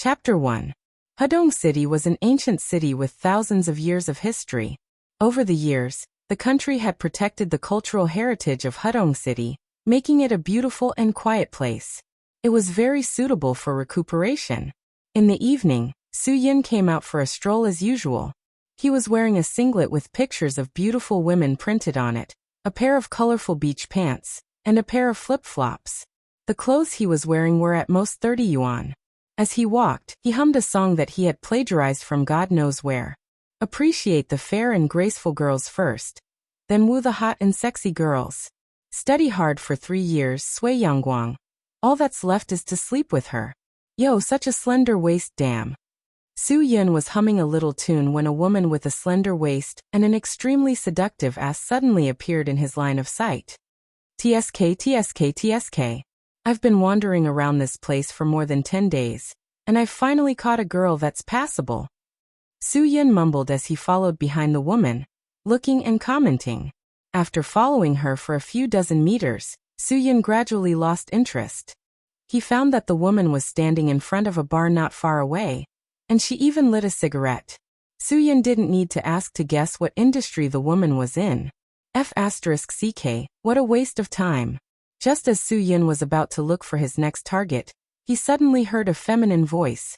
Chapter 1. Hudong City was an ancient city with thousands of years of history. Over the years, the country had protected the cultural heritage of Hudong City, making it a beautiful and quiet place. It was very suitable for recuperation. In the evening, Su Yin came out for a stroll as usual. He was wearing a singlet with pictures of beautiful women printed on it, a pair of colorful beach pants, and a pair of flip-flops. The clothes he was wearing were at most 30 yuan. As he walked, he hummed a song that he had plagiarized from God knows where. Appreciate the fair and graceful girls first, then woo the hot and sexy girls. Study hard for 3 years, Sui Yangguang. All that's left is to sleep with her. Yo, such a slender waist, damn. Su Yin was humming a little tune when a woman with a slender waist and an extremely seductive ass suddenly appeared in his line of sight. TSK. I've been wandering around this place for more than 10 days, and I've finally caught a girl that's passable. Su Yin mumbled as he followed behind the woman, looking and commenting. After following her for a few dozen meters, Su Yin gradually lost interest. He found that the woman was standing in front of a bar not far away, and she even lit a cigarette. Su Yin didn't need to ask to guess what industry the woman was in. F***ck, what a waste of time. Just as Su Yin was about to look for his next target, he suddenly heard a feminine voice.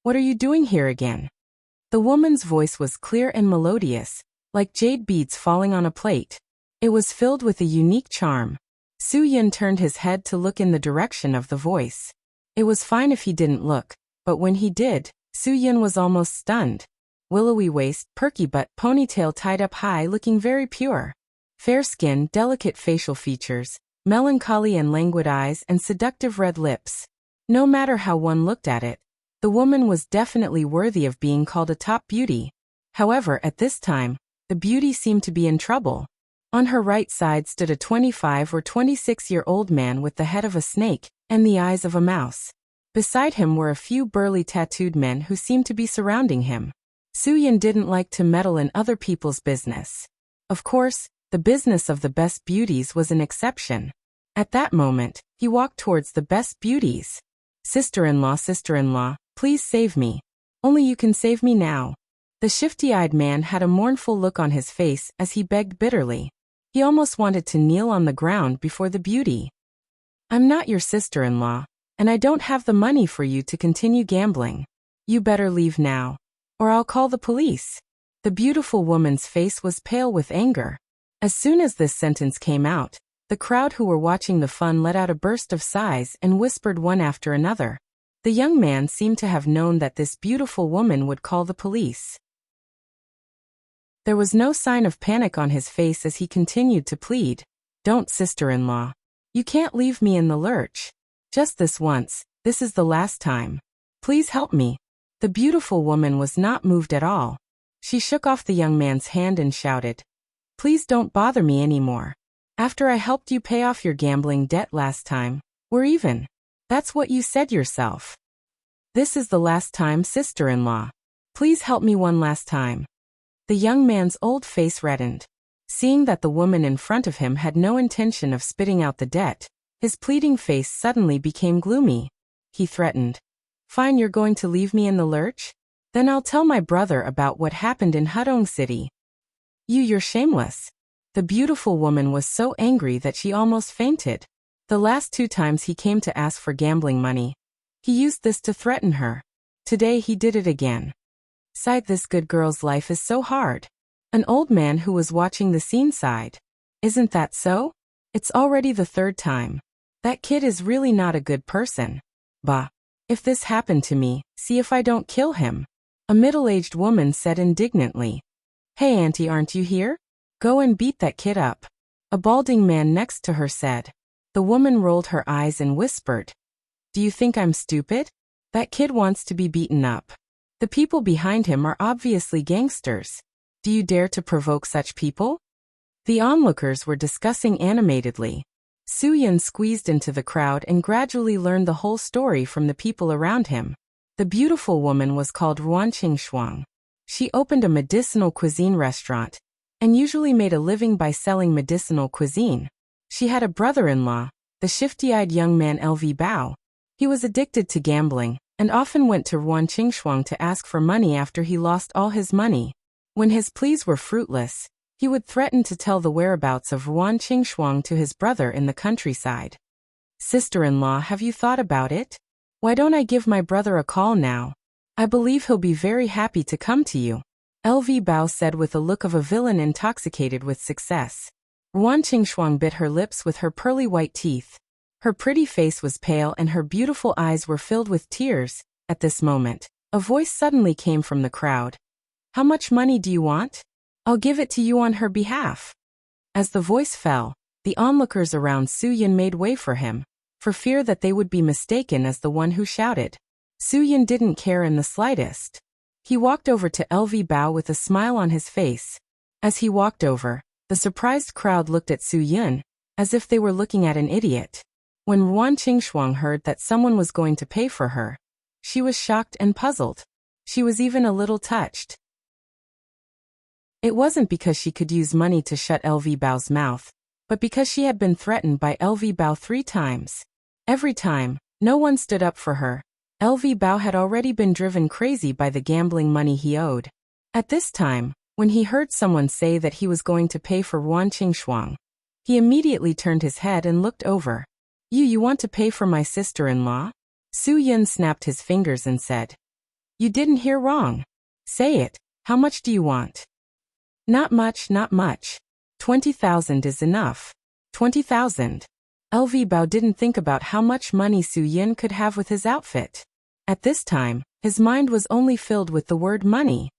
What are you doing here again? The woman's voice was clear and melodious, like jade beads falling on a plate. It was filled with a unique charm. Su Yin turned his head to look in the direction of the voice. It was fine if he didn't look, but when he did, Su Yin was almost stunned. Willowy waist, perky butt, ponytail tied up high, looking very pure. Fair skin, delicate facial features, melancholy and languid eyes, and seductive red lips. No matter how one looked at it, the woman was definitely worthy of being called a top beauty. However, at this time, the beauty seemed to be in trouble. On her right side stood a 25 or 26-year-old man with the head of a snake and the eyes of a mouse. Beside him were a few burly tattooed men who seemed to be surrounding him. Su Yin didn't like to meddle in other people's business. Of course, the business of the best beauties was an exception. At that moment, he walked towards the best beauties. Sister-in-law, please save me. Only you can save me now. The shifty-eyed man had a mournful look on his face as he begged bitterly. He almost wanted to kneel on the ground before the beauty. I'm not your sister-in-law, and I don't have the money for you to continue gambling. You better leave now, or I'll call the police. The beautiful woman's face was pale with anger. As soon as this sentence came out, the crowd who were watching the fun let out a burst of sighs and whispered one after another. The young man seemed to have known that this beautiful woman would call the police. There was no sign of panic on his face as he continued to plead. Don't, sister-in-law. You can't leave me in the lurch. Just this once, this is the last time. Please help me. The beautiful woman was not moved at all. She shook off the young man's hand and shouted, Please don't bother me anymore. After I helped you pay off your gambling debt last time, we're even. That's what you said yourself. This is the last time, sister-in-law. Please help me one last time. The young man's old face reddened. Seeing that the woman in front of him had no intention of spitting out the debt, his pleading face suddenly became gloomy. He threatened. Fine, you're going to leave me in the lurch? Then I'll tell my brother about what happened in Hudong City. You're shameless. The beautiful woman was so angry that she almost fainted. The last 2 times he came to ask for gambling money, he used this to threaten her. Today he did it again. Sighed, this good girl's life is so hard. An old man who was watching the scene sighed. Isn't that so? It's already the 3rd time. That kid is really not a good person. Bah. If this happened to me, see if I don't kill him. A middle-aged woman said indignantly. Hey auntie, aren't you here? Go and beat that kid up. A balding man next to her said. The woman rolled her eyes and whispered. Do you think I'm stupid? That kid wants to be beaten up. The people behind him are obviously gangsters. Do you dare to provoke such people? The onlookers were discussing animatedly. Su Yin squeezed into the crowd and gradually learned the whole story from the people around him. The beautiful woman was called Ruanqing Shuang. She opened a medicinal cuisine restaurant, and usually made a living by selling medicinal cuisine. She had a brother-in-law, the shifty-eyed young man LV Bao. He was addicted to gambling, and often went to Ruan Qingshuang to ask for money after he lost all his money. When his pleas were fruitless, he would threaten to tell the whereabouts of Ruan Qingshuang to his brother in the countryside. "Sister-in-law, have you thought about it? Why don't I give my brother a call now? I believe he'll be very happy to come to you," LV Bao said with a look of a villain intoxicated with success. Ruan Qingshuang bit her lips with her pearly white teeth. Her pretty face was pale and her beautiful eyes were filled with tears. At this moment, a voice suddenly came from the crowd. "How much money do you want? I'll give it to you on her behalf." As the voice fell, the onlookers around Su Yin made way for him, for fear that they would be mistaken as the one who shouted. Su Yin didn't care in the slightest. He walked over to LV Bao with a smile on his face. As he walked over, the surprised crowd looked at Su Yin, as if they were looking at an idiot. When Ruan Qingshuang heard that someone was going to pay for her, she was shocked and puzzled. She was even a little touched. It wasn't because she could use money to shut LV Bao's mouth, but because she had been threatened by LV Bao 3 times. Every time, no one stood up for her. LV Bao had already been driven crazy by the gambling money he owed. At this time, when he heard someone say that he was going to pay for Ruan Qingshuang, he immediately turned his head and looked over. You want to pay for my sister-in-law?" Su Yin snapped his fingers and said. "You didn't hear wrong. Say it, how much do you want?" Not much. 20,000 is enough. 20,000. LV Bao didn't think about how much money Su Yin could have with his outfit. At this time, his mind was only filled with the word money.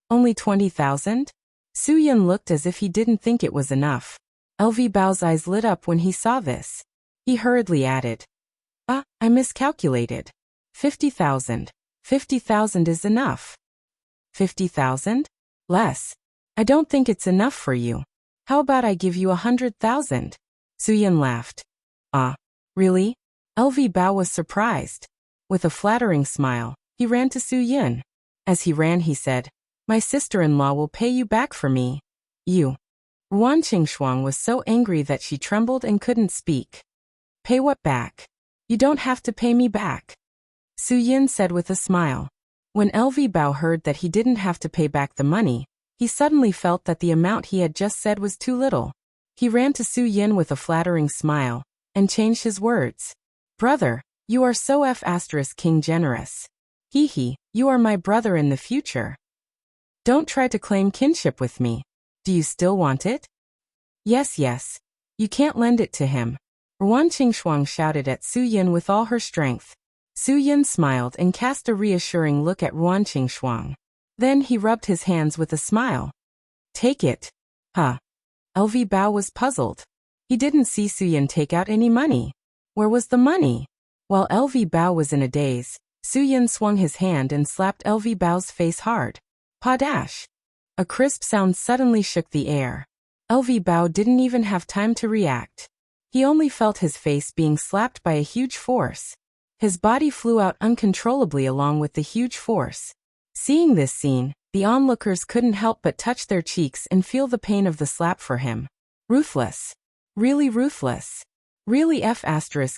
Only 20,000? Su Yin looked as if he didn't think it was enough. LV Bao's eyes lit up when he saw this. He hurriedly added, I miscalculated. 50,000. 50,000 is enough. 50,000? Less. I don't think it's enough for you. How about I give you 100,000? Su Yin laughed. Really? LV Bao was surprised. With a flattering smile, he ran to Su Yin. As he ran, he said, "My sister-in-law will pay you back for me. You." Ruan Qingshuang was so angry that she trembled and couldn't speak. "Pay what back? You don't have to pay me back," Su Yin said with a smile. When LV Bao heard that he didn't have to pay back the money, he suddenly felt that the amount he had just said was too little. He ran to Su Yin with a flattering smile, and changed his words. "Brother, you are so King generous. You are my brother in the future. Don't try to claim kinship with me. Do you still want it?" Yes. You can't lend it to him," Ruan Qingshuang shouted at Su Yin with all her strength. Su Yin smiled and cast a reassuring look at Ruan Qingshuang. Then he rubbed his hands with a smile. "Take it." LV Bao was puzzled. He didn't see Su Yin take out any money. Where was the money? While LV Bao was in a daze, Su Yin swung his hand and slapped LV Bao's face hard. Padash! A crisp sound suddenly shook the air. LV Bao didn't even have time to react. He only felt his face being slapped by a huge force. His body flew out uncontrollably along with the huge force. Seeing this scene, the onlookers couldn't help but touch their cheeks and feel the pain of the slap for him. Ruthless. Really ruthless. Really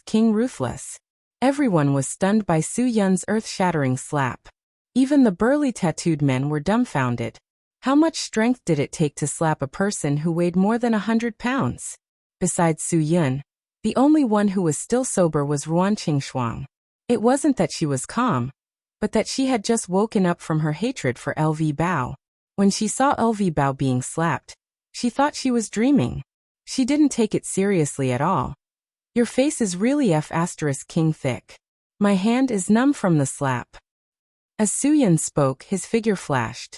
King ruthless. Everyone was stunned by Su Yin's earth-shattering slap. Even the burly tattooed men were dumbfounded. How much strength did it take to slap a person who weighed more than 100 pounds? Besides Su Yin, the only one who was still sober was Ruan Qingshuang. It wasn't that she was calm, but that she had just woken up from her hatred for LV Bao. When she saw LV Bao being slapped, she thought she was dreaming. She didn't take it seriously at all. Your face is really King thick. My hand is numb from the slap. As Su Yin spoke, his figure flashed.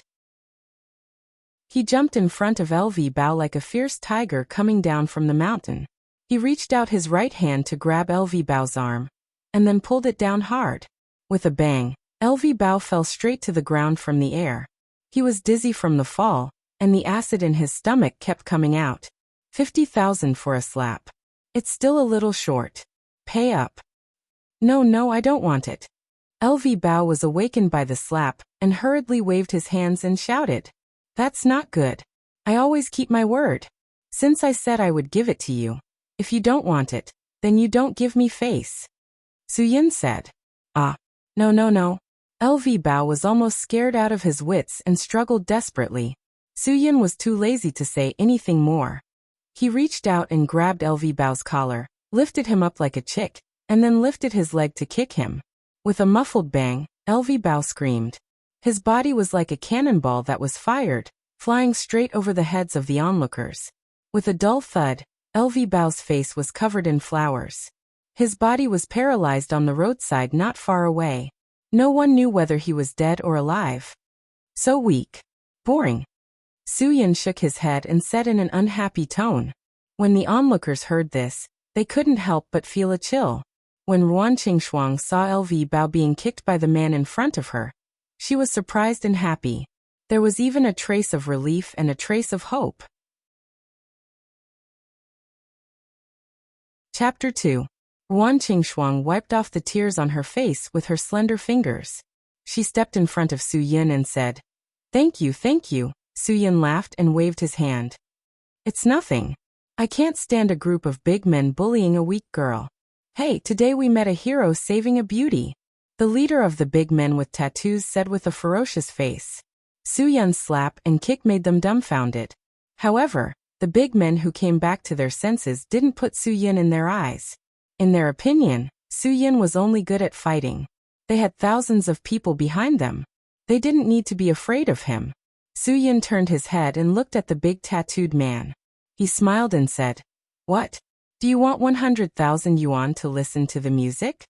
He jumped in front of LV Bao like a fierce tiger coming down from the mountain. He reached out his right hand to grab LV Bao's arm, and then pulled it down hard. With a bang, LV Bao fell straight to the ground from the air. He was dizzy from the fall, and the acid in his stomach kept coming out. 50,000 for a slap. It's still a little short. Pay up. No, I don't want it. LV Bao was awakened by the slap, and hurriedly waved his hands and shouted. That's not good. I always keep my word. Since I said I would give it to you, if you don't want it, then you don't give me face. Su Yin said. No, no, no. LV Bao was almost scared out of his wits and struggled desperately. Suyin was too lazy to say anything more. He reached out and grabbed LV Bao's collar, lifted him up like a chick, and then lifted his leg to kick him. With a muffled bang, LV Bao screamed. His body was like a cannonball that was fired, flying straight over the heads of the onlookers. With a dull thud, LV Bao's face was covered in flowers. His body was paralyzed on the roadside not far away. No one knew whether he was dead or alive. So weak. Boring. Suyin shook his head and said in an unhappy tone. When the onlookers heard this, they couldn't help but feel a chill. When Ruan Qingshuang saw LV Bao being kicked by the man in front of her, she was surprised and happy. There was even a trace of relief and a trace of hope. Chapter 2. Ruan Qingshuang wiped off the tears on her face with her slender fingers. She stepped in front of Su Yin and said, "Thank you, thank you." Su Yin laughed and waved his hand. "It's nothing. I can't stand a group of big men bullying a weak girl. Hey, today we met a hero saving a beauty," the leader of the big men with tattoos said with a ferocious face. Su Yin's slap and kick made them dumbfounded. However, the big men who came back to their senses didn't put Su Yin in their eyes. In their opinion, Su Yin was only good at fighting. They had thousands of people behind them. They didn't need to be afraid of him. Su Yin turned his head and looked at the big tattooed man. He smiled and said, "What? Do you want 100,000 yuan to listen to the music?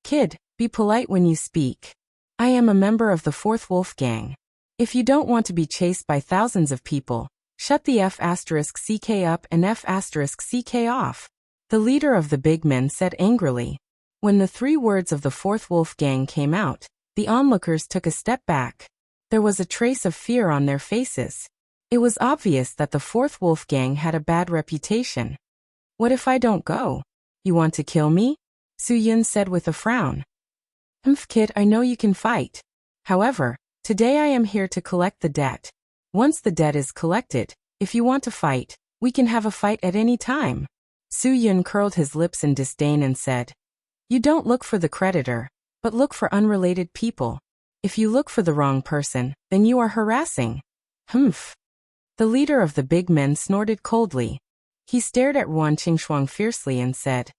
Kid, be polite when you speak. I am a member of the Fourth Wolf Gang. If you don't want to be chased by thousands of people, shut the F***ck up and F***ck off." The leader of the big men said angrily. When the 3 words of the Fourth Wolf Gang came out, the onlookers took a step back. There was a trace of fear on their faces. It was obvious that the Fourth Wolf Gang had a bad reputation. "What if I don't go? You want to kill me?" Su Yin said with a frown. Kid, I know you can fight. However, today I am here to collect the debt. Once the debt is collected, if you want to fight, we can have a fight at any time." Su Yin curled his lips in disdain and said, "You don't look for the creditor, but look for unrelated people. If you look for the wrong person, then you are harassing." Humph. The leader of the big men snorted coldly. He stared at Ruan Qingshuang fiercely and said,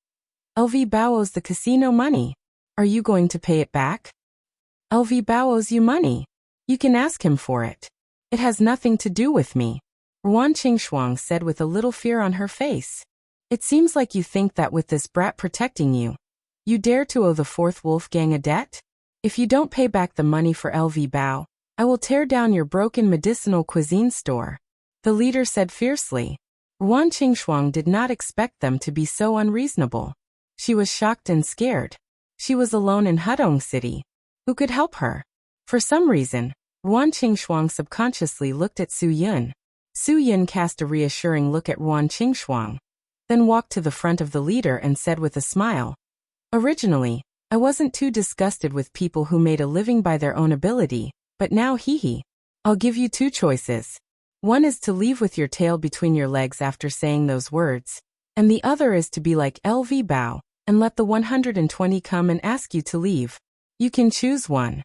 "LV Bao owes the casino money. Are you going to pay it back?" "LV Bao owes you money. You can ask him for it. It has nothing to do with me," Ruan Qingshuang said with a little fear on her face. "It seems like you think that with this brat protecting you, you dare to owe the Fourth Wolf Gang a debt? If you don't pay back the money for LV Bao, I will tear down your broken medicinal cuisine store," the leader said fiercely. Ruan Qingshuang did not expect them to be so unreasonable. She was shocked and scared. She was alone in Hudong City. Who could help her? For some reason, Ruan Qingshuang subconsciously looked at Su Yin. Su Yin cast a reassuring look at Ruan Qingshuang, then walked to the front of the leader and said with a smile, "Originally, I wasn't too disgusted with people who made a living by their own ability, but now I'll give you 2 choices. One is to leave with your tail between your legs after saying those words, and the other is to be like LV Bao, and let the 120 come and ask you to leave. You can choose one."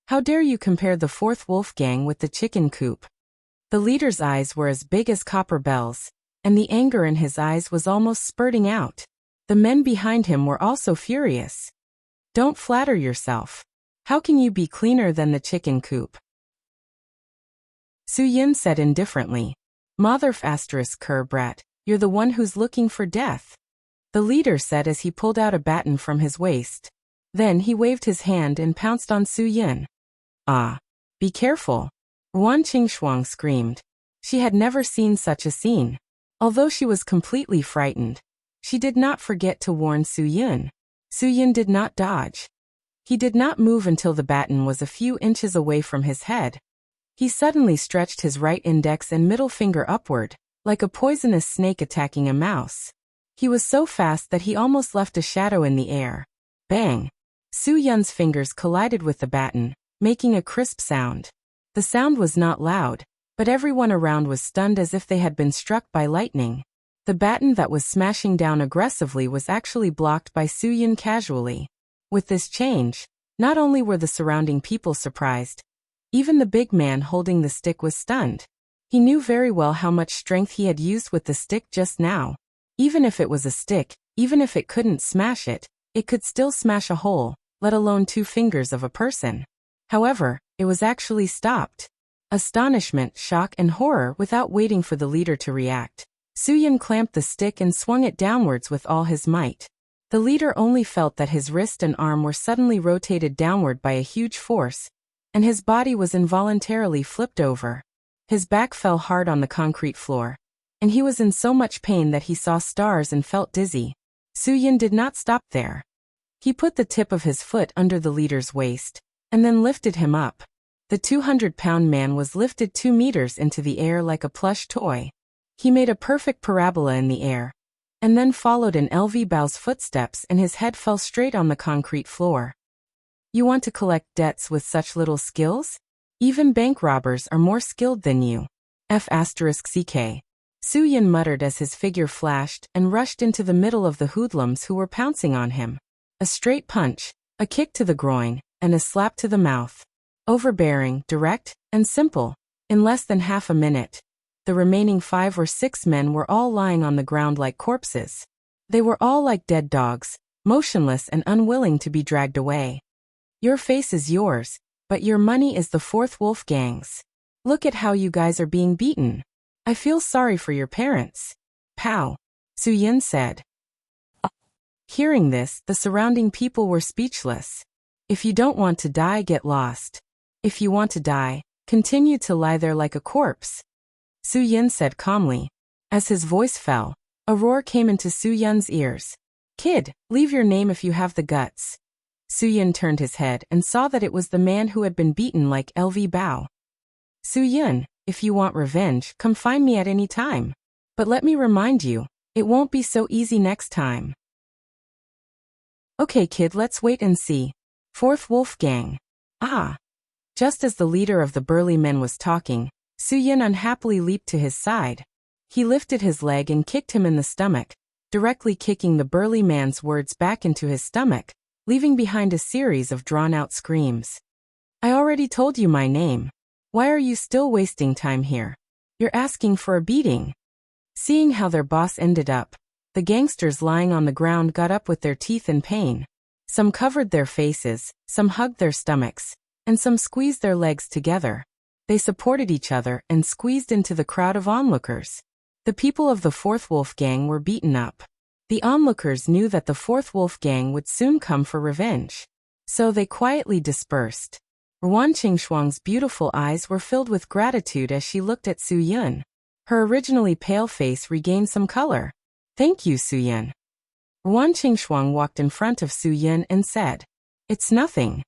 How dare you compare the Fourth Wolf Gang with the chicken coop? The leader's eyes were as big as copper bells, and the anger in his eyes was almost spurting out. The men behind him were also furious. "Don't flatter yourself. How can you be cleaner than the chicken coop?" Su Yin said indifferently, "Mother****, brat, you're the one who's looking for death," the leader said as he pulled out a baton from his waist. Then he waved his hand and pounced on Su Yin. "Ah! Be careful!" Ruan Qingshuang screamed. She had never seen such a scene. Although she was completely frightened, she did not forget to warn Su Yin. Su Yin did not dodge. He did not move until the baton was a few inches away from his head. He suddenly stretched his right index and middle finger upward, like a poisonous snake attacking a mouse. He was so fast that he almost left a shadow in the air. Bang! Su Yin's fingers collided with the baton, making a crisp sound. The sound was not loud, but everyone around was stunned as if they had been struck by lightning. The baton that was smashing down aggressively was actually blocked by Su Yin casually. With this change, not only were the surrounding people surprised, even the big man holding the stick was stunned. He knew very well how much strength he had used with the stick just now. Even if it was a stick, even if it couldn't smash it, it could still smash a hole, let alone 2 fingers of a person. However, it was actually stopped. Astonishment, shock, and horror without waiting for the leader to react. Soo-Yun clamped the stick and swung it downwards with all his might. The leader only felt that his wrist and arm were suddenly rotated downward by a huge force, and his body was involuntarily flipped over. His back fell hard on the concrete floor, and he was in so much pain that he saw stars and felt dizzy. Soo-Yun did not stop there. He put the tip of his foot under the leader's waist, and then lifted him up. The 200-pound man was lifted 2 meters into the air like a plush toy. He made a perfect parabola in the air, and then followed in LV Bao's footsteps, and his head fell straight on the concrete floor. You want to collect debts with such little skills? Even bank robbers are more skilled than you. F***ck. Soo-Yun muttered as his figure flashed and rushed into the middle of the hoodlums who were pouncing on him. A straight punch, a kick to the groin, and a slap to the mouth. Overbearing, direct, and simple. In less than half a minute, the remaining 5 or 6 men were all lying on the ground like corpses. They were all like dead dogs, motionless and unwilling to be dragged away. Your face is yours, but your money is the Fourth Wolf Gang's. Look at how you guys are being beaten. I feel sorry for your parents. Pow, Soo-Yun said. Hearing this, the surrounding people were speechless. If you don't want to die, get lost. If you want to die, continue to lie there like a corpse. Soo-Yun said calmly. As his voice fell, a roar came into Soo-Yun's ears. Kid, leave your name if you have the guts. Soo-Yun turned his head and saw that it was the man who had been beaten like LV Bao. Soo-Yun, if you want revenge, come find me at any time. But let me remind you, it won't be so easy next time. Okay kid, let's wait and see. Fourth Wolf Gang. Ah. Just as the leader of the burly men was talking, Soo-Yun unhappily leaped to his side. He lifted his leg and kicked him in the stomach, directly kicking the burly man's words back into his stomach, leaving behind a series of drawn-out screams. I already told you my name. Why are you still wasting time here? You're asking for a beating. Seeing how their boss ended up, the gangsters lying on the ground got up with their teeth in pain. Some covered their faces, some hugged their stomachs, and some squeezed their legs together. They supported each other and squeezed into the crowd of onlookers. The people of the Fourth Wolf Gang were beaten up. The onlookers knew that the Fourth Wolf Gang would soon come for revenge. So they quietly dispersed. Ruan Qingshuang's beautiful eyes were filled with gratitude as she looked at Soo-Yun. Her originally pale face regained some color. Thank you, Soo-Yun. Ruan Qingshuang walked in front of Soo-Yun and said, It's nothing.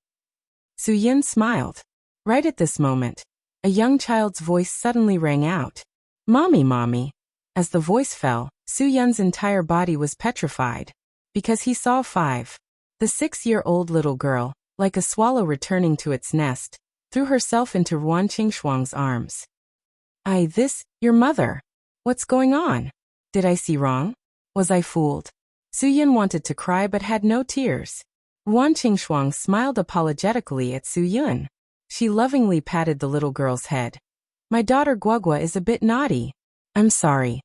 Soo-Yun smiled. Right at this moment, a young child's voice suddenly rang out. Mommy, mommy. As the voice fell, Soo-Yun's entire body was petrified. Because he saw 5. The 6-year-old little girl, like a swallow returning to its nest, threw herself into Ruan Qingshuang's arms. Your mother. What's going on? Did I see wrong? Was I fooled? Soo-Yun wanted to cry but had no tears. Ruan Qingshuang smiled apologetically at Soo-Yun. She lovingly patted the little girl's head. My daughter Guagua is a bit naughty. I'm sorry.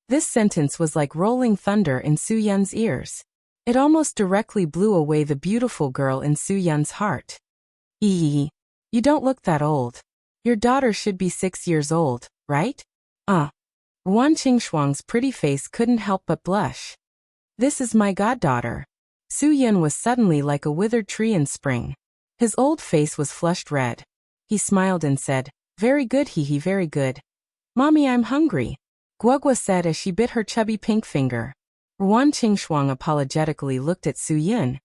This sentence was like rolling thunder in Soo-Yun's ears. It almost directly blew away the beautiful girl in Soo-Yun's heart. You don't look that old. Your daughter should be 6 years old, right? Ruan Qingshuang's pretty face couldn't help but blush. This is my goddaughter. Soo-Yun was suddenly like a withered tree in spring. His old face was flushed red. He smiled and said, Very good, very good. Mommy, I'm hungry. Guagua said as she bit her chubby pink finger. Ruan Qingshuang apologetically looked at Soo-Yun.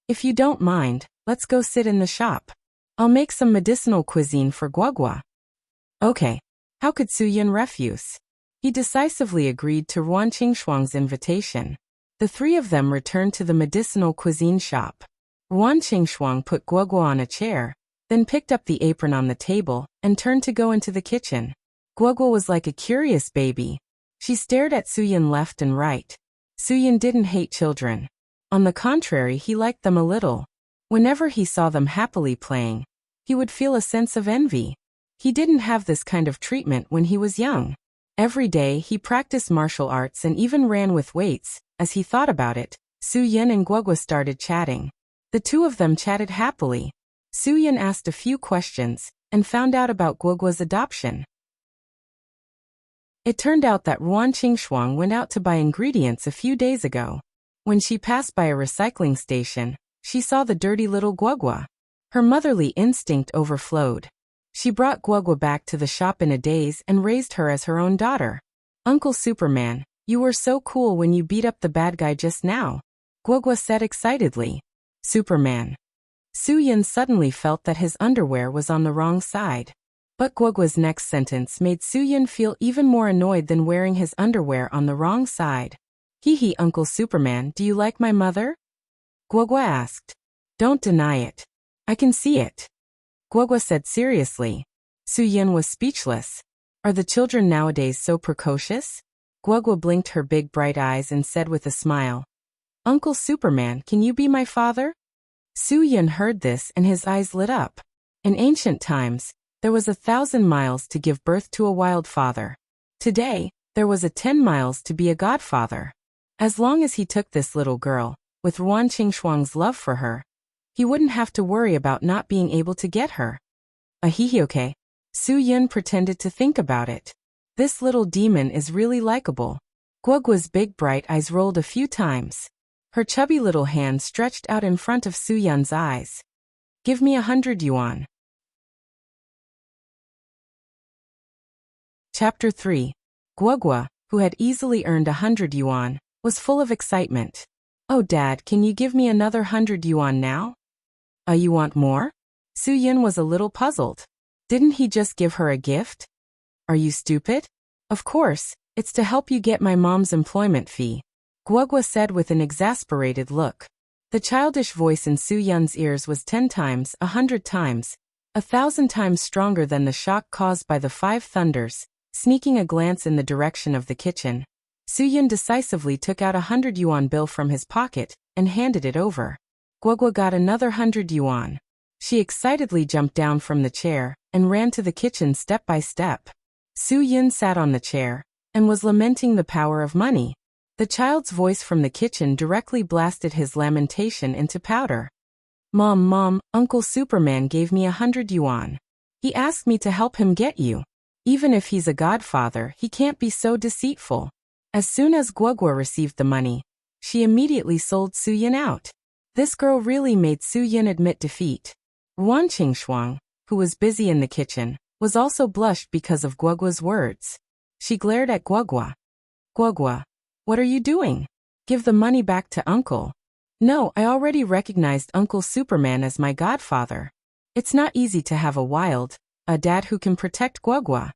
If you don't mind, let's go sit in the shop. I'll make some medicinal cuisine for Guagua. Okay. How could Soo-Yun refuse? He decisively agreed to Ruan Qingshuang's invitation. The 3 of them returned to the medicinal cuisine shop. Ruan Qingshuang put Guagua on a chair, then picked up the apron on the table and turned to go into the kitchen. Guagua was like a curious baby. She stared at Soo-Yun left and right. Soo-Yun didn't hate children. On the contrary, he liked them a little. Whenever he saw them happily playing, he would feel a sense of envy. He didn't have this kind of treatment when he was young. Every day he practiced martial arts and even ran with weights. As he thought about it, Su-yin and Guogua started chatting. The two of them chatted happily. Su-yin asked a few questions and found out about Guogua's adoption. It turned out that Ruan Qingshuang went out to buy ingredients a few days ago. When she passed by a recycling station, she saw the dirty little Guogua. Her motherly instinct overflowed. She brought Guogua back to the shop in a daze and raised her as her own daughter. "Uncle Superman, you were so cool when you beat up the bad guy just now," Guogua said excitedly. "Superman." Su-yin suddenly felt that his underwear was on the wrong side. But Guogua's next sentence made Su-yin feel even more annoyed than wearing his underwear on the wrong side. "Hee hee, Uncle Superman, do you like my mother?" Guogua asked. "Don't deny it. I can see it," Guogua said seriously. Su-yin was speechless. Are the children nowadays so precocious? Guogua blinked her big bright eyes and said with a smile, "Uncle Superman, can you be my father?" Su-yin heard this and his eyes lit up. In ancient times, there was 1,000 miles to give birth to a wild father. Today, there was 10 miles to be a godfather. As long as he took this little girl, with Ruan Qingshuang's love for her, he wouldn't have to worry about not being able to get her. Okay. Su-yin pretended to think about it. This little demon is really likable. Guogua's big bright eyes rolled a few times. Her chubby little hand stretched out in front of Su-yin's eyes. "Give me 100 yuan. Chapter 3. Guogua, who had easily earned 100 yuan, was full of excitement. "Oh Dad, can you give me another 100 yuan now?" You want more?" Su-yin was a little puzzled. Didn't he just give her a gift? "Are you stupid? Of course, it's to help you get my mom's employment fee," Guogua said with an exasperated look. The childish voice in Su-yin's ears was 10 times, 100 times, 1,000 times stronger than the shock caused by the 5 thunders. Sneaking a glance in the direction of the kitchen, Su-yin decisively took out 100 yuan bill from his pocket and handed it over. Guogua got another 100 yuan. She excitedly jumped down from the chair and ran to the kitchen step by step. Su-yin sat on the chair and was lamenting the power of money. The child's voice from the kitchen directly blasted his lamentation into powder. Mom, Uncle Superman gave me 100 yuan. He asked me to help him get you. Even if he's a godfather, he can't be so deceitful." As soon as Guogua received the money, she immediately sold Su-yin out. This girl really made Su-yin admit defeat. Ruan Qingshuang, who was busy in the kitchen, was also blushed because of Guogua's words. She glared at Guogua. "Guogua, what are you doing? Give the money back to Uncle." "No, I already recognized Uncle Superman as my godfather. It's not easy to have a dad who can protect Guogua,"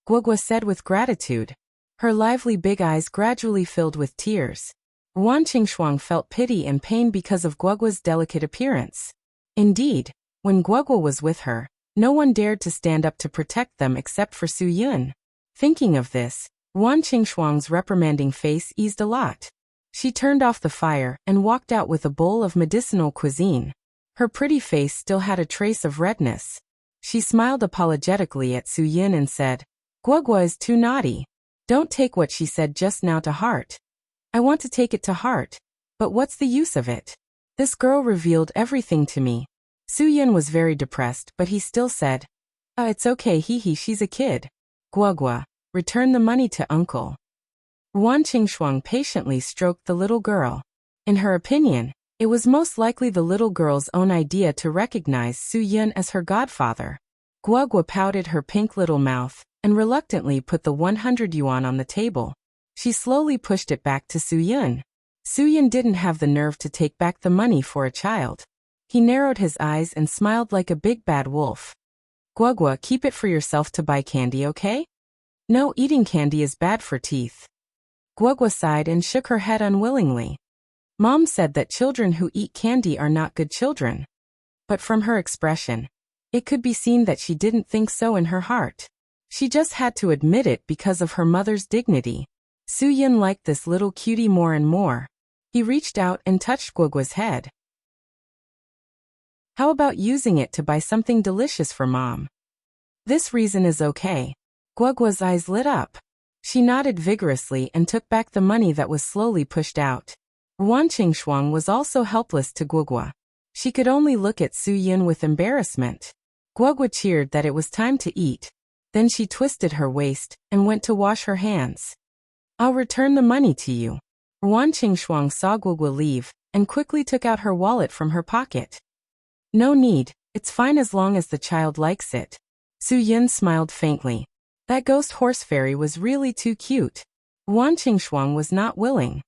Guogua said with gratitude. Her lively big eyes gradually filled with tears. Ruan Qingshuang felt pity and pain because of Guogua's delicate appearance. Indeed, when Guogua was with her, no one dared to stand up to protect them except for Su-yin. Thinking of this, Ruan Qingshuang's reprimanding face eased a lot. She turned off the fire and walked out with a bowl of medicinal cuisine. Her pretty face still had a trace of redness. She smiled apologetically at Su-yin and said, "Guogua is too naughty. Don't take what she said just now to heart." "I want to take it to heart. But what's the use of it? This girl revealed everything to me." Su-yin was very depressed, but he still said, It's okay, she's a kid. Guogua, return the money to Uncle." Ruan Qingshuang patiently stroked the little girl. In her opinion, it was most likely the little girl's own idea to recognize Su-yin as her godfather. Guogua pouted her pink little mouth and reluctantly put the 100 yuan on the table. She slowly pushed it back to Su-yin. Su-yin didn't have the nerve to take back the money for a child. He narrowed his eyes and smiled like a big bad wolf. "Guogua, keep it for yourself to buy candy, okay?" "No, eating candy is bad for teeth." Guogua sighed and shook her head unwillingly. Mom said that children who eat candy are not good children. But from her expression, it could be seen that she didn't think so in her heart. She just had to admit it because of her mother's dignity. Su-yin liked this little cutie more and more. He reached out and touched Guogua's head. How about using it to buy something delicious for Mom? This reason is okay. Guogua's eyes lit up. She nodded vigorously and took back the money that was slowly pushed out. Ruan Qingshuang was also helpless to Guogua. She could only look at Su Yin with embarrassment. Guogua cheered that it was time to eat. Then she twisted her waist and went to wash her hands. I'll return the money to you. Ruan Qingshuang saw Guogua leave and quickly took out her wallet from her pocket. No need, it's fine as long as the child likes it. Su Yin smiled faintly. That ghost horse fairy was really too cute. Ruan Qingshuang was not willing.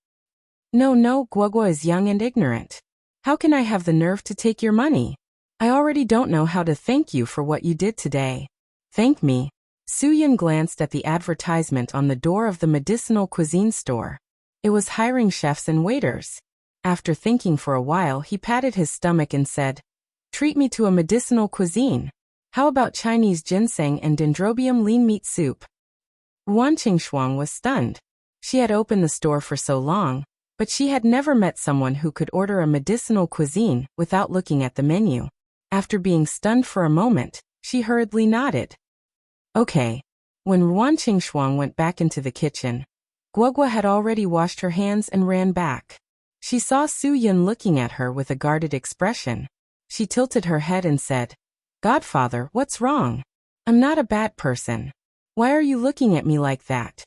No, Guogua is young and ignorant. How can I have the nerve to take your money? I already don't know how to thank you for what you did today. Thank me. Su Yin glanced at the advertisement on the door of the medicinal cuisine store. It was hiring chefs and waiters. After thinking for a while, he patted his stomach and said, Treat me to a medicinal cuisine. How about Chinese ginseng and dendrobium lean meat soup? Ruan Qingshuang was stunned. She had opened the store for so long, but she had never met someone who could order a medicinal cuisine without looking at the menu. After being stunned for a moment, she hurriedly nodded. Okay. When Ruan Qingshuang went back into the kitchen, Guogua had already washed her hands and ran back. She saw Su Yin looking at her with a guarded expression. She tilted her head and said, Godfather, what's wrong? I'm not a bad person. Why are you looking at me like that?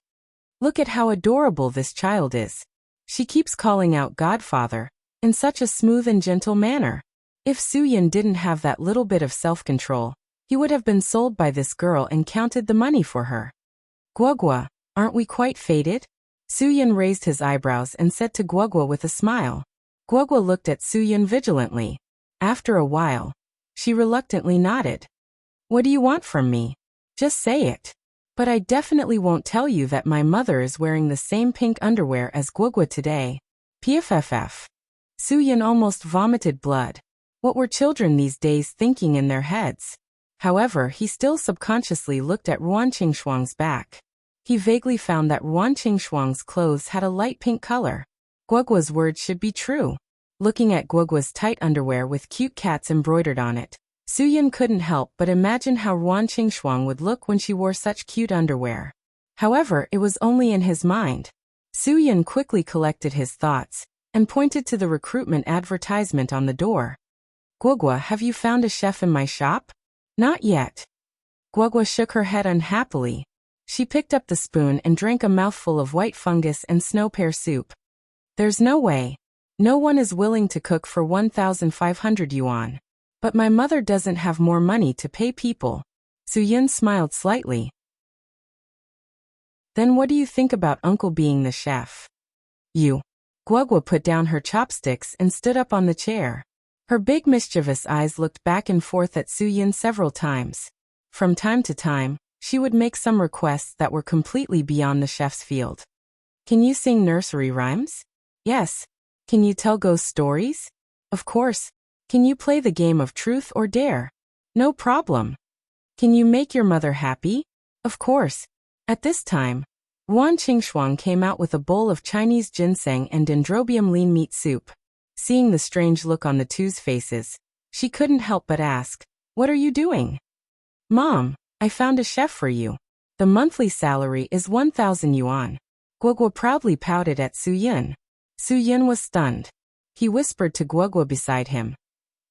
Look at how adorable this child is. She keeps calling out Godfather, in such a smooth and gentle manner. If Su Yin didn't have that little bit of self-control, he would have been sold by this girl and counted the money for her. Guogua, aren't we quite fated? Su Yin raised his eyebrows and said to Guogua with a smile. Guogua looked at Su Yin vigilantly. After a while, she reluctantly nodded. What do you want from me? Just say it. But I definitely won't tell you that my mother is wearing the same pink underwear as Guogua today. PFFF. Su Yin almost vomited blood. What were children these days thinking in their heads? However, he still subconsciously looked at Ruan Qingshuang's back. He vaguely found that Ruan Qingshuang's clothes had a light pink color. Guogua's words should be true. Looking at Guogua's tight underwear with cute cats embroidered on it, Su Yin couldn't help but imagine how Ruan Qingshuang would look when she wore such cute underwear. However, it was only in his mind. Su Yin quickly collected his thoughts and pointed to the recruitment advertisement on the door. Guogua, have you found a chef in my shop? Not yet. Guogua shook her head unhappily. She picked up the spoon and drank a mouthful of white fungus and snow pear soup. There's no way. No one is willing to cook for 1,500 yuan. But my mother doesn't have more money to pay people. Su Yin smiled slightly. Then what do you think about Uncle being the chef? You. Guogua put down her chopsticks and stood up on the chair. Her big mischievous eyes looked back and forth at Su Yin several times. From time to time, she would make some requests that were completely beyond the chef's field. Can you sing nursery rhymes? Yes. Can you tell ghost stories? Of course. Can you play the game of truth or dare? No problem. Can you make your mother happy? Of course. At this time, Ruan Qingshuang came out with a bowl of Chinese ginseng and dendrobium lean meat soup. Seeing the strange look on the two's faces, she couldn't help but ask, What are you doing? Mom, I found a chef for you. The monthly salary is 1,000 yuan. Guogua proudly pouted at Su Yin. Su Yin was stunned. He whispered to Guogua beside him.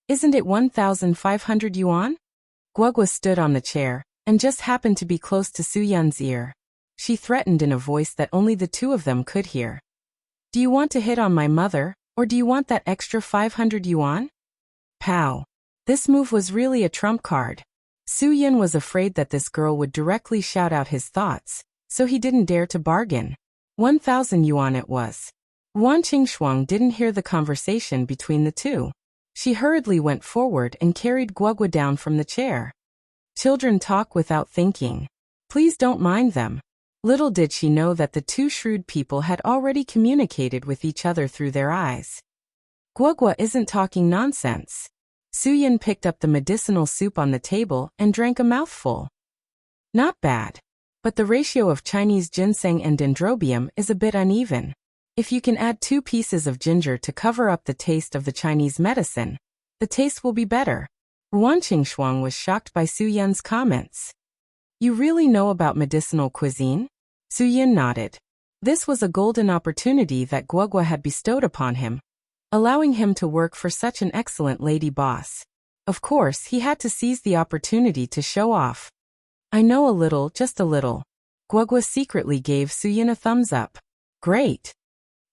Isn't it 1,500 yuan? Guogua stood on the chair and just happened to be close to Su Yin's ear. She threatened in a voice that only the two of them could hear. Do you want to hit on my mother, or do you want that extra 500 yuan? Pow. This move was really a trump card. Su Yin was afraid that this girl would directly shout out his thoughts, so he didn't dare to bargain. 1,000 yuan it was. Ruan Qingshuang didn't hear the conversation between the two. She hurriedly went forward and carried Guogua down from the chair. Children talk without thinking. Please don't mind them. Little did she know that the two shrewd people had already communicated with each other through their eyes. Guogua isn't talking nonsense. Su Yin picked up the medicinal soup on the table and drank a mouthful. Not bad. But the ratio of Chinese ginseng and dendrobium is a bit uneven. If you can add 2 pieces of ginger to cover up the taste of the Chinese medicine, the taste will be better. Ruan Qingshuang was shocked by Su Yun's comments. You really know about medicinal cuisine? Su Yun nodded. This was a golden opportunity that Guogua had bestowed upon him, allowing him to work for such an excellent lady boss. Of course, he had to seize the opportunity to show off. I know a little, just a little. Guogua secretly gave Su Yun a thumbs up. Great.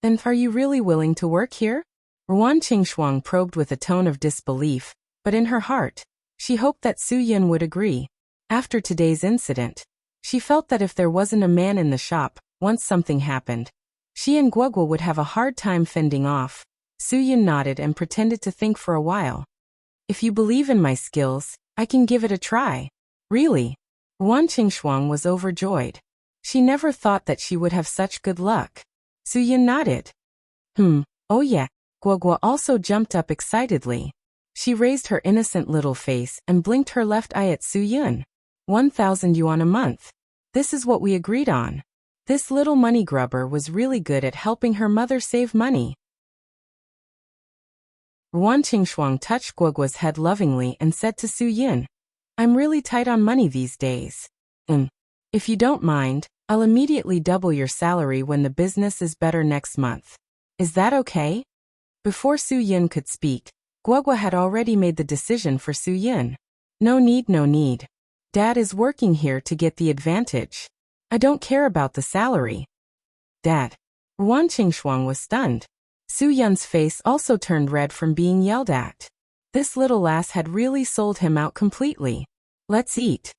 Then are you really willing to work here? Ruan Qingshuang probed with a tone of disbelief, but in her heart, she hoped that Su Yun would agree. After today's incident, she felt that if there wasn't a man in the shop, once something happened, she and Guogua would have a hard time fending off. Su Yun nodded and pretended to think for a while. If you believe in my skills, I can give it a try. Really? Ruan Qingshuang was overjoyed. She never thought that she would have such good luck. Su Yun nodded. Oh yeah. Guogua also jumped up excitedly. She raised her innocent little face and blinked her left eye at Su Yun. 1,000 yuan a month. This is what we agreed on. This little money grubber was really good at helping her mother save money. Ruan Qingshuang touched Guogua's head lovingly and said to Su Yun, I'm really tight on money these days. If you don't mind, I'll immediately double your salary when the business is better next month. Is that okay? Before Su Yun could speak, Guogua had already made the decision for Su Yun. No need, no need. Dad is working here to get the advantage. I don't care about the salary. Dad. Ruan Qingshuang was stunned. Su Yun's face also turned red from being yelled at. This little lass had really sold him out completely. Let's eat.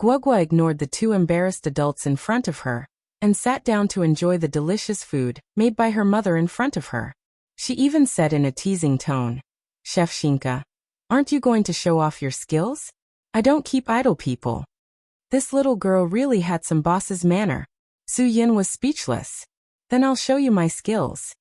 Guogua ignored the 2 embarrassed adults in front of her, and sat down to enjoy the delicious food made by her mother in front of her. She even said in a teasing tone, Chef Shinka, aren't you going to show off your skills? I don't keep idle people. This little girl really had some boss's manner. Su Yun was speechless. Then I'll show you my skills.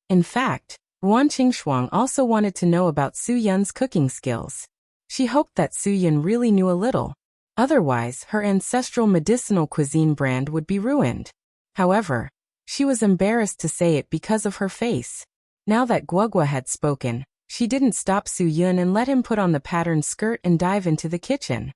In fact, Ruan Qingshuang also wanted to know about Su Yun's cooking skills. She hoped that Su Yun really knew a little. Otherwise, her ancestral medicinal cuisine brand would be ruined. However, she was embarrassed to say it because of her face. Now that Guogua had spoken, she didn't stop Su Yun and let him put on the patterned skirt and dive into the kitchen.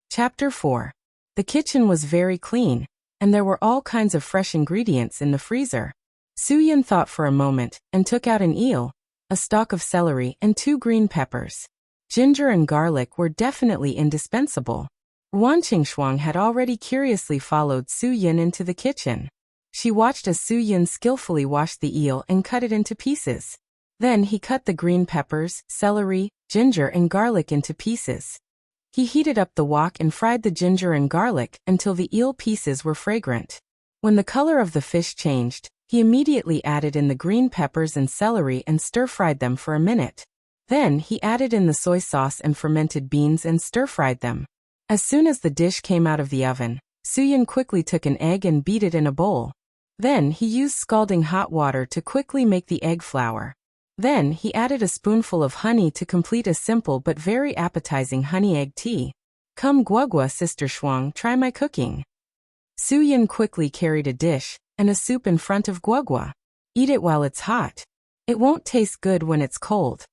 Chapter 4. The kitchen was very clean, and there were all kinds of fresh ingredients in the freezer. Su Yun thought for a moment and took out an eel, a stalk of celery, and 2 green peppers. Ginger and garlic were definitely indispensable. Ruan Qingshuang had already curiously followed Su Yun into the kitchen. She watched as Su Yun skillfully washed the eel and cut it into pieces. Then he cut the green peppers, celery, ginger, and garlic into pieces. He heated up the wok and fried the ginger and garlic until the eel pieces were fragrant. When the color of the fish changed, he immediately added in the green peppers and celery and stir-fried them for a minute. Then he added in the soy sauce and fermented beans and stir-fried them. As soon as the dish came out of the oven, Su Yun quickly took an egg and beat it in a bowl. Then he used scalding hot water to quickly make the egg flour. Then he added a spoonful of honey to complete a simple but very appetizing honey egg tea. Come Guogua, Sister Shuang, try my cooking. Su Yun quickly carried a dish and a soup in front of Guogua. Eat it while it's hot. It won't taste good when it's cold.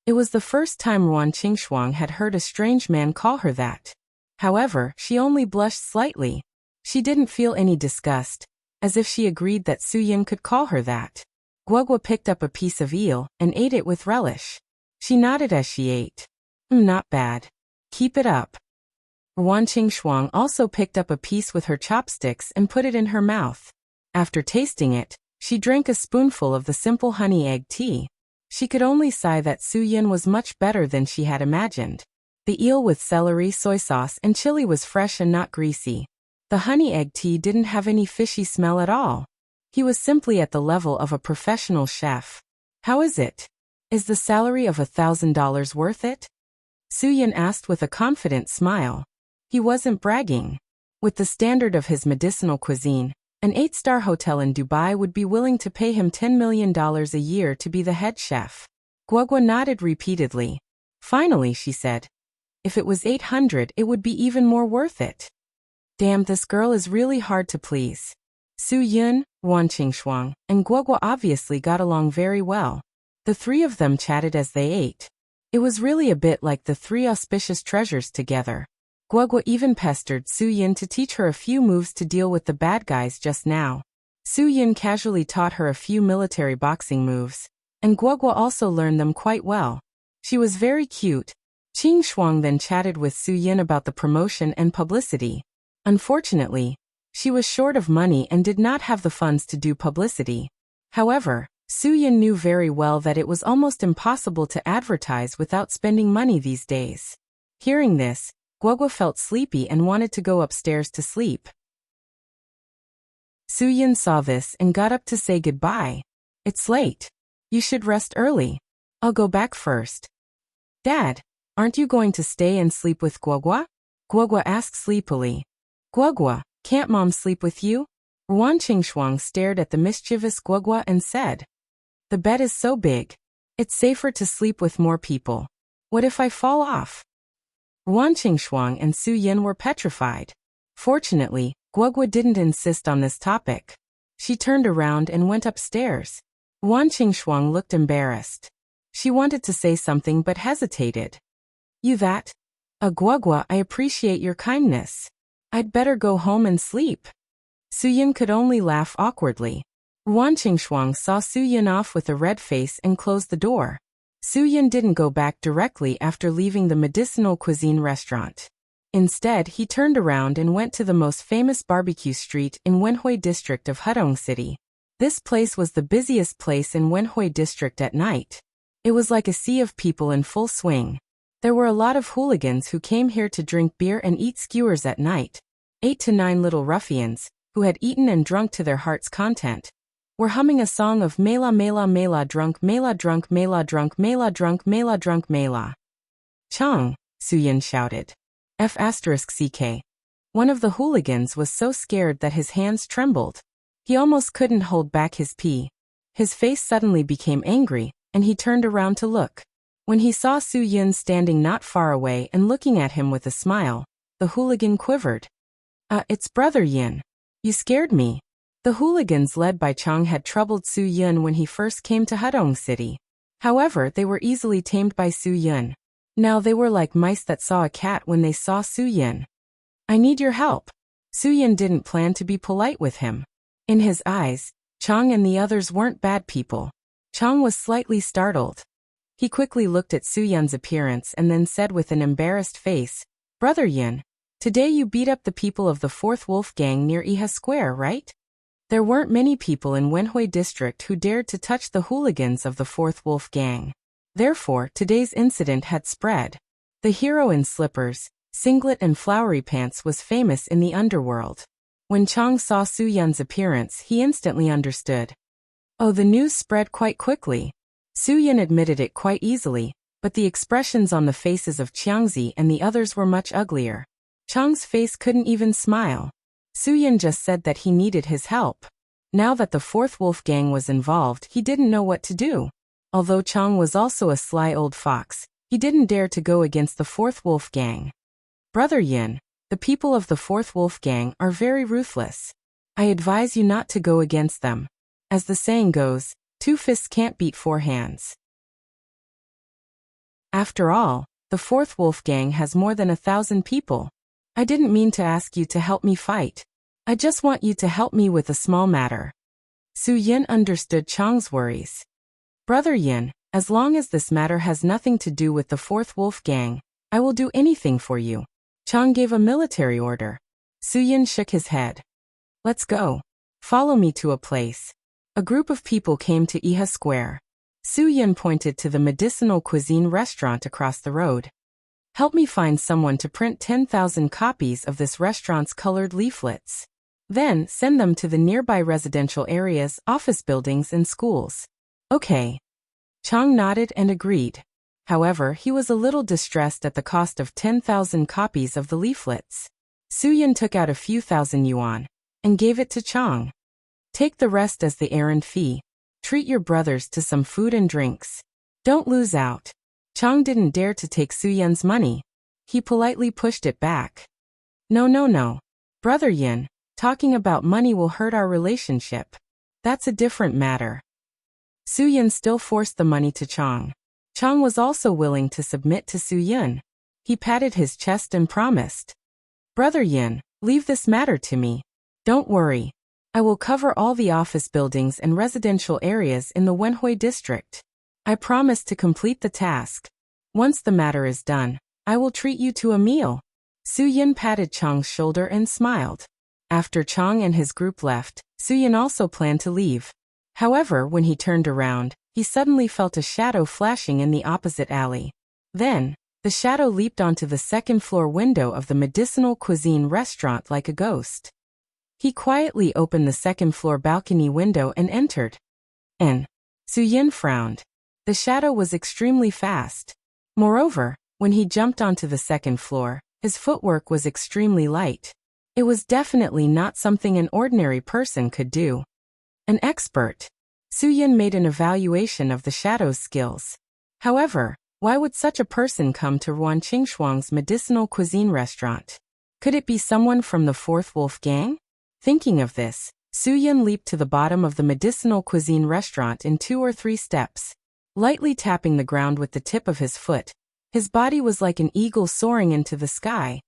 It was the first time Ruan Qingshuang had heard a strange man call her that. However, she only blushed slightly. She didn't feel any disgust, as if she agreed that Su Yun could call her that. Guogua picked up a piece of eel and ate it with relish. She nodded as she ate. Not bad. Keep it up. Ruan Qingshuang also picked up a piece with her chopsticks and put it in her mouth. After tasting it, she drank a spoonful of the simple honey egg tea. She could only sigh that Su Yun was much better than she had imagined. The eel with celery, soy sauce, and chili was fresh and not greasy. The honey egg tea didn't have any fishy smell at all. He was simply at the level of a professional chef. How is it? Is the salary of $1,000 worth it? Su Yun asked with a confident smile. He wasn't bragging. With the standard of his medicinal cuisine, an 8-star hotel in Dubai would be willing to pay him $10 million a year to be the head chef. Guogua nodded repeatedly. Finally, she said, if it was 800, it would be even more worth it. Damn, this girl is really hard to please. Su Yun, Wan Qingshuang, and Guogua obviously got along very well. The three of them chatted as they ate. It was really a bit like the three auspicious treasures together. Guogua even pestered Su Yun to teach her a few moves to deal with the bad guys just now. Su Yun casually taught her a few military boxing moves, and Guogua also learned them quite well. She was very cute. Qingshuang then chatted with Su Yun about the promotion and publicity. Unfortunately, she was short of money and did not have the funds to do publicity. However, Su Yun knew very well that it was almost impossible to advertise without spending money these days. Hearing this, Guogua felt sleepy and wanted to go upstairs to sleep. Su Yun saw this and got up to say goodbye. It's late. You should rest early. I'll go back first. Dad, aren't you going to stay and sleep with Guogua? Guogua asked sleepily. Guogua, can't Mom sleep with you? Wan Qingshuang stared at the mischievous Guogua and said, the bed is so big. It's safer to sleep with more people. What if I fall off? Wan Qingshuang and Su Yun were petrified. Fortunately, Guogua didn't insist on this topic. She turned around and went upstairs. Wan Qingshuang looked embarrassed. She wanted to say something but hesitated. You that? Guogua, I appreciate your kindness. I'd better go home and sleep. Su Yun could only laugh awkwardly. Wan Qingshuang saw Su Yun off with a red face and closed the door. Su Yun didn't go back directly after leaving the medicinal cuisine restaurant. Instead, he turned around and went to the most famous barbecue street in Wenhui district of Hudong City. This place was the busiest place in Wenhui district at night. It was like a sea of people in full swing. There were a lot of hooligans who came here to drink beer and eat skewers at night. 8 to 9 little ruffians, who had eaten and drunk to their heart's content, were humming a song of Mela Mela Mela drunk Mela drunk Mela drunk Mela drunk Mela drunk Mela. Chang, Su Yun shouted. F***CK. One of the hooligans was so scared that his hands trembled. He almost couldn't hold back his pee. His face suddenly became angry, and he turned around to look. When he saw Su Yun standing not far away and looking at him with a smile, the hooligan quivered. It's Brother Yin. You scared me. The hooligans led by Chang had troubled Su Yun when he first came to Hudong City. However, they were easily tamed by Su Yun. Now they were like mice that saw a cat when they saw Su Yun. I need your help. Su Yun didn't plan to be polite with him. In his eyes, Chang and the others weren't bad people. Chang was slightly startled. He quickly looked at Su Yun's appearance and then said with an embarrassed face, Brother Yin, today you beat up the people of the 4th Wolf Gang near Iha Square, right? There weren't many people in Wenhui district who dared to touch the hooligans of the 4th Wolf Gang. Therefore, today's incident had spread. The hero in slippers, singlet and flowery pants was famous in the underworld. When Chang saw Su Yun's appearance, he instantly understood. Oh, the news spread quite quickly. Su Yun admitted it quite easily, but the expressions on the faces of Qiangzi and the others were much uglier. Chang's face couldn't even smile. Su Yun just said that he needed his help. Now that the 4th Wolf Gang was involved, he didn't know what to do. Although Chang was also a sly old fox, he didn't dare to go against the 4th Wolf Gang. Brother Yin, the people of the 4th Wolf Gang are very ruthless. I advise you not to go against them. As the saying goes, 2 fists can't beat 4 hands. After all, the 4th Wolf Gang has more than 1,000 people. I didn't mean to ask you to help me fight. I just want you to help me with a small matter. Su Yun understood Chang's worries. Brother Yin, as long as this matter has nothing to do with the 4th Wolf Gang, I will do anything for you. Chang gave a military order. Su Yun shook his head. Let's go. Follow me to a place. A group of people came to Iha Square. Su Yun pointed to the medicinal cuisine restaurant across the road. Help me find someone to print 10,000 copies of this restaurant's colored leaflets. Then send them to the nearby residential areas, office buildings and schools. Okay. Chang nodded and agreed. However, he was a little distressed at the cost of 10,000 copies of the leaflets. Su Yun took out a few thousand yuan and gave it to Chang. Take the rest as the errand fee. Treat your brothers to some food and drinks. Don't lose out. Chang didn't dare to take Su Yun's money. He politely pushed it back. No. Brother Yin, talking about money will hurt our relationship. That's a different matter. Su Yin still forced the money to Chang. Chang was also willing to submit to Su Yin. He patted his chest and promised. Brother Yin, leave this matter to me. Don't worry. I will cover all the office buildings and residential areas in the Wenhui district. I promise to complete the task. Once the matter is done, I will treat you to a meal. Su Yin patted Chang's shoulder and smiled. After Chang and his group left, Su Yin also planned to leave. However, when he turned around, he suddenly felt a shadow flashing in the opposite alley. Then, the shadow leaped onto the second-floor window of the medicinal cuisine restaurant like a ghost. He quietly opened the second-floor balcony window and entered. Su Yin frowned. The shadow was extremely fast. Moreover, when he jumped onto the second floor, his footwork was extremely light. It was definitely not something an ordinary person could do. An expert. Su Yin made an evaluation of the shadow's skills. However, why would such a person come to Ruan Qingshuang's medicinal cuisine restaurant? Could it be someone from the Fourth Wolf Gang? Thinking of this, Su Yin leaped to the bottom of the medicinal cuisine restaurant in 2 or 3 steps. Lightly tapping the ground with the tip of his foot, his body was like an eagle soaring into the sky,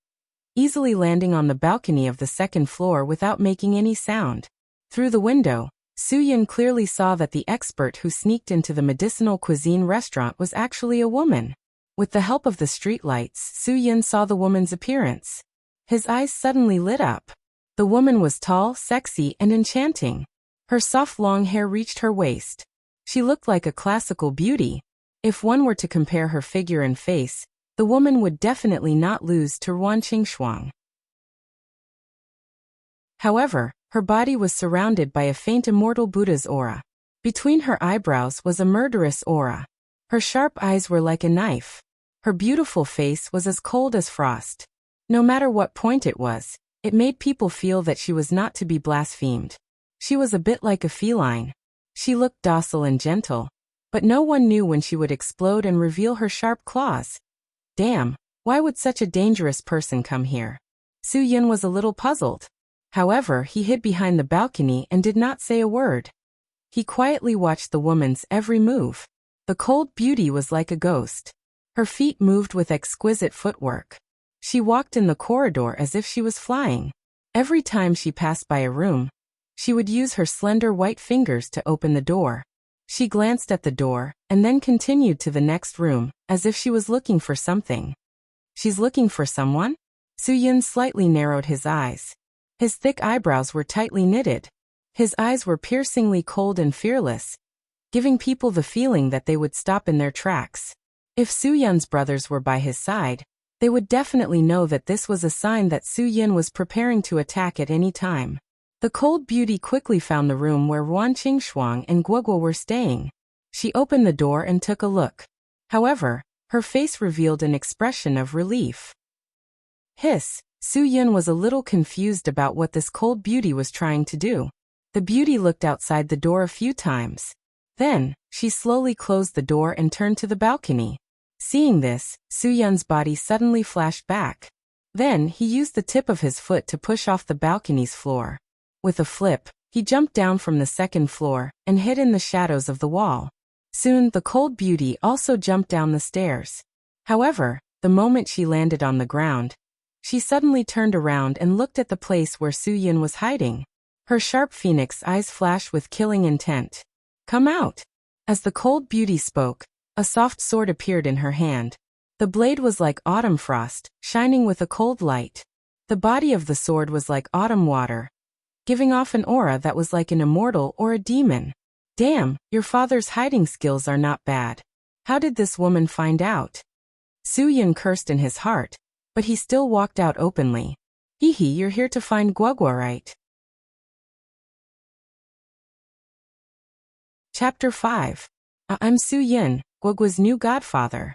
easily landing on the balcony of the second floor without making any sound. Through the window, Su Yin clearly saw that the expert who sneaked into the medicinal cuisine restaurant was actually a woman. With the help of the streetlights, Su Yin saw the woman's appearance. His eyes suddenly lit up. The woman was tall, sexy, and enchanting. Her soft long hair reached her waist. She looked like a classical beauty. If one were to compare her figure and face, the woman would definitely not lose to Ruan Qingshuang. However, her body was surrounded by a faint immortal Buddha's aura. Between her eyebrows was a murderous aura. Her sharp eyes were like a knife. Her beautiful face was as cold as frost. No matter what point it was, it made people feel that she was not to be blasphemed. She was a bit like a feline. She looked docile and gentle, but no one knew when she would explode and reveal her sharp claws. Damn, why would such a dangerous person come here? Su Yin was a little puzzled. However, he hid behind the balcony and did not say a word. He quietly watched the woman's every move. The cold beauty was like a ghost. Her feet moved with exquisite footwork. She walked in the corridor as if she was flying. Every time she passed by a room, she would use her slender white fingers to open the door. She glanced at the door, and then continued to the next room, as if she was looking for something. She's looking for someone? Su Yin slightly narrowed his eyes. His thick eyebrows were tightly knitted. His eyes were piercingly cold and fearless, giving people the feeling that they would stop in their tracks. If Su Yin's brothers were by his side, they would definitely know that this was a sign that Su Yin was preparing to attack at any time. The cold beauty quickly found the room where Ruan Qingshuang and Guoguo were staying. She opened the door and took a look. However, her face revealed an expression of relief. Hiss, Su Yin was a little confused about what this cold beauty was trying to do. The beauty looked outside the door a few times. Then, she slowly closed the door and turned to the balcony. Seeing this, Su Yin's body suddenly flashed back. Then, he used the tip of his foot to push off the balcony's floor. With a flip, he jumped down from the second floor and hid in the shadows of the wall. Soon, the cold beauty also jumped down the stairs. However, the moment she landed on the ground, she suddenly turned around and looked at the place where Su Yin was hiding. Her sharp phoenix eyes flashed with killing intent. Come out! As the cold beauty spoke, a soft sword appeared in her hand. The blade was like autumn frost, shining with a cold light. The body of the sword was like autumn water, giving off an aura that was like an immortal or a demon. Damn, your father's hiding skills are not bad. How did this woman find out? Su Yin cursed in his heart, but he still walked out openly. Hee, you're here to find Guoguo, right? Chapter 5. I'm Su Yin, Guoguo's new godfather.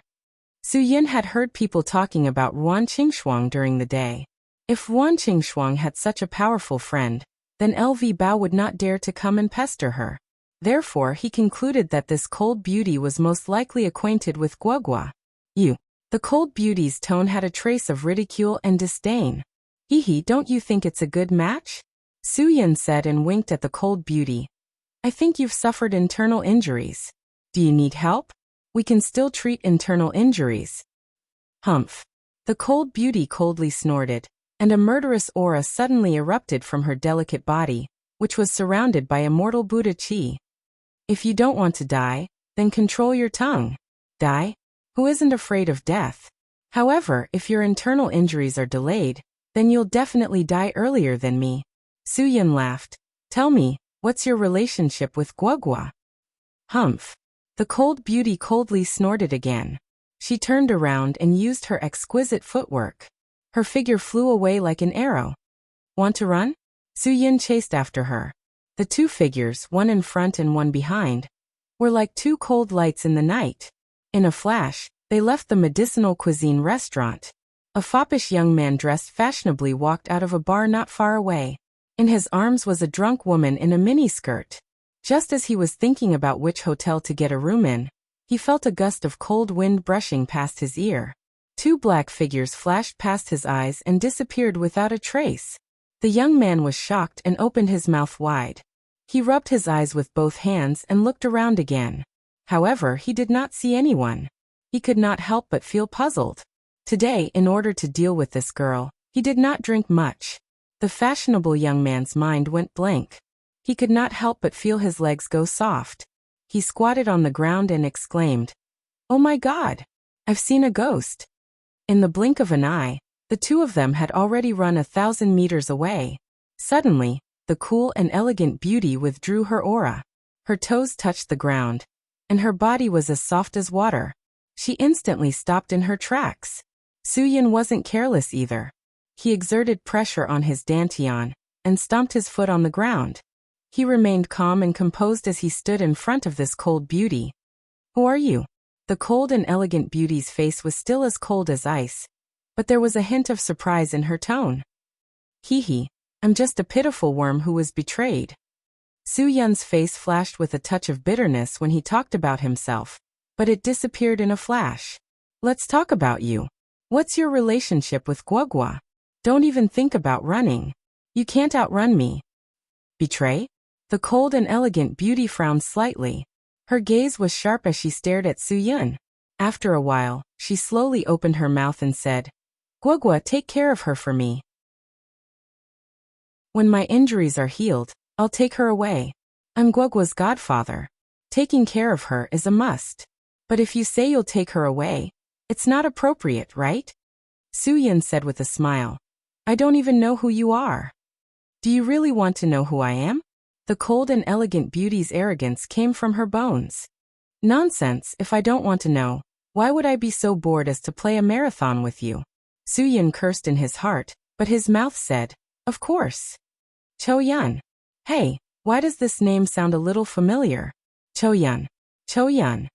Su Yin had heard people talking about Ruan Qingshuang during the day. If Ruan Qingshuang had such a powerful friend, then LV Bao would not dare to come and pester her. Therefore, he concluded that this cold beauty was most likely acquainted with Guoguo. The cold beauty's tone had a trace of ridicule and disdain. Hee, don't you think it's a good match? Su Yin said and winked at the cold beauty. I think you've suffered internal injuries. Do you need help? We can still treat internal injuries. Humph. The cold beauty coldly snorted, and a murderous aura suddenly erupted from her delicate body, which was surrounded by immortal Buddha chi. If you don't want to die, then control your tongue. Die? Who isn't afraid of death? However, if your internal injuries are delayed, then you'll definitely die earlier than me. Su Yin laughed. Tell me, what's your relationship with Guogua? Humph. The cold beauty coldly snorted again. She turned around and used her exquisite footwork. Her figure flew away like an arrow. Want to run? Su Yin chased after her. The two figures, one in front and one behind, were like two cold lights in the night. In a flash, they left the medicinal cuisine restaurant. A foppish young man dressed fashionably walked out of a bar not far away. In his arms was a drunk woman in a miniskirt. Just as he was thinking about which hotel to get a room in, he felt a gust of cold wind brushing past his ear. Two black figures flashed past his eyes and disappeared without a trace. The young man was shocked and opened his mouth wide. He rubbed his eyes with both hands and looked around again. However, he did not see anyone. He could not help but feel puzzled. Today, in order to deal with this girl, he did not drink much. The fashionable young man's mind went blank. He could not help but feel his legs go soft. He squatted on the ground and exclaimed, "Oh my God! I've seen a ghost." In the blink of an eye, the two of them had already run 1,000 meters away. Suddenly, the cool and elegant beauty withdrew her aura. Her toes touched the ground, and her body was as soft as water. She instantly stopped in her tracks. Su Yin wasn't careless either. He exerted pressure on his dantian and stomped his foot on the ground. He remained calm and composed as he stood in front of this cold beauty. "Who are you?" The cold and elegant beauty's face was still as cold as ice, but there was a hint of surprise in her tone. "Hee, I'm just a pitiful worm who was betrayed." Su Yun's face flashed with a touch of bitterness when he talked about himself, but it disappeared in a flash. "Let's talk about you. What's your relationship with Guogua? Don't even think about running. You can't outrun me." "Betray?" The cold and elegant beauty frowned slightly. Her gaze was sharp as she stared at Su Yun. After a while, she slowly opened her mouth and said, "Guogua, take care of her for me. When my injuries are healed, I'll take her away. I'm Guogua's godfather. Taking care of her is a must. But if you say you'll take her away, it's not appropriate, right?" Su Yun said with a smile. "I don't even know who you are." "Do you really want to know who I am?" The cold and elegant beauty's arrogance came from her bones. "Nonsense, if I don't want to know, why would I be so bored as to play a marathon with you?" Su Yun cursed in his heart, but his mouth said, "Of course." Cho Yun. Hey, why does this name sound a little familiar? Cho Yun. Cho Yun.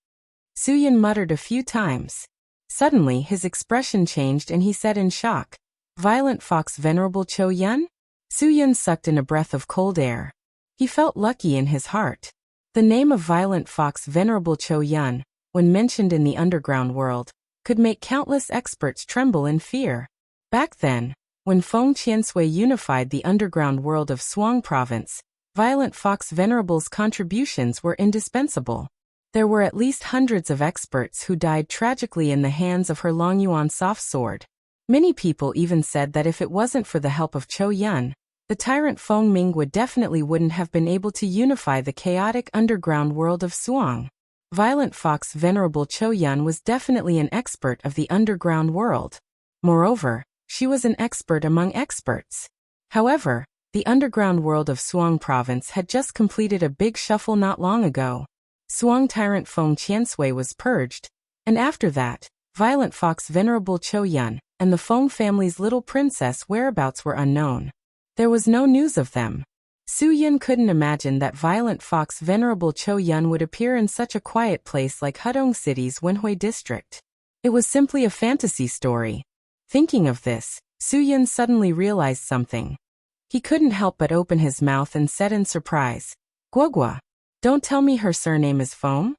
Su Yun muttered a few times. Suddenly his expression changed and he said in shock, "Violent Fox Venerable Cho Yun?" Su Yun sucked in a breath of cold air. He felt lucky in his heart. The name of Violent Fox Venerable Cho Yun, when mentioned in the underground world, could make countless experts tremble in fear. Back then, when Feng Qiansui unified the underground world of Suang Province, Violent Fox Venerable's contributions were indispensable. There were at least hundreds of experts who died tragically in the hands of her Longyuan soft sword. Many people even said that if it wasn't for the help of Cho Yun, the tyrant Feng Ming wouldn't have been able to unify the chaotic underground world of Suang. Violent Fox Venerable Cho Yun was definitely an expert of the underground world. Moreover, she was an expert among experts. However, the underground world of Suang Province had just completed a big shuffle not long ago. Suang tyrant Feng Qiansui was purged, and after that, Violent Fox Venerable Cho Yun and the Feng family's little princess whereabouts were unknown. There was no news of them. Su Yun couldn't imagine that Violent Fox Venerable Cho Yun would appear in such a quiet place like Hudong City's Wenhui district. It was simply a fantasy story. Thinking of this, Su Yun suddenly realized something. He couldn't help but open his mouth and said in surprise, "Guogua, don't tell me her surname is Feng?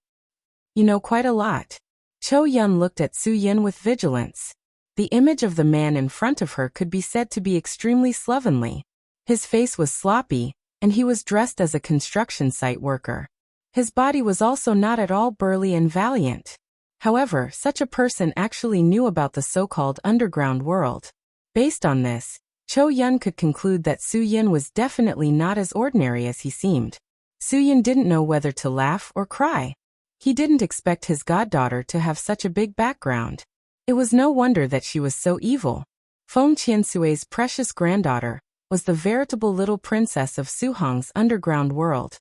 You know quite a lot." Cho Yun looked at Su Yun with vigilance. The image of the man in front of her could be said to be extremely slovenly. His face was sloppy, and he was dressed as a construction site worker. His body was also not at all burly and valiant. However, such a person actually knew about the so-called underground world. Based on this, Cho Yun could conclude that Su Yin was definitely not as ordinary as he seemed. Su Yin didn't know whether to laugh or cry. He didn't expect his goddaughter to have such a big background. It was no wonder that she was so evil. Feng Qiansui's precious granddaughter was the veritable little princess of Su Hong's underground world.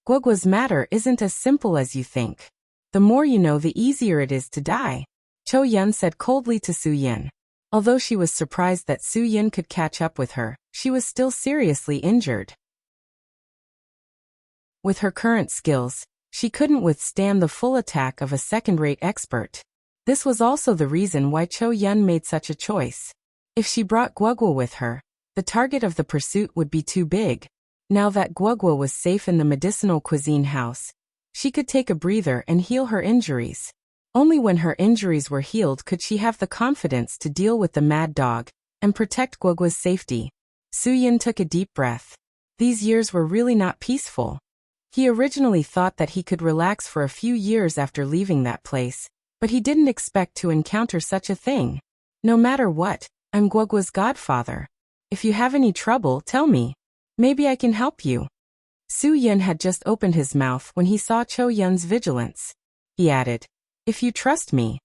Guoguo's matter isn't as simple as you think. The more you know, the easier it is to die, Cho Yun said coldly to Su Yin. Although she was surprised that Su Yin could catch up with her, she was still seriously injured. With her current skills, she couldn't withstand the full attack of a second-rate expert. This was also the reason why Cho Yun made such a choice. If she brought Guoguo with her, the target of the pursuit would be too big. Now that Guoguo was safe in the medicinal cuisine house, she could take a breather and heal her injuries. Only when her injuries were healed could she have the confidence to deal with the mad dog and protect Guoguo's safety. Su Yin took a deep breath. These years were really not peaceful. He originally thought that he could relax for a few years after leaving that place, but he didn't expect to encounter such a thing. No matter what, I'm Guoguo's godfather. If you have any trouble, tell me. Maybe I can help you. Su Yin had just opened his mouth when he saw Cho Yun's vigilance. He added, "If you trust me."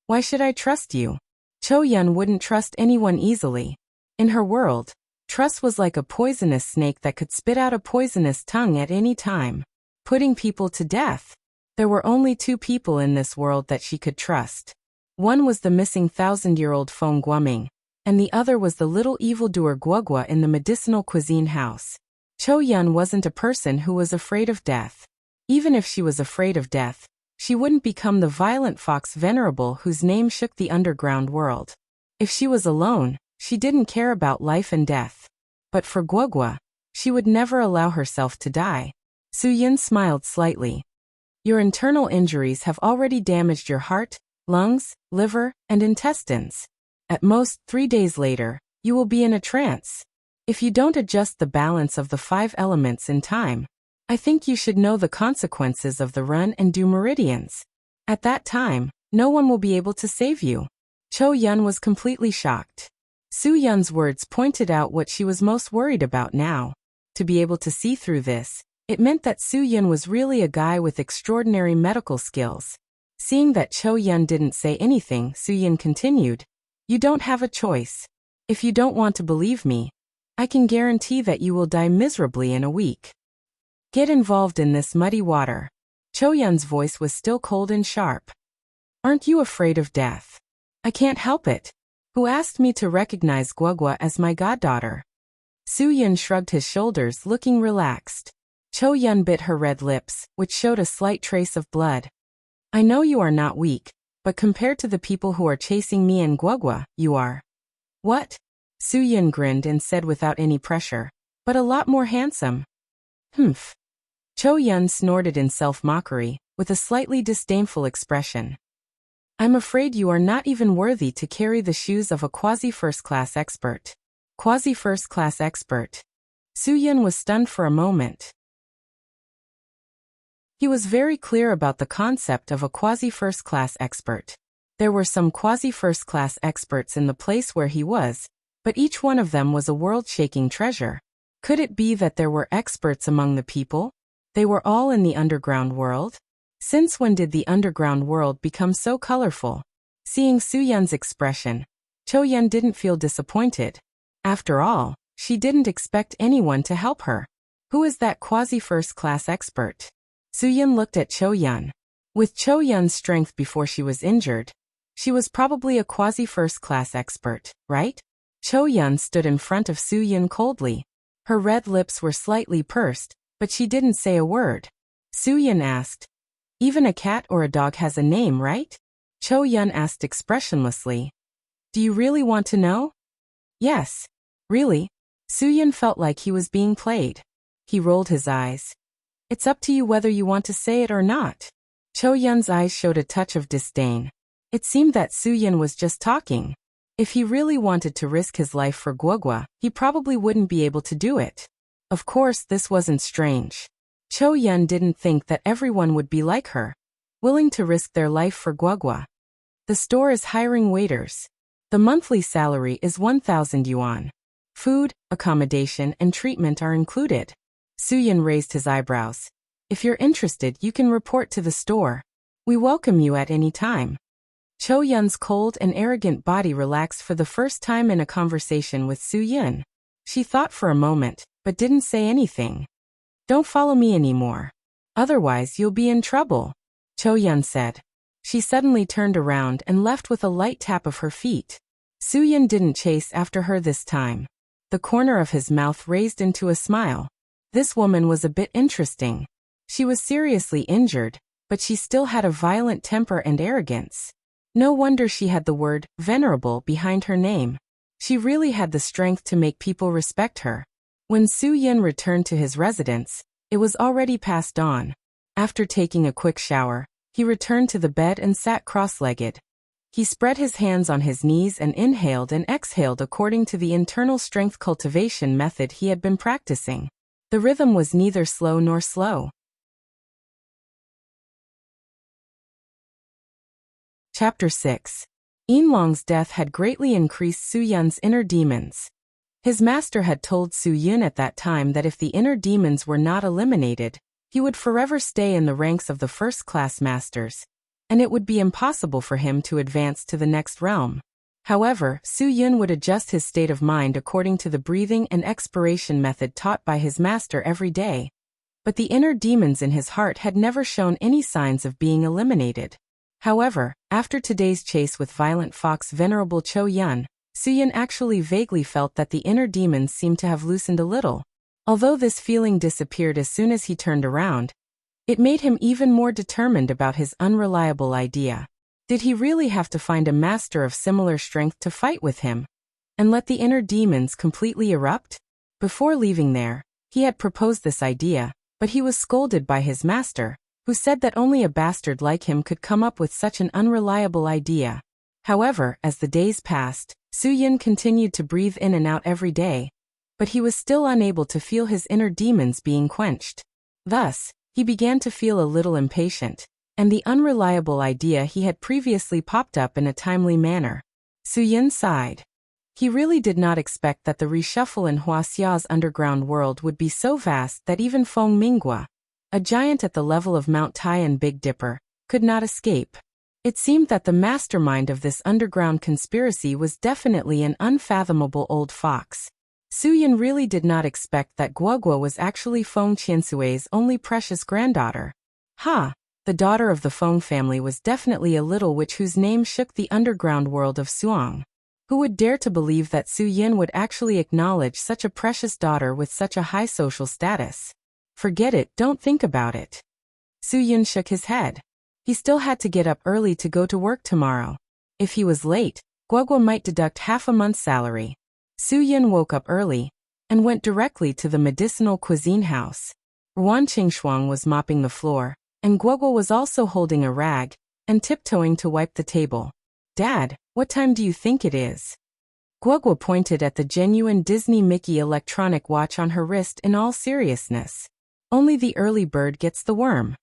"Why should I trust you?" Cho Yun wouldn't trust anyone easily. In her world, trust was like a poisonous snake that could spit out a poisonous tongue at any time, putting people to death. There were only two people in this world that she could trust. One was the missing 1,000-year-old Feng Guoming, and the other was the little evildoer Guogua in the medicinal cuisine house. Cho Yun wasn't a person who was afraid of death. Even if she was afraid of death, she wouldn't become the violent fox venerable whose name shook the underground world. If she was alone, she didn't care about life and death. But for Guogua, she would never allow herself to die. Su Yin smiled slightly. Your internal injuries have already damaged your heart, lungs, liver, and intestines. At most 3 days later, you will be in a trance. If you don't adjust the balance of the 5 elements in time, I think you should know the consequences of the run and do meridians. At that time, no one will be able to save you. Cho Yun was completely shocked. Su Yun's words pointed out what she was most worried about now. To be able to see through this, it meant that Su Yun was really a guy with extraordinary medical skills. Seeing that Cho Yun didn't say anything, Su Yun continued, "You don't have a choice. If you don't want to believe me, I can guarantee that you will die miserably in a week. Get involved in this muddy water." Cho Yun's voice was still cold and sharp. "Aren't you afraid of death?" "I can't help it. Who asked me to recognize Guogua as my goddaughter?" Su Yun shrugged his shoulders, looking relaxed. Cho Yun bit her red lips, which showed a slight trace of blood. "I know you are not weak, but compared to the people who are chasing me and Guogua, you are." "What?" Su Yun grinned and said without any pressure, "But a lot more handsome." "Humph." Cho Yun snorted in self-mockery, with a slightly disdainful expression. "I'm afraid you are not even worthy to carry the shoes of a quasi-first-class expert." Quasi-first-class expert. Su Yun was stunned for a moment. He was very clear about the concept of a quasi-first-class expert. There were some quasi-first-class experts in the place where he was, but each one of them was a world-shaking treasure. Could it be that there were experts among the people? They were all in the underground world? Since when did the underground world become so colorful? Seeing Su Yun's expression, Cho Yun didn't feel disappointed. After all, she didn't expect anyone to help her. Who is that quasi-first-class expert? Su Yun looked at Cho Yun. With Cho Yun's strength before she was injured, she was probably a quasi-first-class expert, right? Cho Yun stood in front of Su Yun coldly. Her red lips were slightly pursed, but she didn't say a word. Su Yun asked, "Even a cat or a dog has a name, right?" Cho Yun asked expressionlessly, "Do you really want to know?" "Yes. Really?" Su Yun felt like he was being played. He rolled his eyes. "It's up to you whether you want to say it or not." Cho Yun's eyes showed a touch of disdain. It seemed that Su-yin was just talking. If he really wanted to risk his life for Guogua, he probably wouldn't be able to do it. Of course, this wasn't strange. Cho-yun didn't think that everyone would be like her, willing to risk their life for Guogua. The store is hiring waiters. The monthly salary is 1,000 yuan. Food, accommodation, and treatment are included. Su-yin raised his eyebrows. If you're interested, you can report to the store. We welcome you at any time. Cho-yun's cold and arrogant body relaxed for the first time in a conversation with Su-yin. She thought for a moment, but didn't say anything. Don't follow me anymore. Otherwise you'll be in trouble, Cho-yun said. She suddenly turned around and left with a light tap of her feet. Su-yin didn't chase after her this time. The corner of his mouth raised into a smile. This woman was a bit interesting. She was seriously injured, but she still had a violent temper and arrogance. No wonder she had the word venerable behind her name. She really had the strength to make people respect her. When Su-yin returned to his residence, it was already past dawn. After taking a quick shower, he returned to the bed and sat cross-legged. He spread his hands on his knees and inhaled and exhaled according to the internal strength cultivation method he had been practicing. The rhythm was neither slow nor slow. Chapter 6. Yinlong's death had greatly increased Su-yun's inner demons. His master had told Su-yun at that time that if the inner demons were not eliminated, he would forever stay in the ranks of the first-class masters, and it would be impossible for him to advance to the next realm. However, Su-yun would adjust his state of mind according to the breathing and expiration method taught by his master every day. But the inner demons in his heart had never shown any signs of being eliminated. However, after today's chase with violent fox Venerable Cho-yun, Su-yun actually vaguely felt that the inner demons seemed to have loosened a little. Although this feeling disappeared as soon as he turned around, it made him even more determined about his unreliable idea. Did he really have to find a master of similar strength to fight with him, and let the inner demons completely erupt? Before leaving there, he had proposed this idea, but he was scolded by his master, who said that only a bastard like him could come up with such an unreliable idea. However, as the days passed, Su-yun continued to breathe in and out every day, but he was still unable to feel his inner demons being quenched. Thus, he began to feel a little impatient, and the unreliable idea he had previously popped up in a timely manner. Su-yun sighed. He really did not expect that the reshuffle in Huaxia's underground world would be so vast that even Feng Minghua, a giant at the level of Mount Tian Big Dipper, could not escape. It seemed that the mastermind of this underground conspiracy was definitely an unfathomable old fox. Su-yun really did not expect that Guogua was actually Feng Qiansui's only precious granddaughter. The daughter of the Feng family was definitely a little witch whose name shook the underground world of Suang. Who would dare to believe that Su-yin would actually acknowledge such a precious daughter with such a high social status? Forget it, don't think about it. Su-yin shook his head. He still had to get up early to go to work tomorrow. If he was late, Guogua might deduct half a month's salary. Su-yin woke up early and went directly to the medicinal cuisine house. Ruan Qingshuang was mopping the floor, and Guogua was also holding a rag and tiptoeing to wipe the table. Dad, what time do you think it is? Guogua pointed at the genuine Disney Mickey electronic watch on her wrist in all seriousness. Only the early bird gets the worm.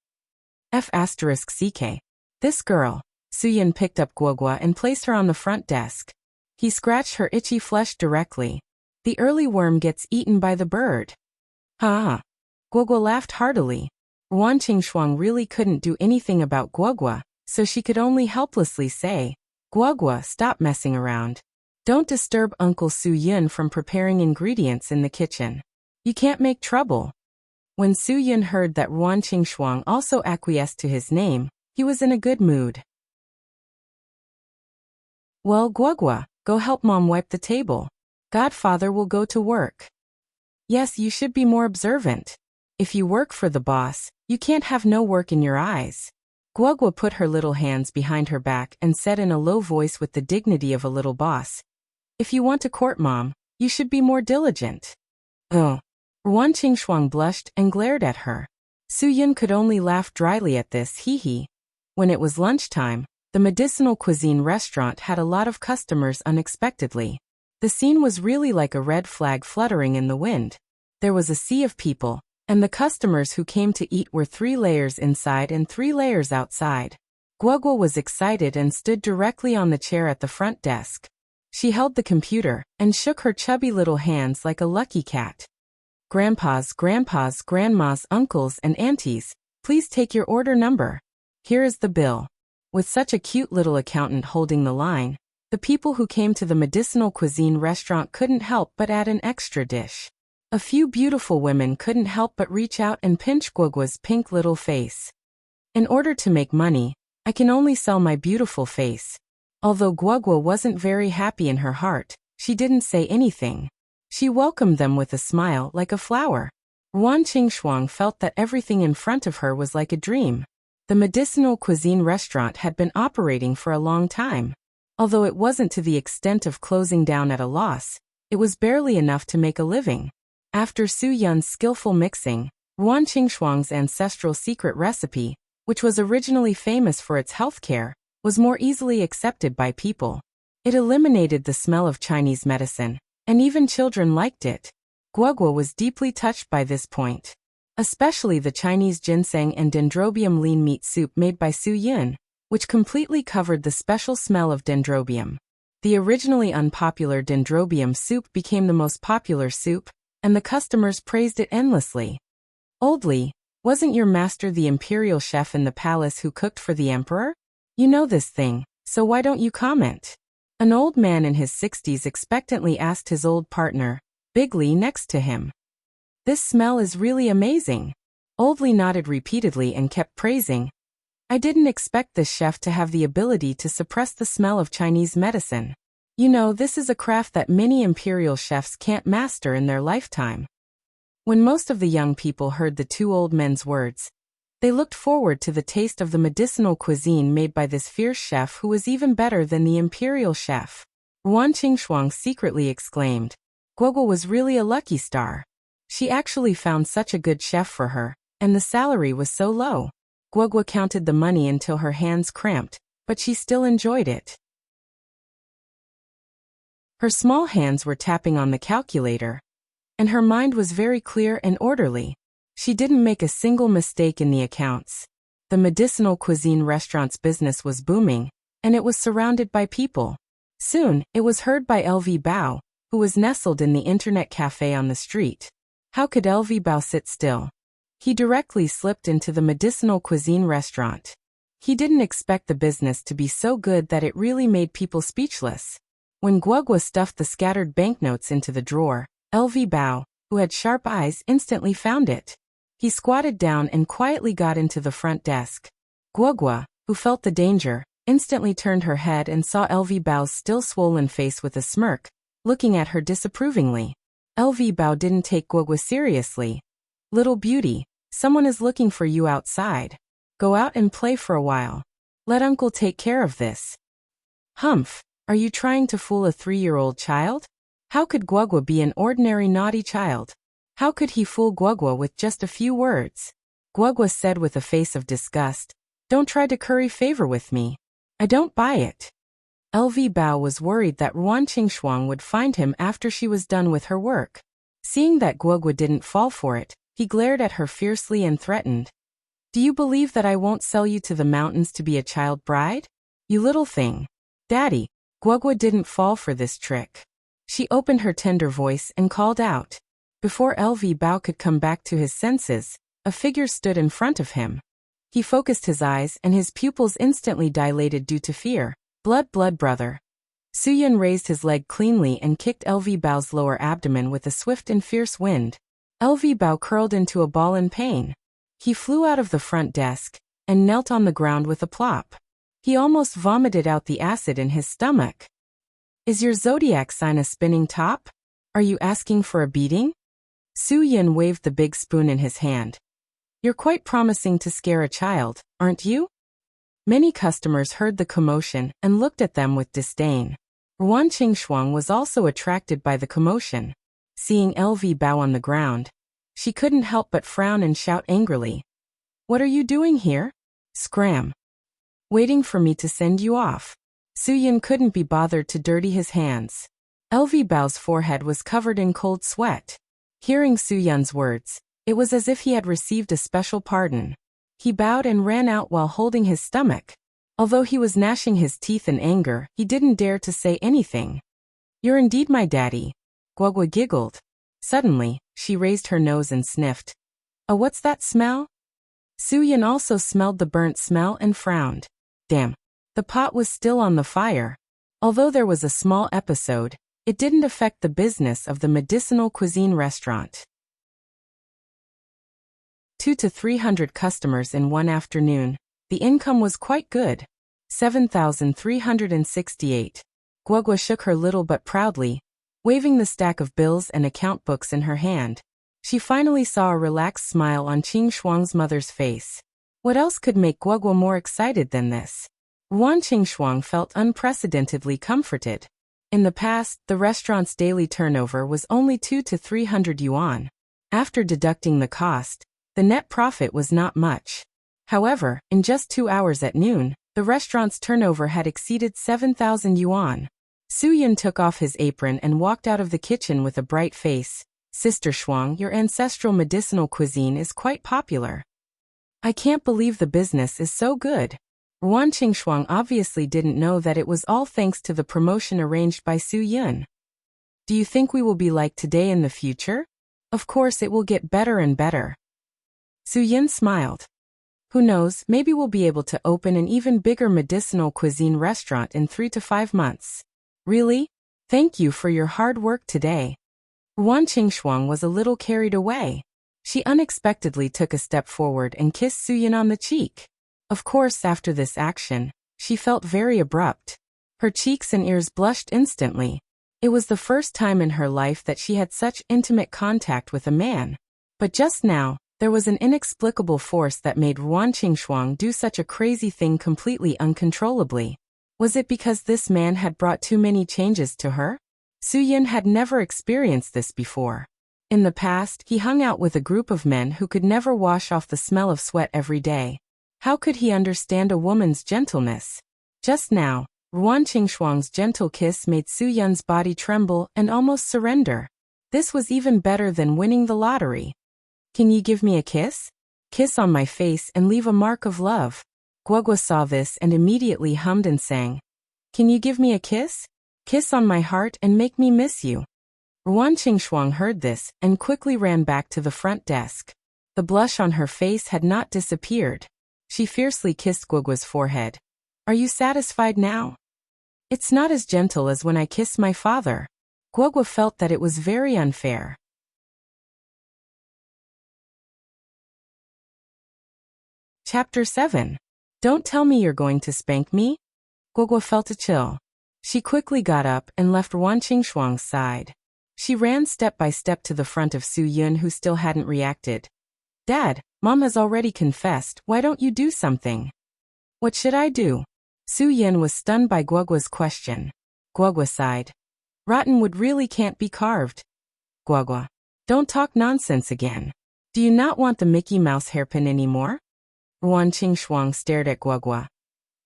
F***CK. This girl. Su-yin picked up Guogua and placed her on the front desk. He scratched her itchy flesh directly. The early worm gets eaten by the bird. Ha! Guogua laughed heartily. Ruan Qingshuang really couldn't do anything about Guogua, so she could only helplessly say, Guogua, stop messing around. Don't disturb Uncle Su-yun from preparing ingredients in the kitchen. You can't make trouble. When Su-yun heard that Ruan Qingshuang also acquiesced to his name, he was in a good mood. Well, Guogua, go help Mom wipe the table. Godfather will go to work. Yes, you should be more observant. If you work for the boss, you can't have no work in your eyes. Guogua put her little hands behind her back and said in a low voice with the dignity of a little boss, If you want to court Mom, you should be more diligent. Oh. Ruan Qingshuang blushed and glared at her. Su-yun could only laugh dryly at this, hee. When it was lunchtime, The medicinal cuisine restaurant had a lot of customers unexpectedly. The scene was really like a red flag fluttering in the wind. There was a sea of people, and the customers who came to eat were 3 layers inside and 3 layers outside. Guogua was excited and stood directly on the chair at the front desk. She held the computer and shook her chubby little hands like a lucky cat. Grandpas, grandmas, uncles, and aunties, please take your order number. Here is the bill. With such a cute little accountant holding the line, the people who came to the medicinal cuisine restaurant couldn't help but add an extra dish. A few beautiful women couldn't help but reach out and pinch Guogua's pink little face. In order to make money, I can only sell my beautiful face. Although Guogua wasn't very happy in her heart, she didn't say anything. She welcomed them with a smile like a flower. Ruan Qingshuang felt that everything in front of her was like a dream. The medicinal cuisine restaurant had been operating for a long time. Although it wasn't to the extent of closing down at a loss, it was barely enough to make a living. After Su Yun's skillful mixing, Ruan Qingshuang's ancestral secret recipe, which was originally famous for its healthcare, was more easily accepted by people. It eliminated the smell of Chinese medicine, and even children liked it. Guogua was deeply touched by this point. Especially the Chinese ginseng and dendrobium lean meat soup made by Su Yun, which completely covered the special smell of dendrobium. The originally unpopular dendrobium soup became the most popular soup, and the customers praised it endlessly. Old Li, wasn't your master the imperial chef in the palace who cooked for the emperor? You know this thing, so why don't you comment? An old man in his 60s expectantly asked his old partner, Big Li, next to him. This smell is really amazing. Old Li nodded repeatedly and kept praising. I didn't expect this chef to have the ability to suppress the smell of Chinese medicine. You know, this is a craft that many imperial chefs can't master in their lifetime. When most of the young people heard the 2 old men's words, they looked forward to the taste of the medicinal cuisine made by this fierce chef who was even better than the imperial chef. Ruan Qingshuang secretly exclaimed. Guogua was really a lucky star. She actually found such a good chef for her, and the salary was so low. Guogua counted the money until her hands cramped, but she still enjoyed it. Her small hands were tapping on the calculator, and her mind was very clear and orderly. She didn't make a single mistake in the accounts. The medicinal cuisine restaurant's business was booming, and it was surrounded by people. Soon, it was heard by LV Bao, who was nestled in the internet cafe on the street. How could LV Bao sit still? He directly slipped into the medicinal cuisine restaurant. He didn't expect the business to be so good that it really made people speechless. When Guogua stuffed the scattered banknotes into the drawer, LV Bao, who had sharp eyes, instantly found it. He squatted down and quietly got into the front desk. Guogua, who felt the danger, instantly turned her head and saw LV Bao's still swollen face with a smirk, looking at her disapprovingly. LV Bao didn't take Guogua seriously. Little beauty, someone is looking for you outside. Go out and play for a while. Let uncle take care of this. Humph, are you trying to fool a 3-year-old child? How could Guogua be an ordinary naughty child? How could he fool Guogua with just a few words? Guogua said with a face of disgust, Don't try to curry favor with me. I don't buy it. LV Bao was worried that Ruan Qingshuang would find him after she was done with her work. Seeing that Guogua didn't fall for it, he glared at her fiercely and threatened. Do you believe that I won't sell you to the mountains to be a child bride? You little thing. Daddy, Guogua didn't fall for this trick. She opened her tender voice and called out. Before LV Bao could come back to his senses, a figure stood in front of him. He focused his eyes and his pupils instantly dilated due to fear. Blood, brother. Su Yun raised his leg cleanly and kicked LV Bao's lower abdomen with a swift and fierce wind. LV Bao curled into a ball in pain. He flew out of the front desk and knelt on the ground with a plop. He almost vomited out the acid in his stomach. Is your zodiac sign a spinning top? Are you asking for a beating? Su Yun waved the big spoon in his hand. You're quite promising to scare a child, aren't you? Many customers heard the commotion and looked at them with disdain. Ruan Qingshuang was also attracted by the commotion. Seeing LV Bao on the ground, she couldn't help but frown and shout angrily. What are you doing here? Scram. waiting for me to send you off. Su-yin couldn't be bothered to dirty his hands. LV Bao's forehead was covered in cold sweat. Hearing Su-yun's words, it was as if he had received a special pardon. He bowed and ran out while holding his stomach. Although he was gnashing his teeth in anger, he didn't dare to say anything. You're indeed my daddy. Guogua giggled. Suddenly, she raised her nose and sniffed. Oh, what's that smell? Su-yin also smelled the burnt smell and frowned. Damn. The pot was still on the fire. Although there was a small episode, it didn't affect the business of the medicinal cuisine restaurant. 200 to 300 customers in one afternoon. The income was quite good. 7,368. Guogua shook her little but proudly, waving the stack of bills and account books in her hand. She finally saw a relaxed smile on Qing Shuang's mother's face. What else could make Guogua more excited than this? Qing Shuang felt unprecedentedly comforted. In the past, the restaurant's daily turnover was only 200 to 300 yuan. After deducting the cost, the net profit was not much. However, in just 2 hours at noon, the restaurant's turnover had exceeded 7,000 yuan. Su-yin took off his apron and walked out of the kitchen with a bright face. Sister Shuang, your ancestral medicinal cuisine is quite popular. I can't believe the business is so good. Qing Shuang obviously didn't know that it was all thanks to the promotion arranged by Su-yin. Do you think we will be like today in the future? Of course it will get better and better. Su-yin smiled. Who knows, maybe we'll be able to open an even bigger medicinal cuisine restaurant in 3 to 5 months. Really? Thank you for your hard work today. Qing Shuang was a little carried away. She unexpectedly took a step forward and kissed Su-yin on the cheek. Of course, after this action, she felt very abrupt. Her cheeks and ears blushed instantly. It was the first time in her life that she had such intimate contact with a man. But just now, there was an inexplicable force that made Qing Shuang do such a crazy thing completely uncontrollably. Was it because this man had brought too many changes to her? Su-yin had never experienced this before. In the past, he hung out with a group of men who could never wash off the smell of sweat every day. How could he understand a woman's gentleness? Just now, Qing Shuang's gentle kiss made Su-yun's body tremble and almost surrender. This was even better than winning the lottery. Can you give me a kiss? Kiss on my face and leave a mark of love. Guogua saw this and immediately hummed and sang. Can you give me a kiss? Kiss on my heart and make me miss you. Qing Shuang heard this and quickly ran back to the front desk. The blush on her face had not disappeared. She fiercely kissed Guogua's forehead. Are you satisfied now? It's not as gentle as when I kissed my father. Guogua felt that it was very unfair. Chapter 7. Don't tell me you're going to spank me? Guogua felt a chill. She quickly got up and left Qing Shuang's side. She ran step by step to the front of Su-yin, who still hadn't reacted. Dad, Mom has already confessed, why don't you do something? What should I do? Su-yin was stunned by Guogua's question. Guogua sighed. Rotten wood really can't be carved. Guogua, don't talk nonsense again. Do you not want the Mickey Mouse hairpin anymore? Qing Shuang stared at Guogua.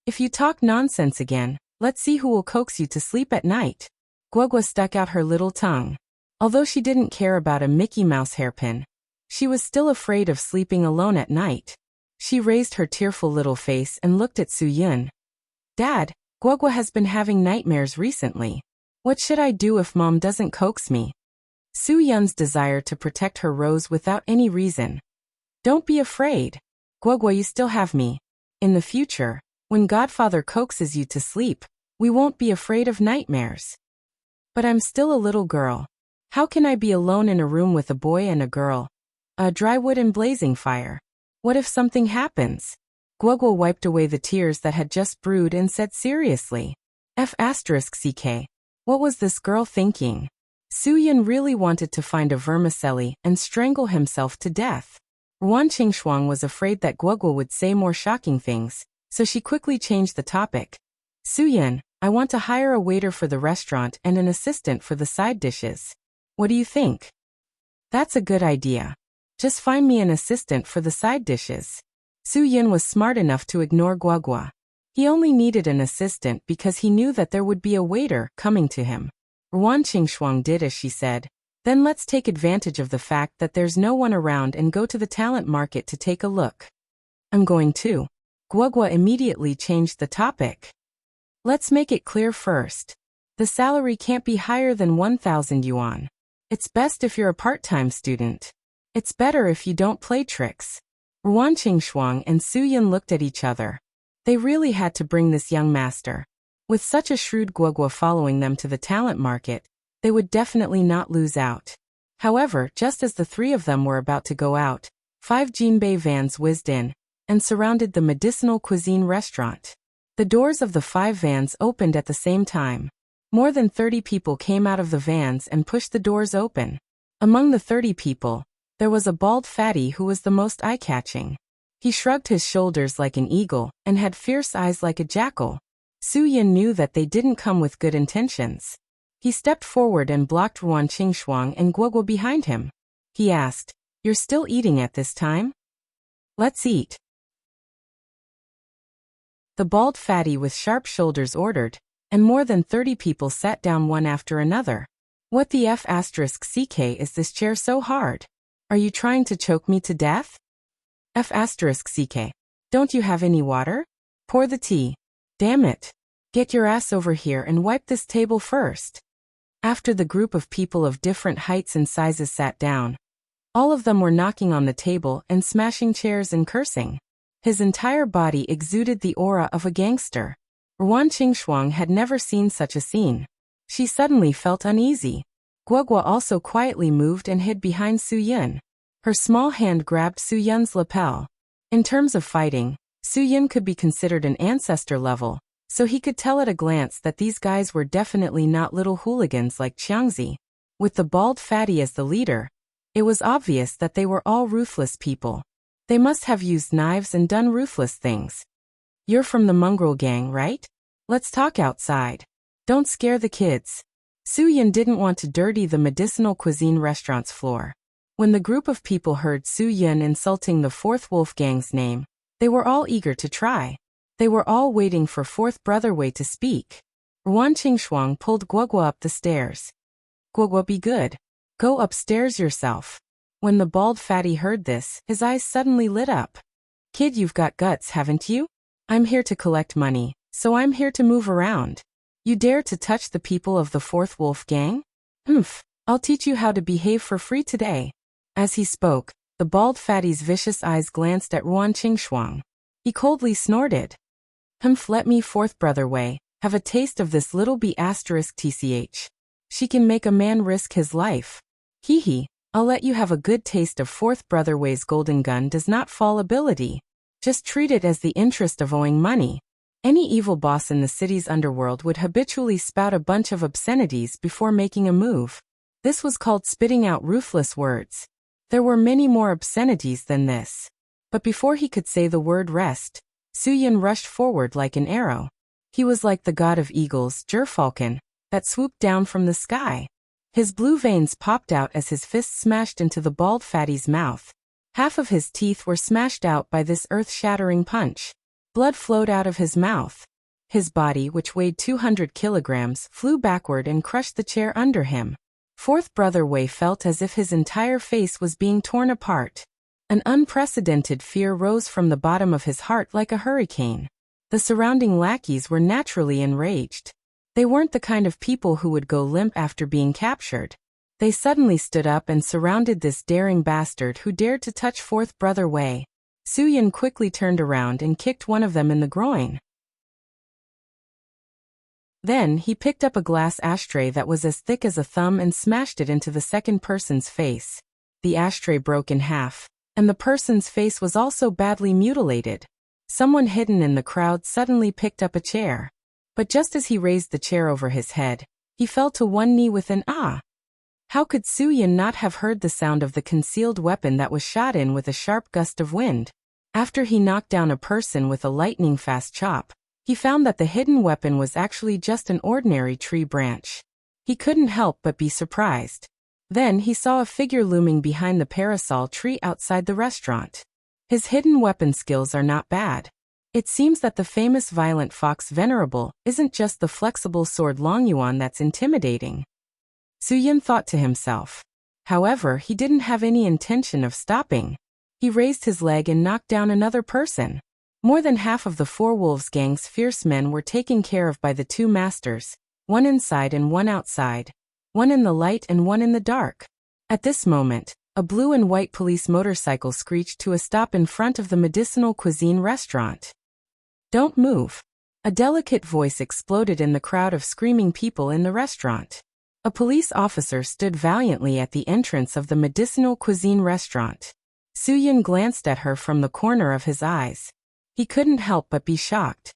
If you talk nonsense again, let's see who will coax you to sleep at night. Guogua stuck out her little tongue. Although she didn't care about a Mickey Mouse hairpin, she was still afraid of sleeping alone at night. She raised her tearful little face and looked at Su-yin. Dad, Guogua has been having nightmares recently. What should I do if Mom doesn't coax me? Su-yun's desire to protect her rose without any reason. Don't be afraid. Guogua, you still have me. In the future, when Godfather coaxes you to sleep, we won't be afraid of nightmares. But I'm still a little girl. How can I be alone in a room with a boy and a girl? A dry wood and blazing fire. What if something happens? Guogua wiped away the tears that had just brewed and said seriously. F***ck. What was this girl thinking? Su-yin really wanted to find a vermicelli and strangle himself to death. Qing Shuang was afraid that Guogua would say more shocking things, so she quickly changed the topic. Su-yin, I want to hire a waiter for the restaurant and an assistant for the side dishes. What do you think? That's a good idea. Just find me an assistant for the side dishes. Su-yin was smart enough to ignore Guogua. He only needed an assistant because he knew that there would be a waiter coming to him. Ruan Qingshuang did as she said. Then let's take advantage of the fact that there's no one around and go to the talent market to take a look. I'm going to. Guogua immediately changed the topic. Let's make it clear first. The salary can't be higher than 1,000 yuan. It's best if you're a part-time student. It's better if you don't play tricks. Ruan Qingshuang and Su Yin looked at each other. They really had to bring this young master. With such a shrewd Guogua following them to the talent market, they would definitely not lose out. However, just as the three of them were about to go out, 5 Jinbei vans whizzed in and surrounded the medicinal cuisine restaurant. The doors of the 5 vans opened at the same time. More than 30 people came out of the vans and pushed the doors open. Among the 30 people, there was a bald fatty who was the most eye-catching. He shrugged his shoulders like an eagle and had fierce eyes like a jackal. Su Yin knew that they didn't come with good intentions. He stepped forward and blocked Ruan Qingshuang and Guogua behind him. He asked, "You're still eating at this time? Let's eat." The bald fatty with sharp shoulders ordered, and more than 30 people sat down one after another. What the F***ck is this chair so hard? Are you trying to choke me to death? F***ck. Don't you have any water? Pour the tea. Damn it. Get your ass over here and wipe this table first. After the group of people of different heights and sizes sat down, all of them were knocking on the table and smashing chairs and cursing. His entire body exuded the aura of a gangster. Ruan Qingshuang had never seen such a scene. She suddenly felt uneasy. Guogua also quietly moved and hid behind Su Yin. Her small hand grabbed Su Yin's lapel. In terms of fighting, Su Yin could be considered an ancestor level, so he could tell at a glance that these guys were definitely not little hooligans like Qiangzi. With the bald fatty as the leader, it was obvious that they were all ruthless people. They must have used knives and done ruthless things. You're from the mongrel gang, right? Let's talk outside. Don't scare the kids. Su Yin didn't want to dirty the medicinal cuisine restaurant's floor. When the group of people heard Su Yin insulting the 4th Wolf Gang's name, they were all eager to try. They were all waiting for 4th Brother Wei to speak. Ruan Qingshuang pulled Guogua up the stairs. Guogua, be good. Go upstairs yourself. When the bald fatty heard this, his eyes suddenly lit up. Kid, you've got guts, haven't you? I'm here to collect money, so I'm here to move around. You dare to touch the people of the 4th Wolf Gang? I'll teach you how to behave for free today. As he spoke, the bald fatty's vicious eyes glanced at Ruan Qingshuang. He coldly snorted. Let me 4th Brother Wei have a taste of this little B***tch. She can make a man risk his life. Hee hee. I'll let you have a good taste of 4th Brother Wei's golden gun does not fall ability. Just treat it as the interest of owing money. Any evil boss in the city's underworld would habitually spout a bunch of obscenities before making a move. This was called spitting out ruthless words. There were many more obscenities than this. But before he could say the word rest, Su Yin rushed forward like an arrow. He was like the god of eagles, Gerfalcon, that swooped down from the sky. His blue veins popped out as his fist smashed into the bald fatty's mouth. Half of his teeth were smashed out by this earth-shattering punch. Blood flowed out of his mouth. His body, which weighed 200 kilograms, flew backward and crushed the chair under him. 4th Brother Wei felt as if his entire face was being torn apart. An unprecedented fear rose from the bottom of his heart like a hurricane. The surrounding lackeys were naturally enraged. They weren't the kind of people who would go limp after being captured. They suddenly stood up and surrounded this daring bastard who dared to touch 4th Brother Wei. Su Yin quickly turned around and kicked one of them in the groin. Then he picked up a glass ashtray that was as thick as a thumb and smashed it into the second person's face. The ashtray broke in half, and the person's face was also badly mutilated. Someone hidden in the crowd suddenly picked up a chair. But just as he raised the chair over his head, he fell to one knee with an ah. How could Su Yin not have heard the sound of the concealed weapon that was shot in with a sharp gust of wind? After he knocked down a person with a lightning-fast chop, he found that the hidden weapon was actually just an ordinary tree branch. He couldn't help but be surprised. Then he saw a figure looming behind the parasol tree outside the restaurant. His hidden weapon skills are not bad. It seems that the famous violent fox Venerable isn't just the flexible sword Longyuan that's intimidating. Suyun thought to himself. However, he didn't have any intention of stopping. He raised his leg and knocked down another person. More than half of the Four Wolves gang's fierce men were taken care of by the two masters, one inside and one outside, one in the light and one in the dark. At this moment, a blue and white police motorcycle screeched to a stop in front of the medicinal cuisine restaurant. "Don't move." A delicate voice exploded in the crowd of screaming people in the restaurant. A police officer stood valiantly at the entrance of the medicinal cuisine restaurant. Suyun glanced at her from the corner of his eyes. He couldn't help but be shocked.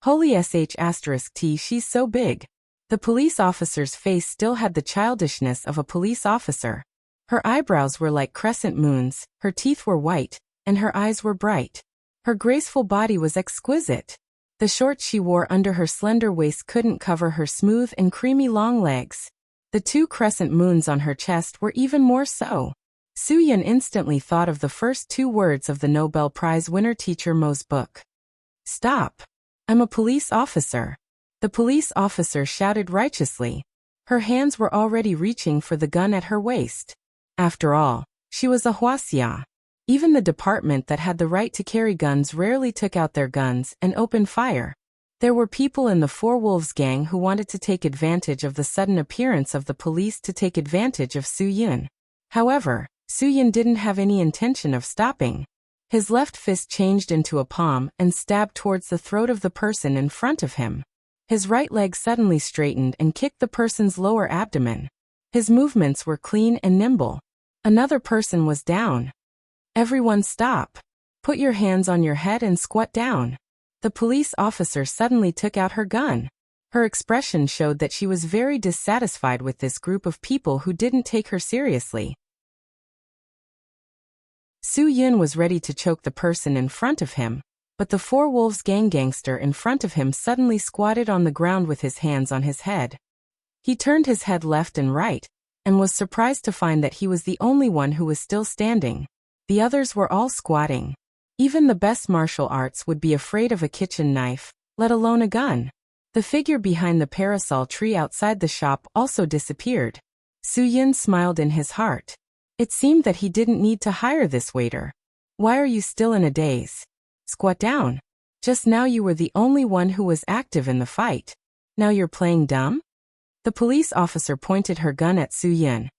Holy sh*t, she's so big. The police officer's face still had the childishness of a police officer. Her eyebrows were like crescent moons, her teeth were white, and her eyes were bright. Her graceful body was exquisite. The shorts she wore under her slender waist couldn't cover her smooth and creamy long legs. The two crescent moons on her chest were even more so. Suyun instantly thought of the first two words of the Nobel Prize winner teacher Mo's book. "Stop. I'm a police officer." The police officer shouted righteously. Her hands were already reaching for the gun at her waist. After all, she was a huaxia. Even the department that had the right to carry guns rarely took out their guns and opened fire. There were people in the Four Wolves gang who wanted to take advantage of the sudden appearance of the police to take advantage of Suyun. However, Suyun didn't have any intention of stopping. His left fist changed into a palm and stabbed towards the throat of the person in front of him. His right leg suddenly straightened and kicked the person's lower abdomen. His movements were clean and nimble. Another person was down. "Everyone stop. Put your hands on your head and squat down." The police officer suddenly took out her gun. Her expression showed that she was very dissatisfied with this group of people who didn't take her seriously. Suyun was ready to choke the person in front of him, but the Four Wolves gang gangster in front of him suddenly squatted on the ground with his hands on his head. He turned his head left and right, and was surprised to find that he was the only one who was still standing. The others were all squatting. Even the best martial arts would be afraid of a kitchen knife, let alone a gun. The figure behind the parasol tree outside the shop also disappeared. Suyun smiled in his heart. It seemed that he didn't need to hire this waiter. "Why are you still in a daze? Squat down. Just now you were the only one who was active in the fight. Now you're playing dumb?" The police officer pointed her gun at Suyun.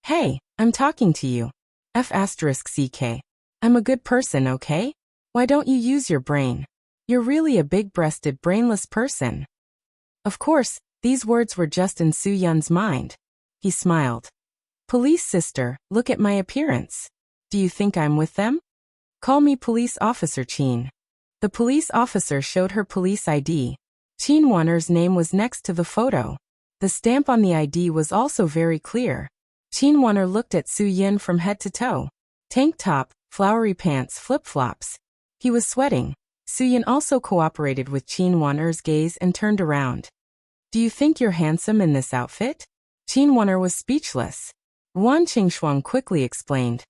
"Hey, I'm talking to you. F***ck. I'm a good person, okay? Why don't you use your brain? You're really a big-breasted, brainless person." Of course, these words were just in Suyun's mind. He smiled. "Police sister, look at my appearance. Do you think I'm with them? Call me Police Officer Chin." The police officer showed her police ID. Chin Wanner's name was next to the photo. The stamp on the ID was also very clear. Chin Wanner looked at Suyun from head to toe. Tank top, flowery pants, flip-flops. He was sweating. Suyun also cooperated with Chin Wanner's gaze and turned around. "Do you think you're handsome in this outfit?" Chin Wanner was speechless. Wan Qingshuang quickly explained.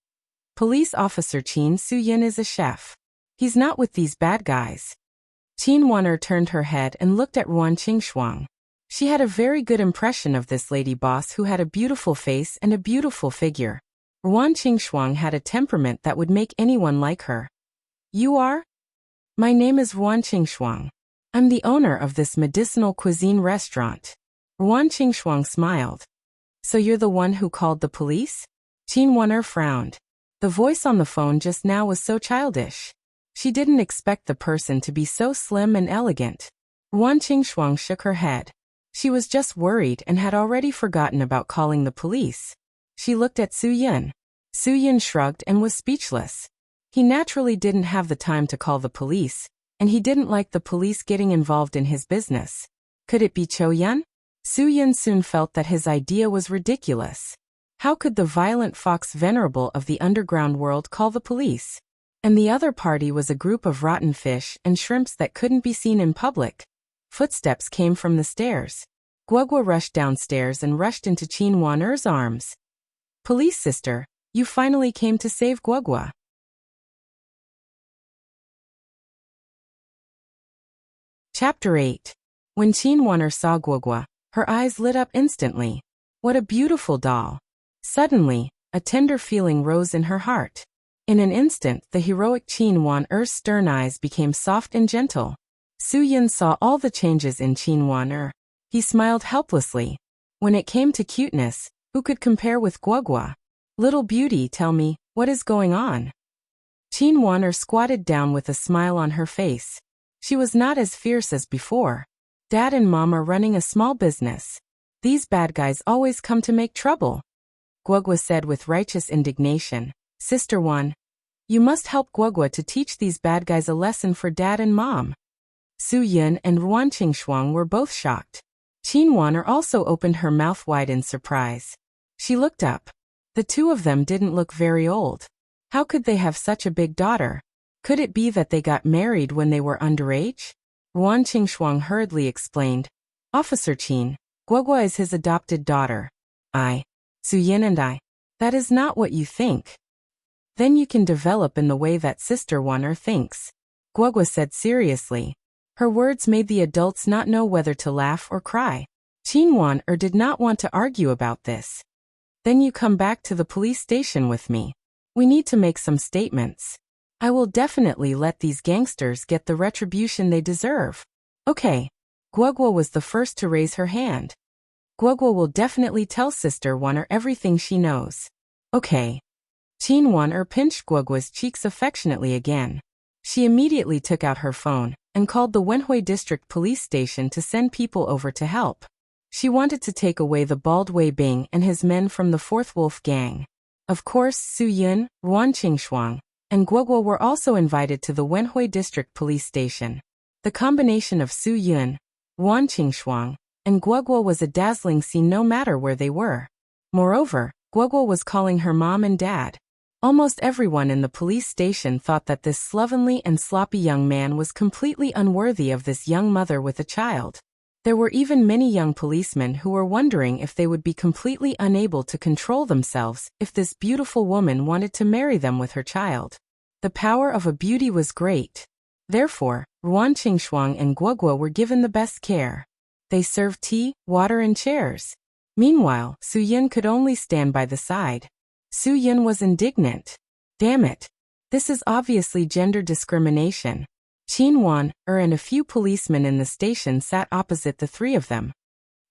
"Police Officer Chin Suyun is a chef. He's not with these bad guys." Chin Wanner turned her head and looked at Wan Qingshuang. She had a very good impression of this lady boss who had a beautiful face and a beautiful figure. Wan Qingshuang had a temperament that would make anyone like her. "You are?" "My name is Wan Qingshuang. I'm the owner of this medicinal cuisine restaurant." Wan Qingshuang smiled. "So you're the one who called the police?" Chin Wanner frowned. The voice on the phone just now was so childish. She didn't expect the person to be so slim and elegant. Wan Qingshuang shook her head. She was just worried and had already forgotten about calling the police. She looked at Suyun. Suyun shrugged and was speechless. He naturally didn't have the time to call the police, and he didn't like the police getting involved in his business. Could it be Choyun? Suyun soon felt that his idea was ridiculous. How could the violent fox Venerable of the underground world call the police? And the other party was a group of rotten fish and shrimps that couldn't be seen in public. Footsteps came from the stairs. Guogua rushed downstairs and rushed into Chin Wanner's arms. "Police sister, you finally came to save Guogua." Chapter 8. When Qin Wan'er saw Guogua, her eyes lit up instantly. What a beautiful doll. Suddenly, a tender feeling rose in her heart. In an instant, the heroic Qin Wan'er's stern eyes became soft and gentle. Su Yun saw all the changes in Qin Wan'er. He smiled helplessly. When it came to cuteness, who could compare with Guogua? Little beauty, tell me, what is going on? Qin Wan'er squatted down with a smile on her face. She was not as fierce as before. Dad and Mom are running a small business. These bad guys always come to make trouble. Guogua said with righteous indignation. Sister Wan, you must help Guogua to teach these bad guys a lesson for Dad and Mom. Su Yun and Ruan Qingshuang were both shocked. Qin Wan'er also opened her mouth wide in surprise. She looked up. The two of them didn't look very old. How could they have such a big daughter? Could it be that they got married when they were underage? Ruan Qingshuang hurriedly explained. Officer Qin, Guogua is his adopted daughter. Su Yin and I. That is not what you think. Then you can develop in the way that Sister Wan'er thinks. Guogua said seriously. Her words made the adults not know whether to laugh or cry. Qin Wan'er did not want to argue about this. Then you come back to the police station with me. We need to make some statements. I will definitely let these gangsters get the retribution they deserve. Okay. Guogua was the first to raise her hand. Guogua will definitely tell Sister Wan'er everything she knows. Okay. Qin Wan'er pinched Guogua's cheeks affectionately again. She immediately took out her phone and called the Wenhui District Police Station to send people over to help. She wanted to take away the bald Wei Bing and his men from the Fourth Wolf Gang. Of course, Su Yun, Ruan Qingshuang, and Guogua were also invited to the Wenhui District Police Station. The combination of Su Yun, Ruan Qingshuang, and Guogua was a dazzling scene no matter where they were. Moreover, Guogua was calling her mom and dad. Almost everyone in the police station thought that this slovenly and sloppy young man was completely unworthy of this young mother with a child. There were even many young policemen who were wondering if they would be completely unable to control themselves if this beautiful woman wanted to marry them with her child. The power of a beauty was great. Therefore, Ruan Qingshuang and Guogua were given the best care. They served tea, water and chairs. Meanwhile, Su Yun could only stand by the side. Su Yun was indignant. Damn it. This is obviously gender discrimination. Qin Wan'er and a few policemen in the station sat opposite the three of them.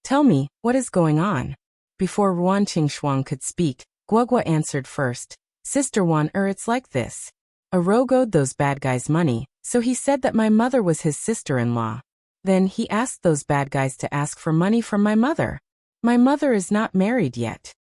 Tell me, what is going on? Before Ruan Qingshuang could speak, Guogua answered first. Sister Wan'er, it's like this. A rogue owed those bad guys money, so he said that my mother was his sister-in-law. Then he asked those bad guys to ask for money from my mother. My mother is not married yet.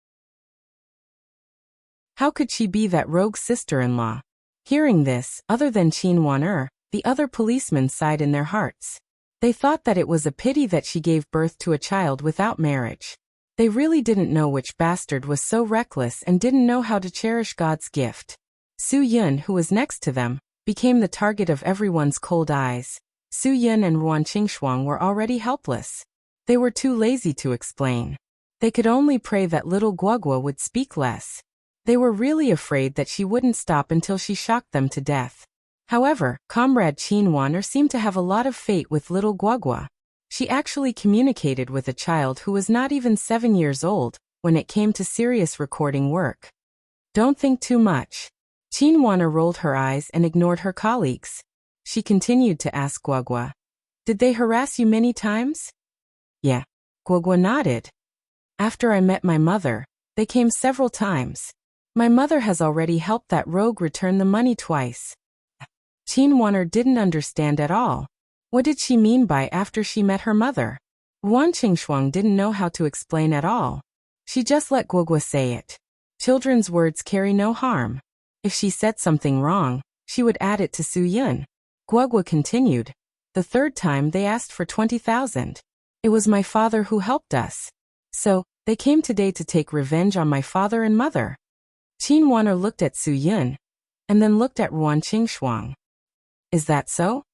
How could she be that rogue sister-in-law? Hearing this, other than Qin Wan'er, the other policemen sighed in their hearts. They thought that it was a pity that she gave birth to a child without marriage. They really didn't know which bastard was so reckless and didn't know how to cherish God's gift. Su Yun, who was next to them, became the target of everyone's cold eyes. Su Yun and Ruan Qingshuang were already helpless. They were too lazy to explain. They could only pray that little Guogua would speak less. They were really afraid that she wouldn't stop until she shocked them to death. However, Comrade Qin Wan'er seemed to have a lot of faith with little Guogua. She actually communicated with a child who was not even 7 years old when it came to serious recording work. Don't think too much. Qin Wan'er rolled her eyes and ignored her colleagues. She continued to ask Guogua. Did they harass you many times? Yeah. Guogua nodded. After I met my mother, they came several times. My mother has already helped that rogue return the money twice. Qin Wan'er didn't understand at all. What did she mean by after she met her mother? Ruan Qingshuang didn't know how to explain at all. She just let Guogua say it. Children's words carry no harm. If she said something wrong, she would add it to Su Yun. Guogua continued. The third time they asked for 20,000. It was my father who helped us. So, they came today to take revenge on my father and mother. Qin Wan'er looked at Su Yun, and then looked at Ruan Qingshuang. Is that so?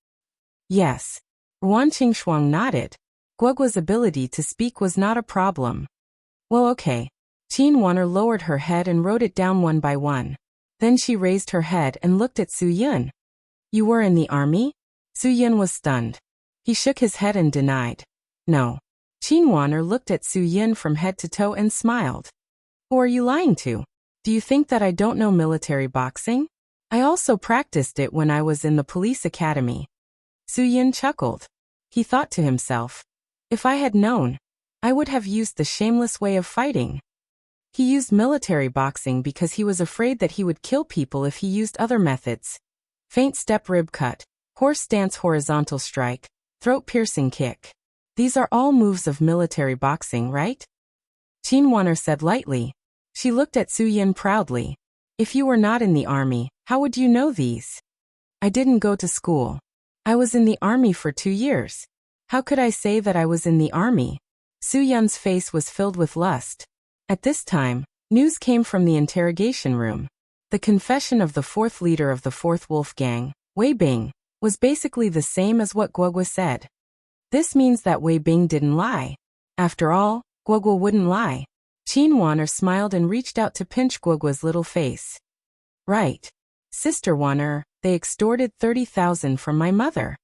Yes. Ruan Qingshuang nodded. Guogua's ability to speak was not a problem. Well, okay. Qin Wan'er lowered her head and wrote it down one by one. Then she raised her head and looked at Su Yun. You were in the army? Su Yun was stunned. He shook his head and denied. No. Qinwaner looked at Su Yin from head to toe and smiled. Who are you lying to? Do you think that I don't know military boxing? I also practiced it when I was in the police academy. Su Yin chuckled. He thought to himself, if I had known, I would have used the shameless way of fighting. He used military boxing because he was afraid that he would kill people if he used other methods. Feint step rib cut, horse stance horizontal strike, throat piercing kick. These are all moves of military boxing, right? Qinwaner said lightly. She looked at Su Yin proudly. If you were not in the army, how would you know these? I didn't go to school. I was in the army for 2 years. How could I say that I was in the army? Su Yin's face was filled with lust. At this time, news came from the interrogation room. The confession of the fourth leader of the fourth wolf gang, Wei Bing, was basically the same as what Guogua said. This means that Wei Bing didn't lie. After all, Guogua wouldn't lie. Qinwaner smiled and reached out to pinch Guogua's little face. Right. Sister Waner, they extorted 30,000 from my mother.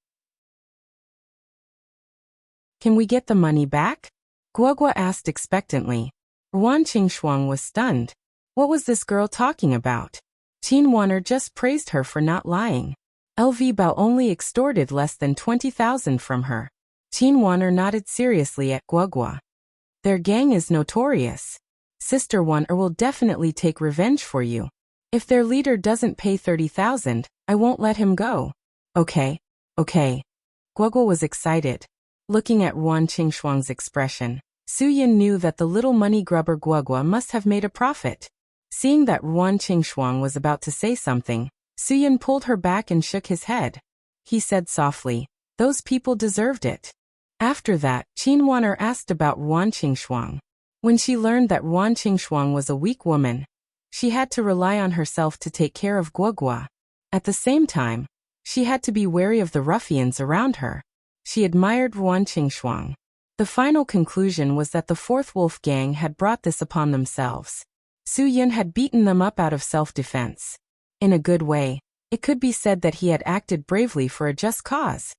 Can we get the money back? Guogua asked expectantly. Ruan Qingshuang was stunned. What was this girl talking about? Qinwaner just praised her for not lying. LV Bao only extorted less than 20,000 from her. Qinwaner nodded seriously at Guogua. Their gang is notorious. Sister Waner will definitely take revenge for you. If their leader doesn't pay 30,000, I won't let him go. Okay. Guogua was excited. Looking at Ruan Qingshuang's expression, Su Yin knew that the little money grubber Guogua must have made a profit. Seeing that Ruan Qingshuang was about to say something, Su Yin pulled her back and shook his head. He said softly, those people deserved it. After that, Qinwaner asked about Ruan Qingshuang. When she learned that Ruan Qingshuang was a weak woman, she had to rely on herself to take care of Guogua. At the same time, she had to be wary of the ruffians around her. She admired Ruan Qingshuang. The final conclusion was that the fourth wolf gang had brought this upon themselves. Su Yin had beaten them up out of self-defense. In a good way, it could be said that he had acted bravely for a just cause.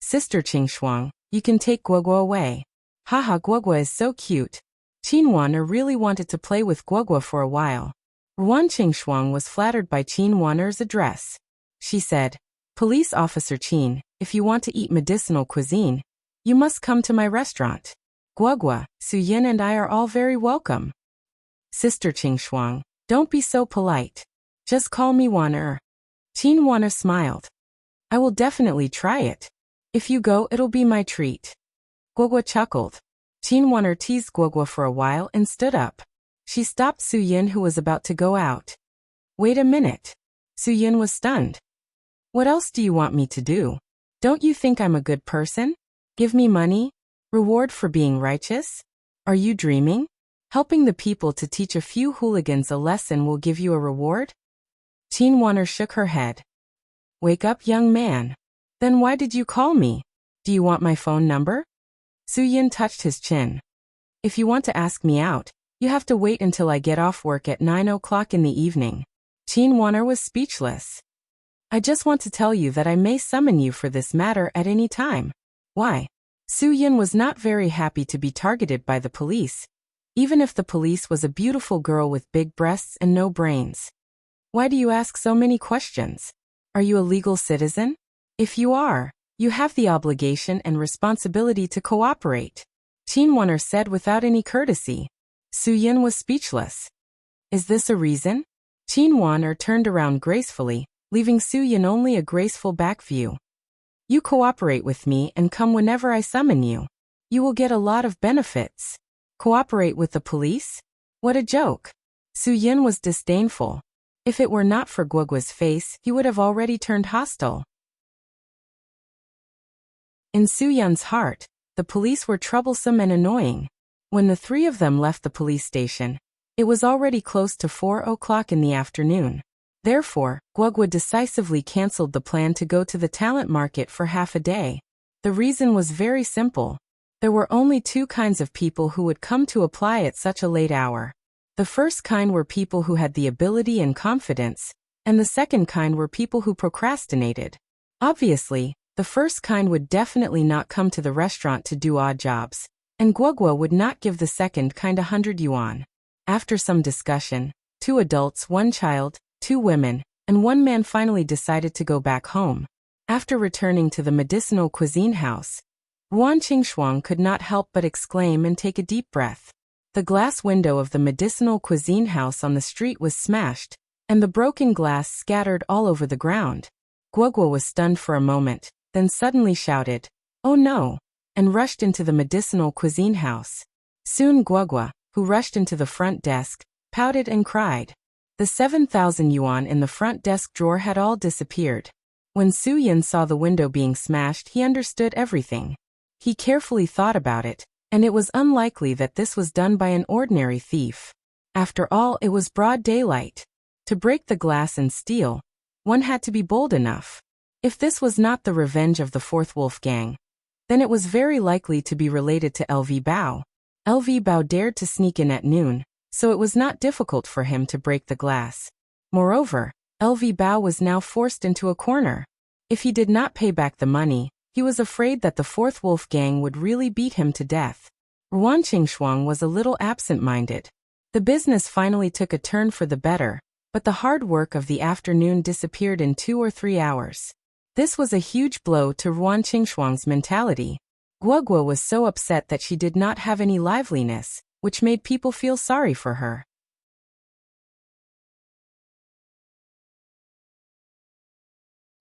Sister Qingshuang, you can take Guogua away. Haha, Guogua is so cute. Qinwaner really wanted to play with Guogua for a while. Ruan Qingshuang was flattered by Qinwaner's address. She said, Police Officer Qin, if you want to eat medicinal cuisine, you must come to my restaurant. Guogua, Su Yin and I are all very welcome. Sister Qingshuang, don't be so polite. Just call me Waner. Qinwaner smiled. I will definitely try it. If you go, it'll be my treat. Guogua chuckled. Qinwaner teased Guogua for a while and stood up. She stopped Su Yin, who was about to go out. Wait a minute. Su Yin was stunned. What else do you want me to do? Don't you think I'm a good person? Give me money? Reward for being righteous? Are you dreaming? Helping the people to teach a few hooligans a lesson will give you a reward? Qinwaner shook her head. Wake up, young man. Then why did you call me? Do you want my phone number? Su Yin touched his chin. If you want to ask me out, you have to wait until I get off work at 9 o'clock in the evening. Qinwaner was speechless. I just want to tell you that I may summon you for this matter at any time. Why? Su Yin was not very happy to be targeted by the police, even if the police was a beautiful girl with big breasts and no brains. Why do you ask so many questions? Are you a legal citizen? If you are, you have the obligation and responsibility to cooperate. Qinwaner said without any courtesy. Su Yin was speechless. Is this a reason? Qinwaner turned around gracefully, leaving Su Yin only a graceful back view. You cooperate with me and come whenever I summon you. You will get a lot of benefits. Cooperate with the police? What a joke. Su Yin was disdainful. If it were not for Guogua's face, he would have already turned hostile. In Su Yin's heart, the police were troublesome and annoying. When the three of them left the police station, it was already close to 4 o'clock in the afternoon. Therefore, Guogua decisively cancelled the plan to go to the talent market for half a day. The reason was very simple. There were only 2 kinds of people who would come to apply at such a late hour. The first kind were people who had the ability and confidence, and the second kind were people who procrastinated. Obviously, The first kind would definitely not come to the restaurant to do odd jobs, and Guogua would not give the second kind 100 yuan. After some discussion, 2 adults, 1 child, 2 women, and 1 man finally decided to go back home. After returning to the medicinal cuisine house, Ruan Qingshuang could not help but exclaim and take a deep breath. The glass window of the medicinal cuisine house on the street was smashed, and the broken glass scattered all over the ground. Guogua was stunned for a moment, then suddenly shouted, "Oh no!" and rushed into the medicinal cuisine house. Soon Guogua, who rushed into the front desk, pouted and cried. The 7,000 yuan in the front desk drawer had all disappeared. When Su Yin saw the window being smashed, he understood everything. He carefully thought about it, and it was unlikely that this was done by an ordinary thief. After all, it was broad daylight. To break the glass and steal, one had to be bold enough. If this was not the revenge of the Fourth Wolf Gang, then it was very likely to be related to LV Bao. LV Bao dared to sneak in at noon, so it was not difficult for him to break the glass. Moreover, LV Bao was now forced into a corner. If he did not pay back the money, he was afraid that the Fourth Wolf Gang would really beat him to death. Ruan Qingshuang was a little absent-minded. The business finally took a turn for the better, but the hard work of the afternoon disappeared in 2 or 3 hours. This was a huge blow to Ruan Qingshuang's mentality. Guogua was so upset that she did not have any liveliness, which made people feel sorry for her.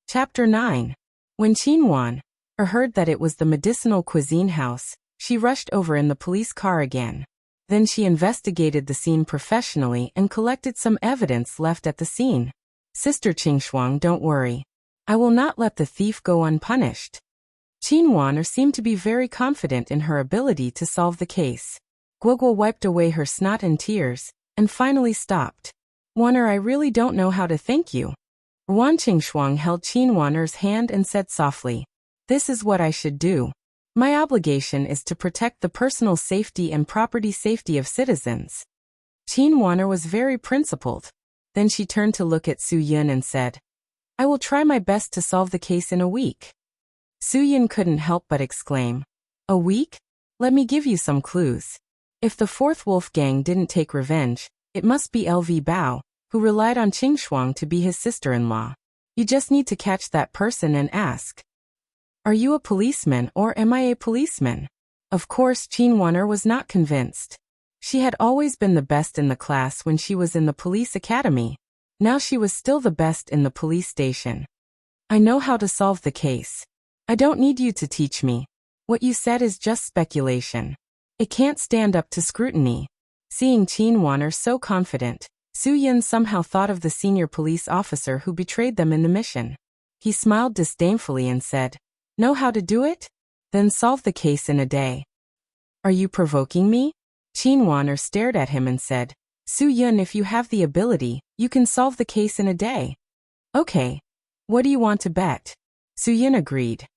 Chapter 9. When Qinwan heard that it was the medicinal cuisine house, she rushed over in the police car again. Then she investigated the scene professionally and collected some evidence left at the scene. Sister Qingshuang, don't worry. I will not let the thief go unpunished. Qinwan seemed to be very confident in her ability to solve the case. Guogua wiped away her snot and tears, and finally stopped. Wan'er, I really don't know how to thank you. Ruan Qingshuang held Qinwan's hand and said softly, "This is what I should do. My obligation is to protect the personal safety and property safety of citizens." Qinwan was very principled. Then she turned to look at Su Yun and said, "I will try my best to solve the case in a week." Su Yun couldn't help but exclaim, "A week? Let me give you some clues. If the Fourth Wolf Gang didn't take revenge, it must be LV Bao, who relied on Qingshuang to be his sister-in-law. You just need to catch that person and ask, 'Are you a policeman or am I a policeman?'" Of course, Qinwan was not convinced. She had always been the best in the class when she was in the police academy. Now she was still the best in the police station. "I know how to solve the case. I don't need you to teach me. What you said is just speculation. It can't stand up to scrutiny." Seeing Qinwan so confident, Su Yun somehow thought of the senior police officer who betrayed them in the mission. He smiled disdainfully and said, "Know how to do it? Then solve the case in a day." "Are you provoking me?" Qinwan stared at him and said, "Su Yun, if you have the ability, you can solve the case in a day." "Okay. What do you want to bet?" Su Yun agreed.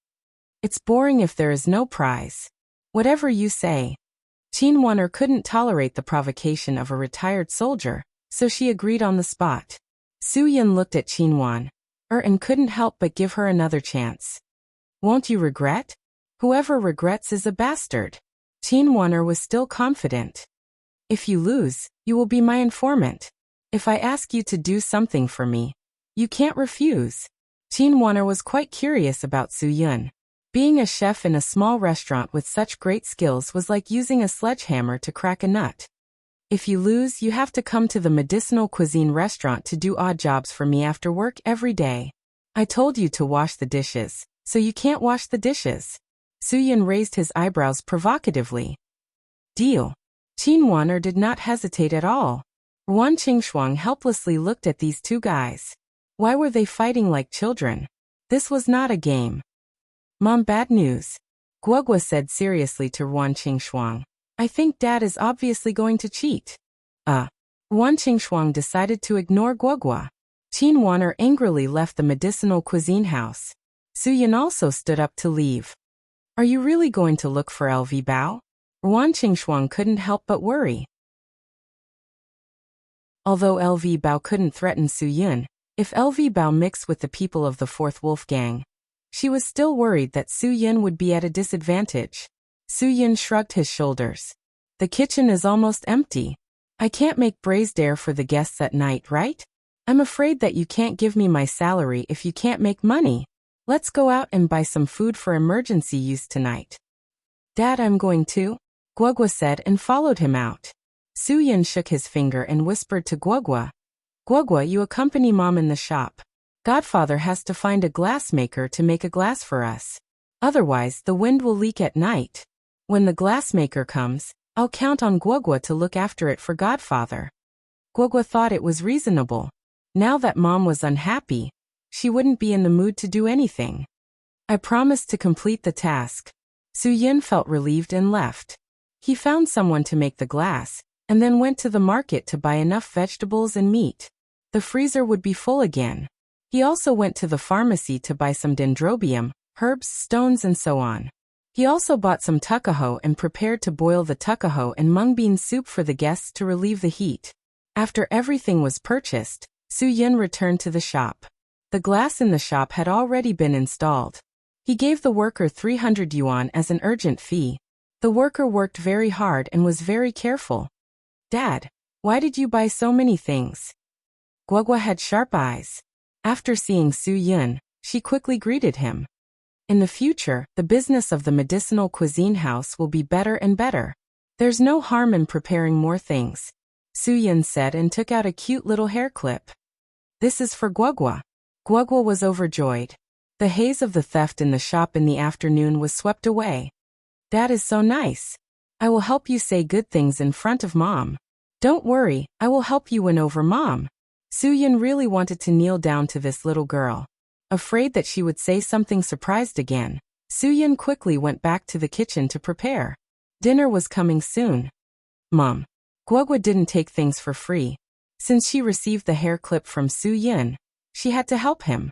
"It's boring if there is no prize." "Whatever you say." Qinwan couldn't tolerate the provocation of a retired soldier, so she agreed on the spot. Su Yun looked at Qinwan and couldn't help but give her another chance. "Won't you regret? Whoever regrets is a bastard." Qinwan was still confident. "If you lose, you will be my informant. If I ask you to do something for me, you can't refuse." Qinwan was quite curious about Su Yun. Being a chef in a small restaurant with such great skills was like using a sledgehammer to crack a nut. "If you lose, you have to come to the medicinal cuisine restaurant to do odd jobs for me after work every day. I told you to wash the dishes, so you can't wash the dishes." Su Yun raised his eyebrows provocatively. "Deal." Qinwan did not hesitate at all. Ruan Qingshuang helplessly looked at these 2 guys. Why were they fighting like children? This was not a game. "Mom, bad news," Guogua said seriously to Ruan Qingshuang. "I think Dad is obviously going to cheat." Ruan Qingshuang decided to ignore Guogua. Qinwan angrily left the medicinal cuisine house. Su Yun also stood up to leave. "Are you really going to look for LV Bao?" Ruan Qingshuang couldn't help but worry. Although LV Bao couldn't threaten Su Yun, if LV Bao mixed with the people of the Fourth Wolf Gang, She was still worried that Su Yin would be at a disadvantage. Su Yin shrugged his shoulders. The kitchen is almost empty. I can't make braised air for the guests at night, right? I'm afraid that you can't give me my salary if you can't make money. Let's go out and buy some food for emergency use tonight. Dad, I'm going to, Guogua said and followed him out. Su Yin shook his finger and whispered to Guogua. Guogua, you accompany Mom in the shop. Godfather has to find a glassmaker to make a glass for us. Otherwise, the wind will leak at night. When the glassmaker comes, I'll count on Guogua to look after it for Godfather. Guogua thought it was reasonable. Now that Mom was unhappy, she wouldn't be in the mood to do anything. I promised to complete the task. Su Yin felt relieved and left. He found someone to make the glass, and then went to the market to buy enough vegetables and meat. The freezer would be full again. He also went to the pharmacy to buy some dendrobium, herbs, stones and so on. He also bought some tuckahoe and prepared to boil the tuckahoe and mung bean soup for the guests to relieve the heat. After everything was purchased, Su Yin returned to the shop. The glass in the shop had already been installed. He gave the worker 300 yuan as an urgent fee. The worker worked very hard and was very careful. Dad, why did you buy so many things? Guogua had sharp eyes. After seeing Su Yin, she quickly greeted him. In the future, the business of the medicinal cuisine house will be better and better. There's no harm in preparing more things, Su Yin said and took out a cute little hair clip. This is for Guogua. Guogua was overjoyed. The haze of the theft in the shop in the afternoon was swept away. Dad is so nice. I will help you say good things in front of Mom. Don't worry, I will help you win over Mom. Su Yin really wanted to kneel down to this little girl. Afraid that she would say something surprised again, Su Yin quickly went back to the kitchen to prepare. Dinner was coming soon. Mom. Guogua didn't take things for free. Since she received the hair clip from Su Yin, she had to help him.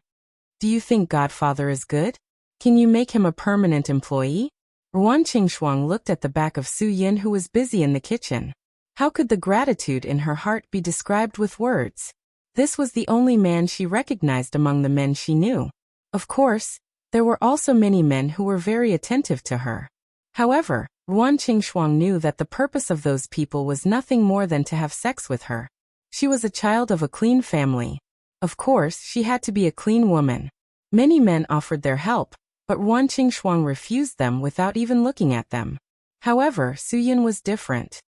Do you think Godfather is good? Can you make him a permanent employee? Ruan Qingshuang looked at the back of Su Yin, who was busy in the kitchen. How could the gratitude in her heart be described with words? This was the only man she recognized among the men she knew. Of course, there were also many men who were very attentive to her. However, Ruan Qingshuang knew that the purpose of those people was nothing more than to have sex with her. She was a child of a clean family. Of course, she had to be a clean woman. Many men offered their help, but Ruan Qingshuang refused them without even looking at them. However, Su Yin was different.